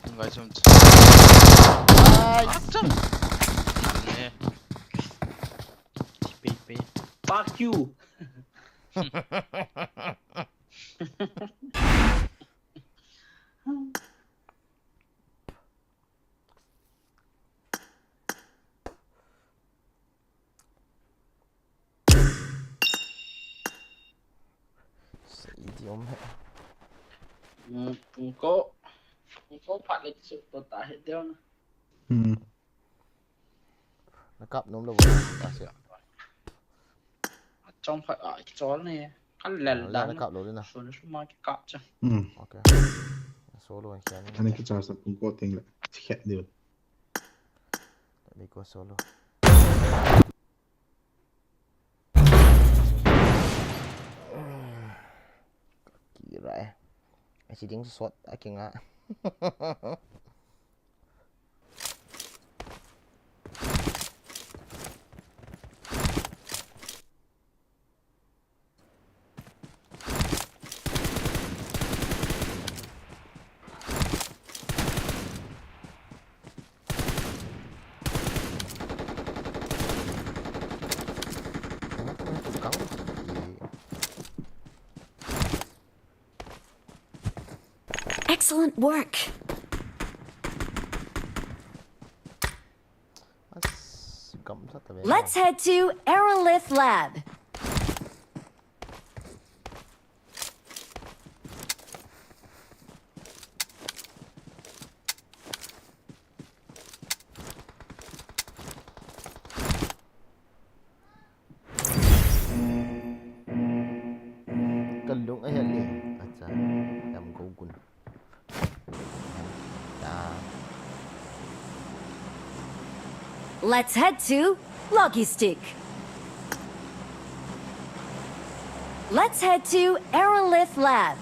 Enggak jump.
Nice.
Eh. TPP.
Fuck you.
Idiom hết.
Cô phát lịch sự tồn tại hết đeo nè.
Nó cặp nôm đâu ta sẽ.
Trong phải ở cái chó này ăn lèn
Nó cặp đâu đi nào.
Rồi nó xuống mai cái cặp chứ.
Ok. Solo anh khen.
Anh cái charge cũng có tiếng lại. Chết được.
Để cô solo. Kira Masih dia sesuatu akhir ngak.
Excellent work. Let's head to Aerolith Lab.
Kalung ayan ni. Acha, em gogun.
Let's head to Logistick. Let's head to Aerolith Lab.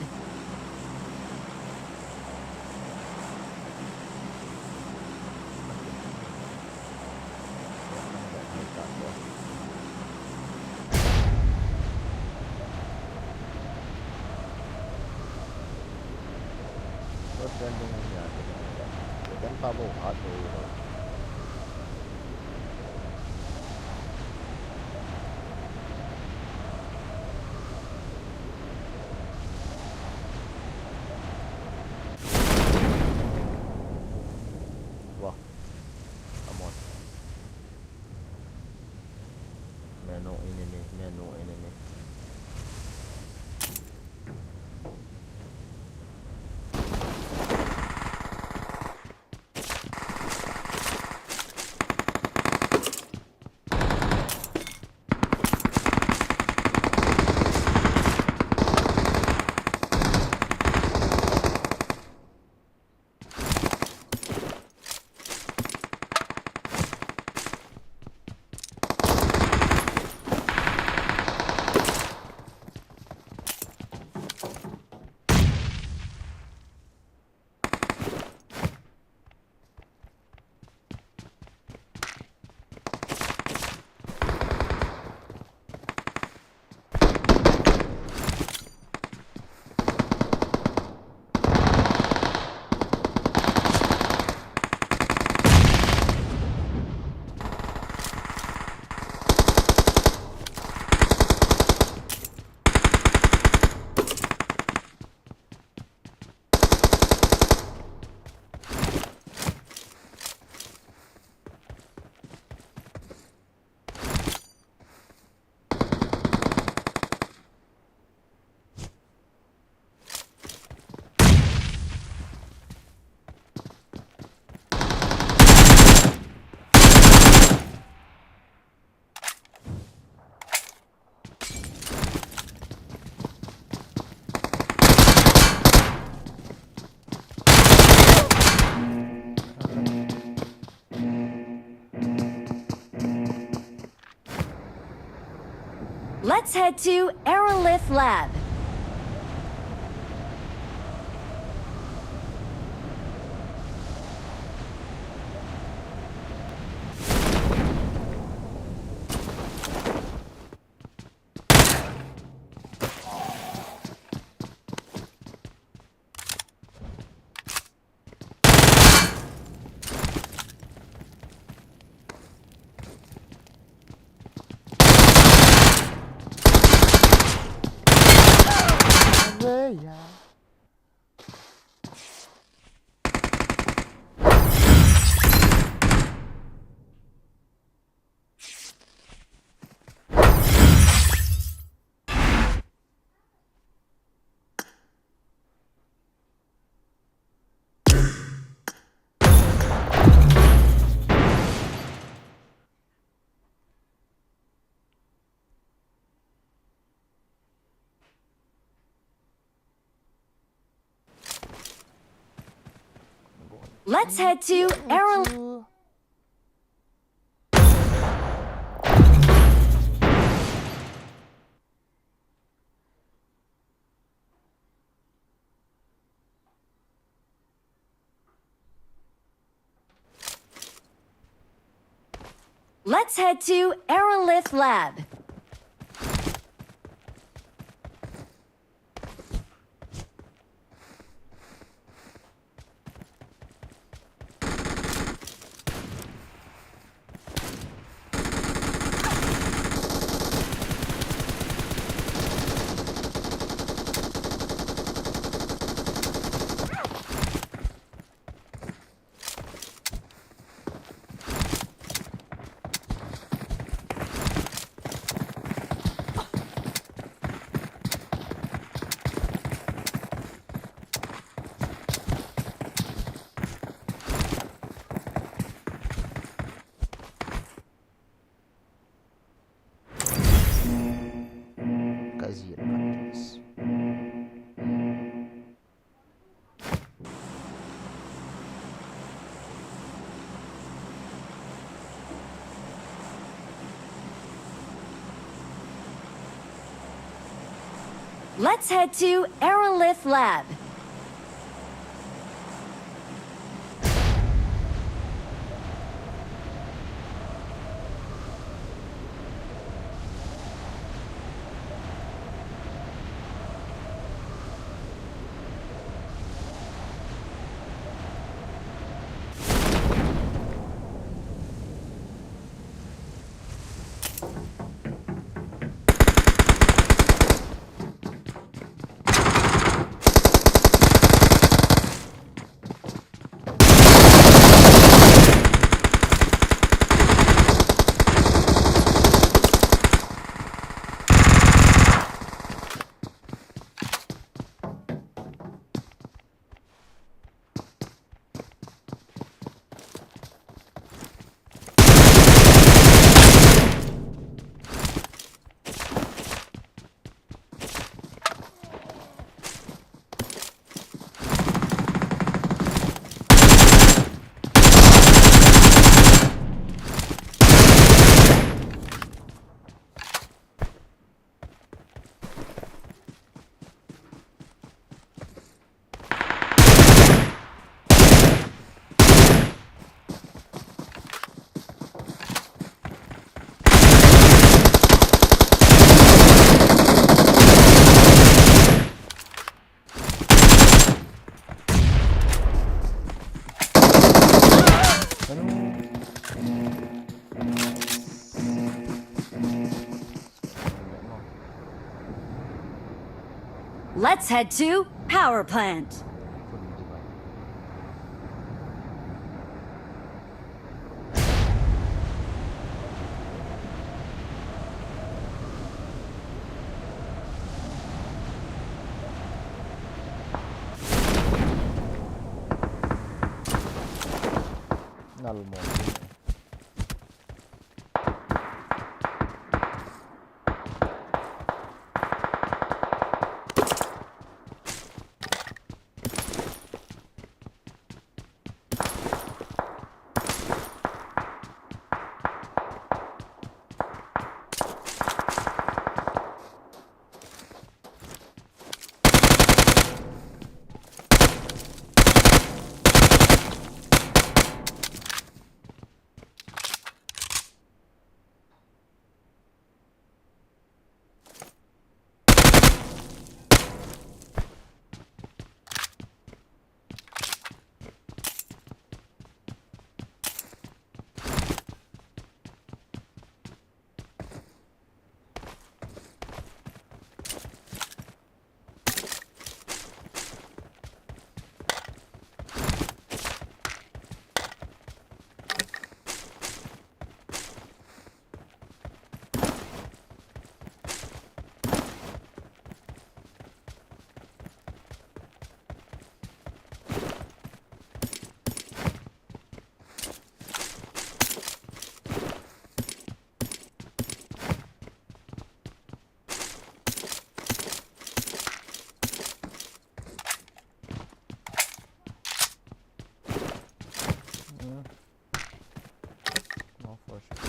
Meno ini.
Let's head to Aerolith Lab. Let's head to Aerolith. Let's head to Aerolith Lab.
Kazir countries.
Let's head to Aerolith Lab. Let's head to power plant.
Nalmo. No, for sure.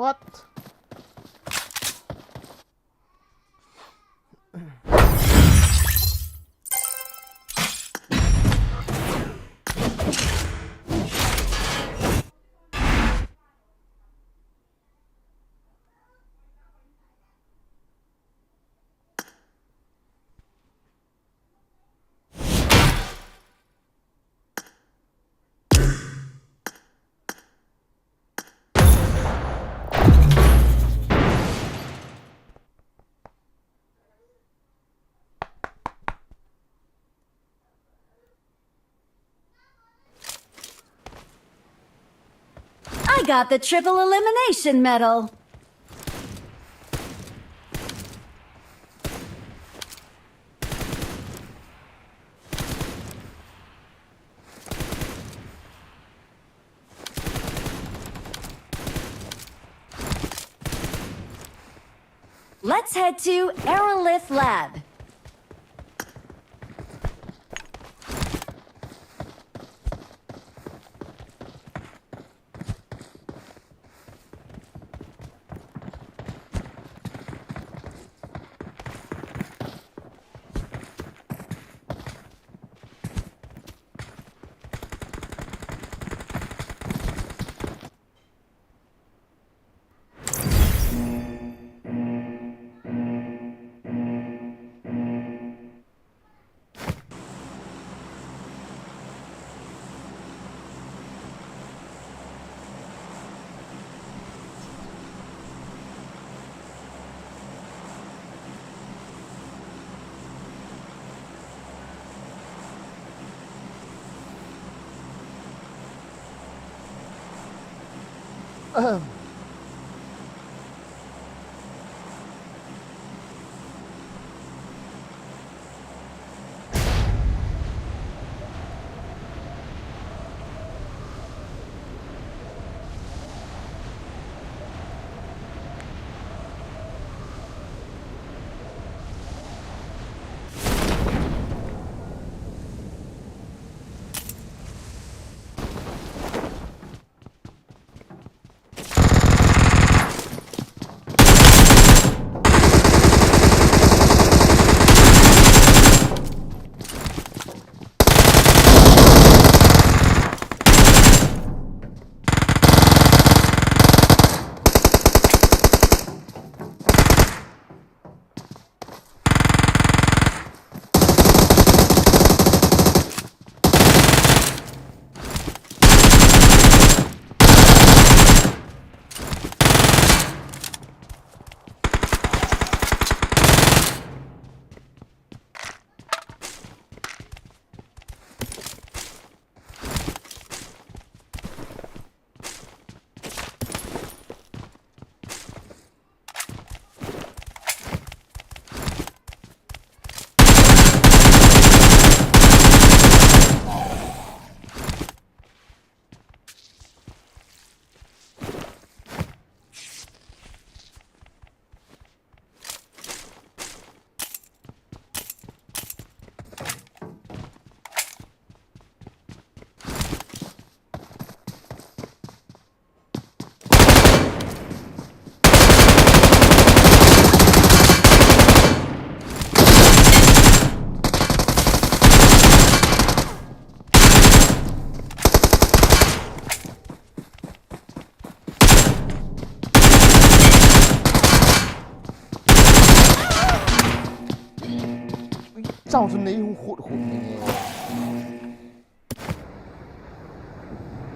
What?
I got the triple elimination medal. Let's head to Aerolith Lab.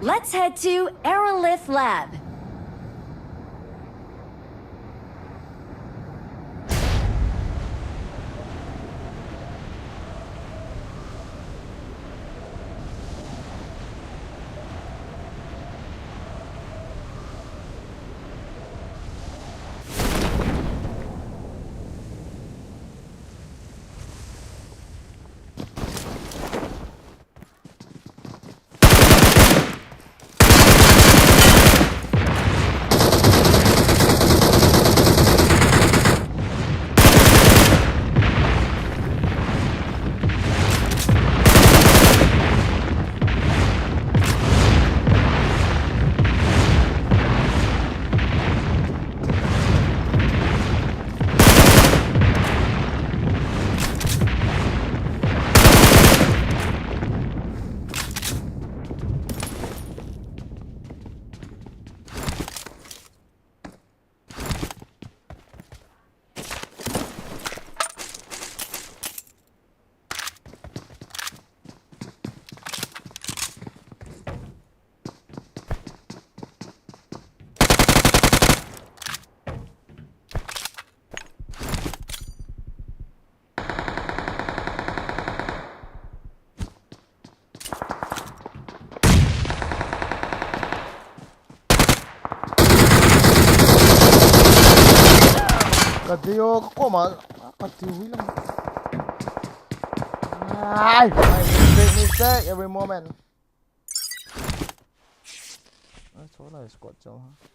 Let's head to Aerolith Lab.
Katiyo ko man. Katiyo lang. Ay! Mistake every moment. Số này squad cho ha.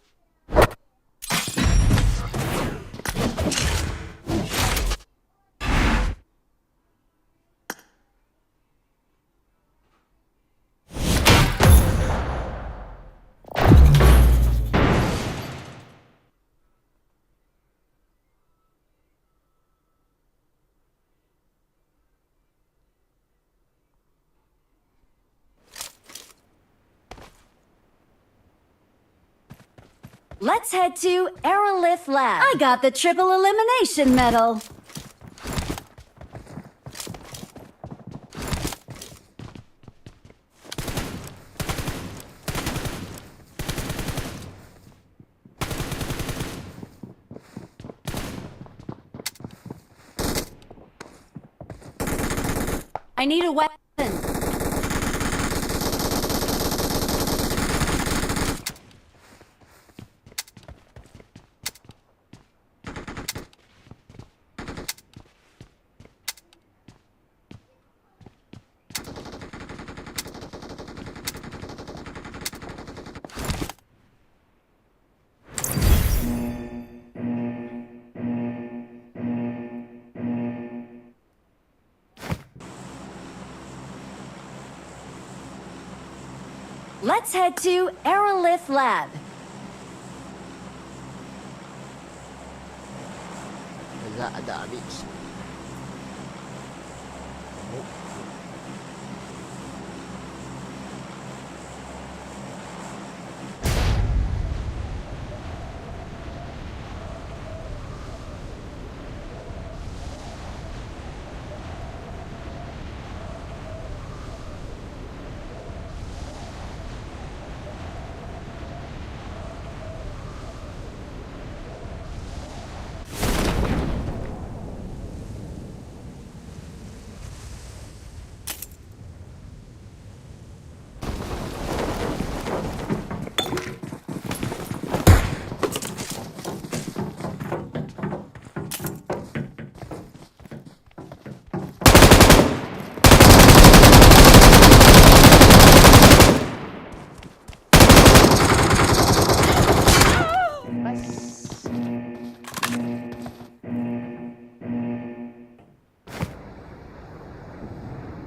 Let's head to Aerolith Lab. I got the triple elimination medal. I need a weapon. Let's head to Aerolith Lab.
Ada habis.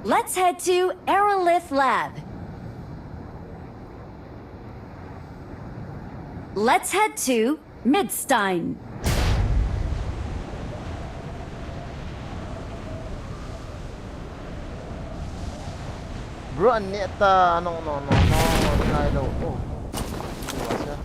Let's head to Aerolith Lab. Let's head to Midstein.
Bro, aneta no Nilo. Oh. Iwas ya.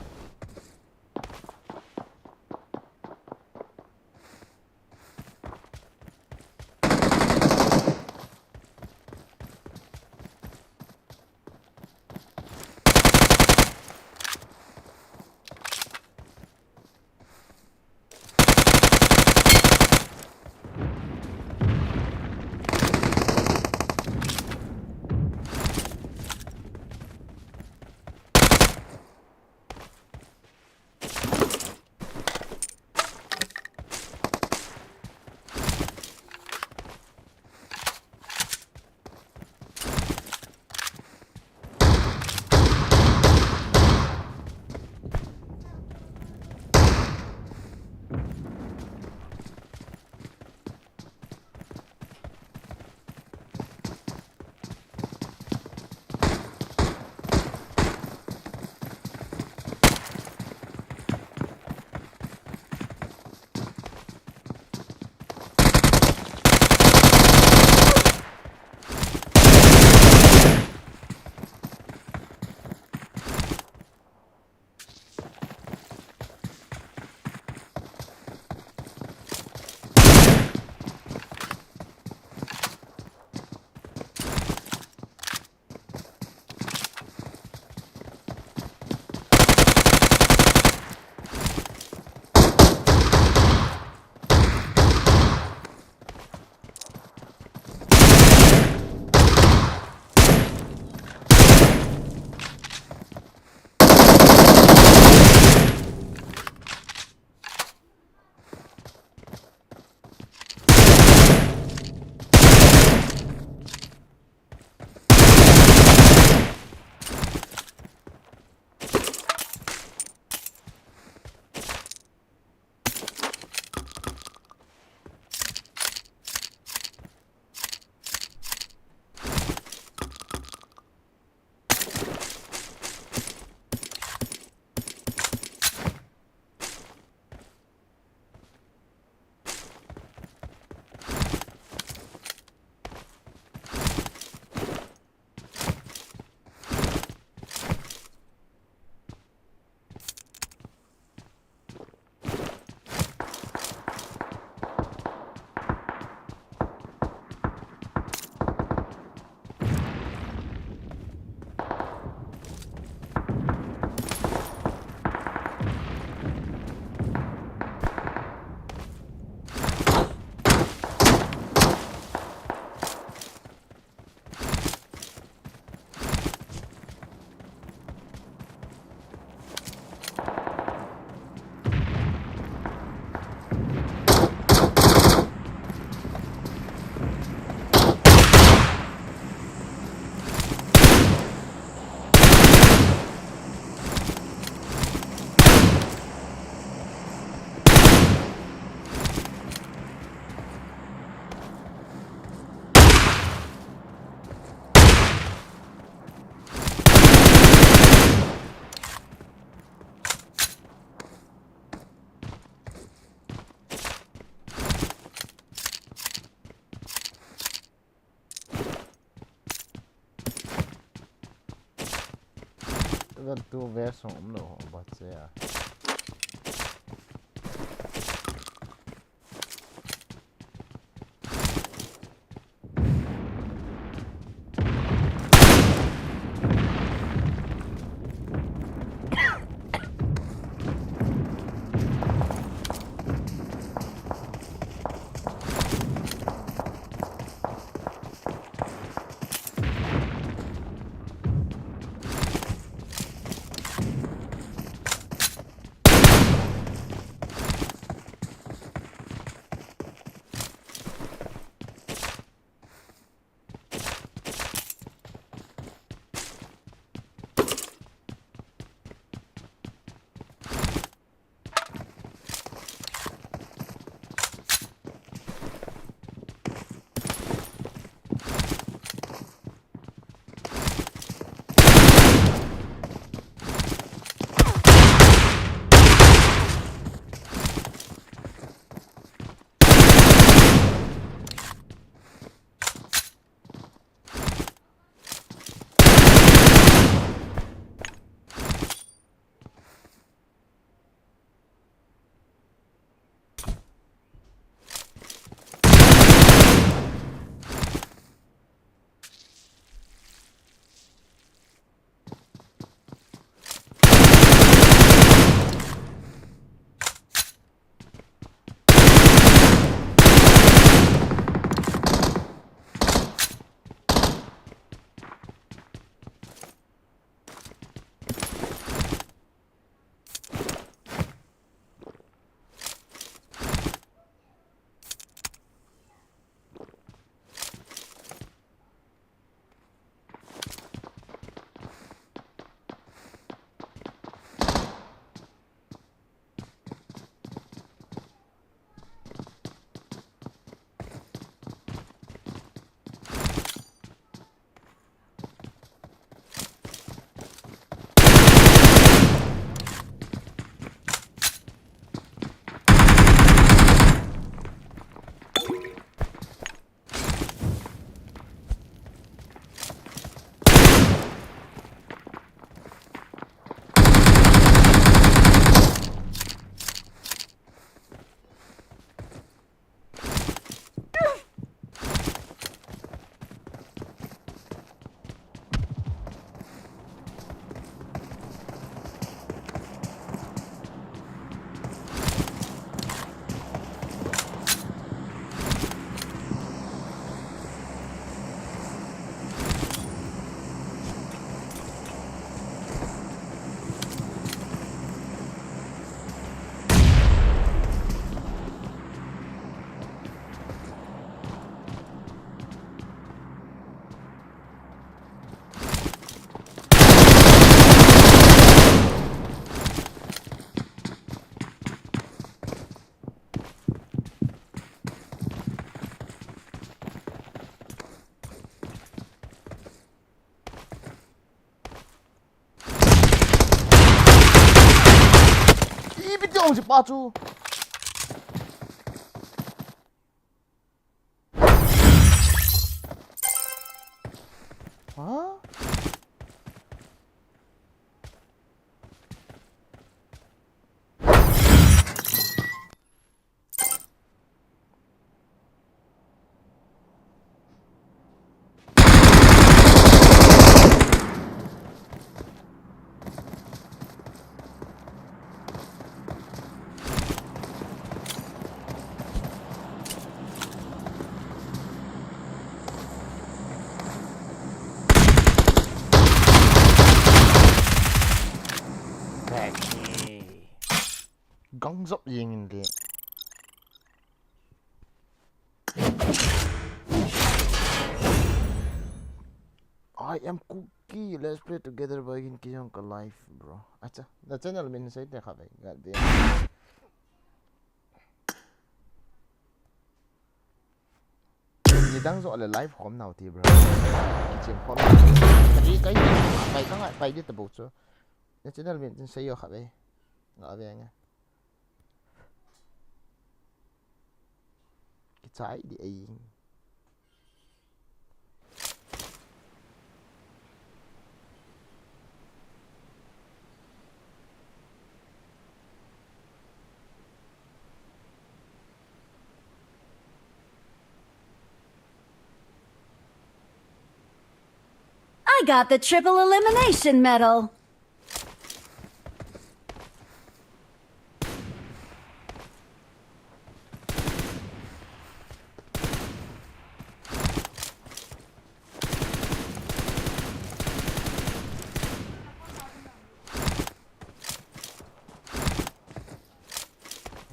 level 2 version lo bat ya. Ông chỉ ba chú. Hả? Kaki. Gắng dốc gì nhìn đi. I am Cookie. Let's play together by in kiyong ka life, bro. Acha, the channel min sa ite khabay. Gabi. Ni dang zo le live hom nào thì bro. Kitchen hom. Cái bay ka ngai bay đi tập bộ cho. The channel min sa yo khabay. Gabi nga. Cái trái đi ai.
got the triple elimination medal.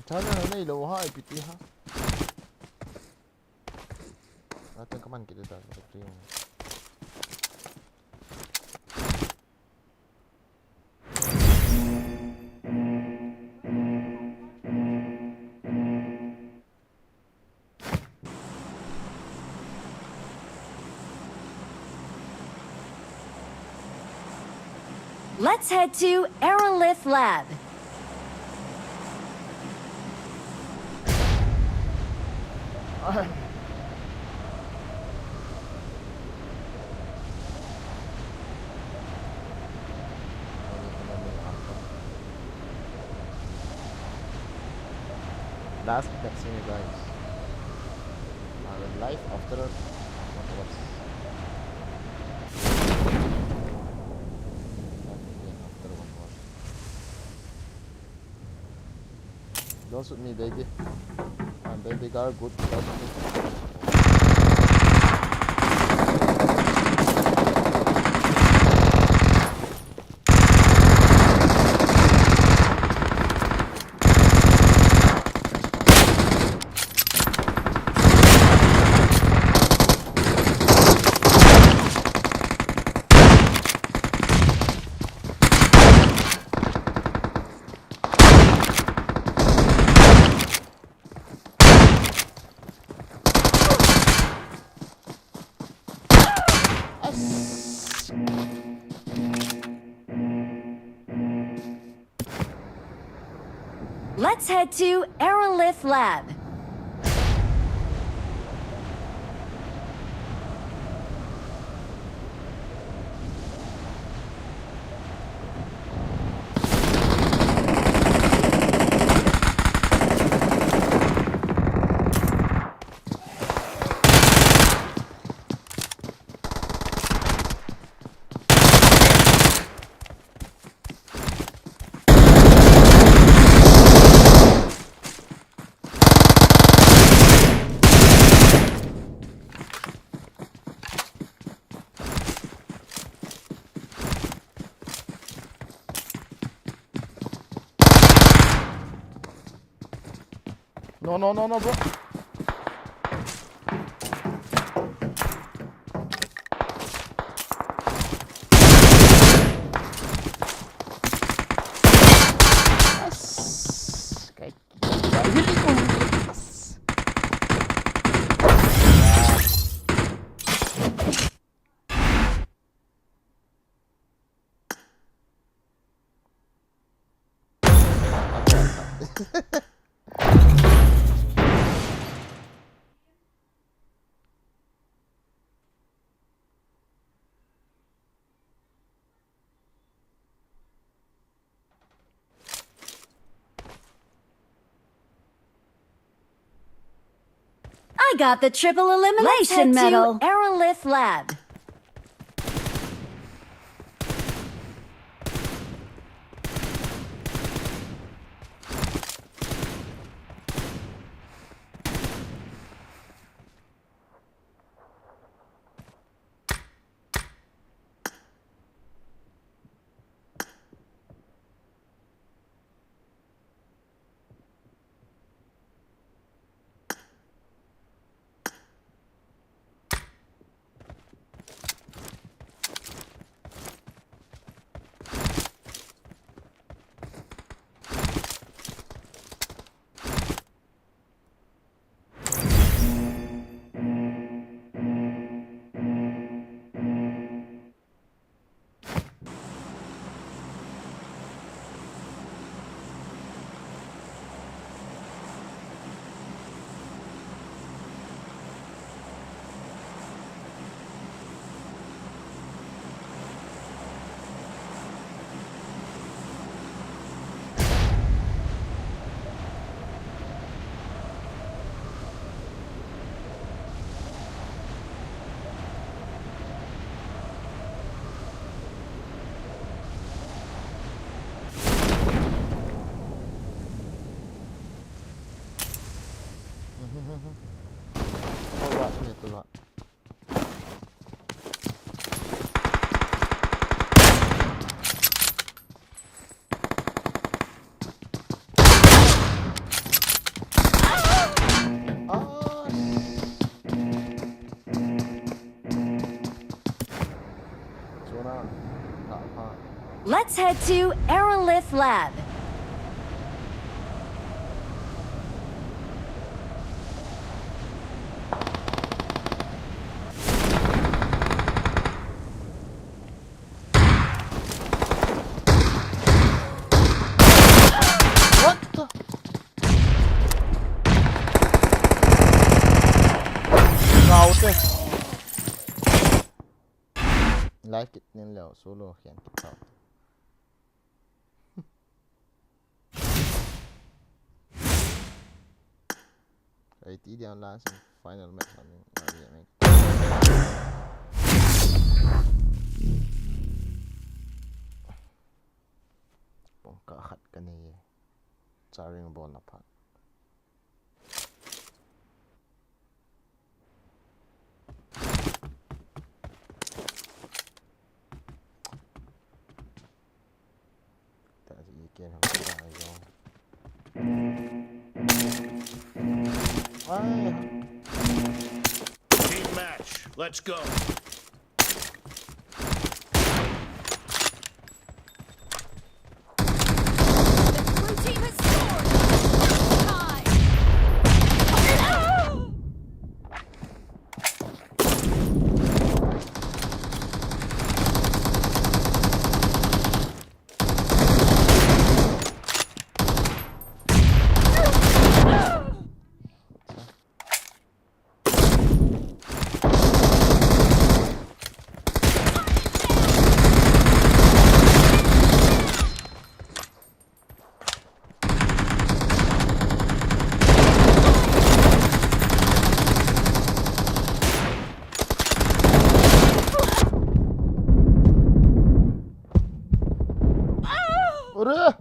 Chana na ilaw ha, ipiti ha. Natin kaman kita dah, ito yung.
Let's head to Aerolith Lab.
Last vaccine, guys. Life after 1 hours. After 1 hour. Don't shoot me, baby. Baby girl, good. Don't shoot me.
Let's head to Aerolith Lab.
No, bro. Yes.
I got the triple elimination medal. To Aerolith Lab.
Alright, ito ba?
Let's head to Aerolith Lab.
What the? Raute. Like it nila solo yan kita. Ay ti diyan lang sa final match namin. Pangkahat ka niya. Saring ball na pa. Ikan ang tayo. Ay.
Team match. Let's go.
Ura!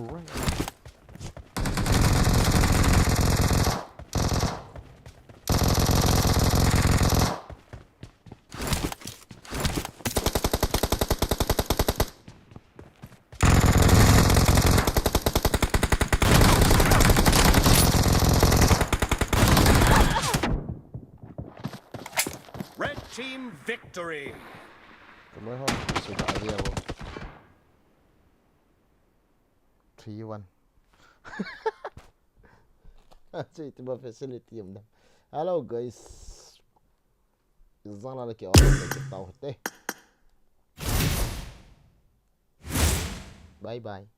Alright.
Red team victory.
Cảm ơn không? Sự đại điều 3-1. Jadi itu facility yang dah. Hello guys. Izang lagi orang lagi tahu teh. Bye bye.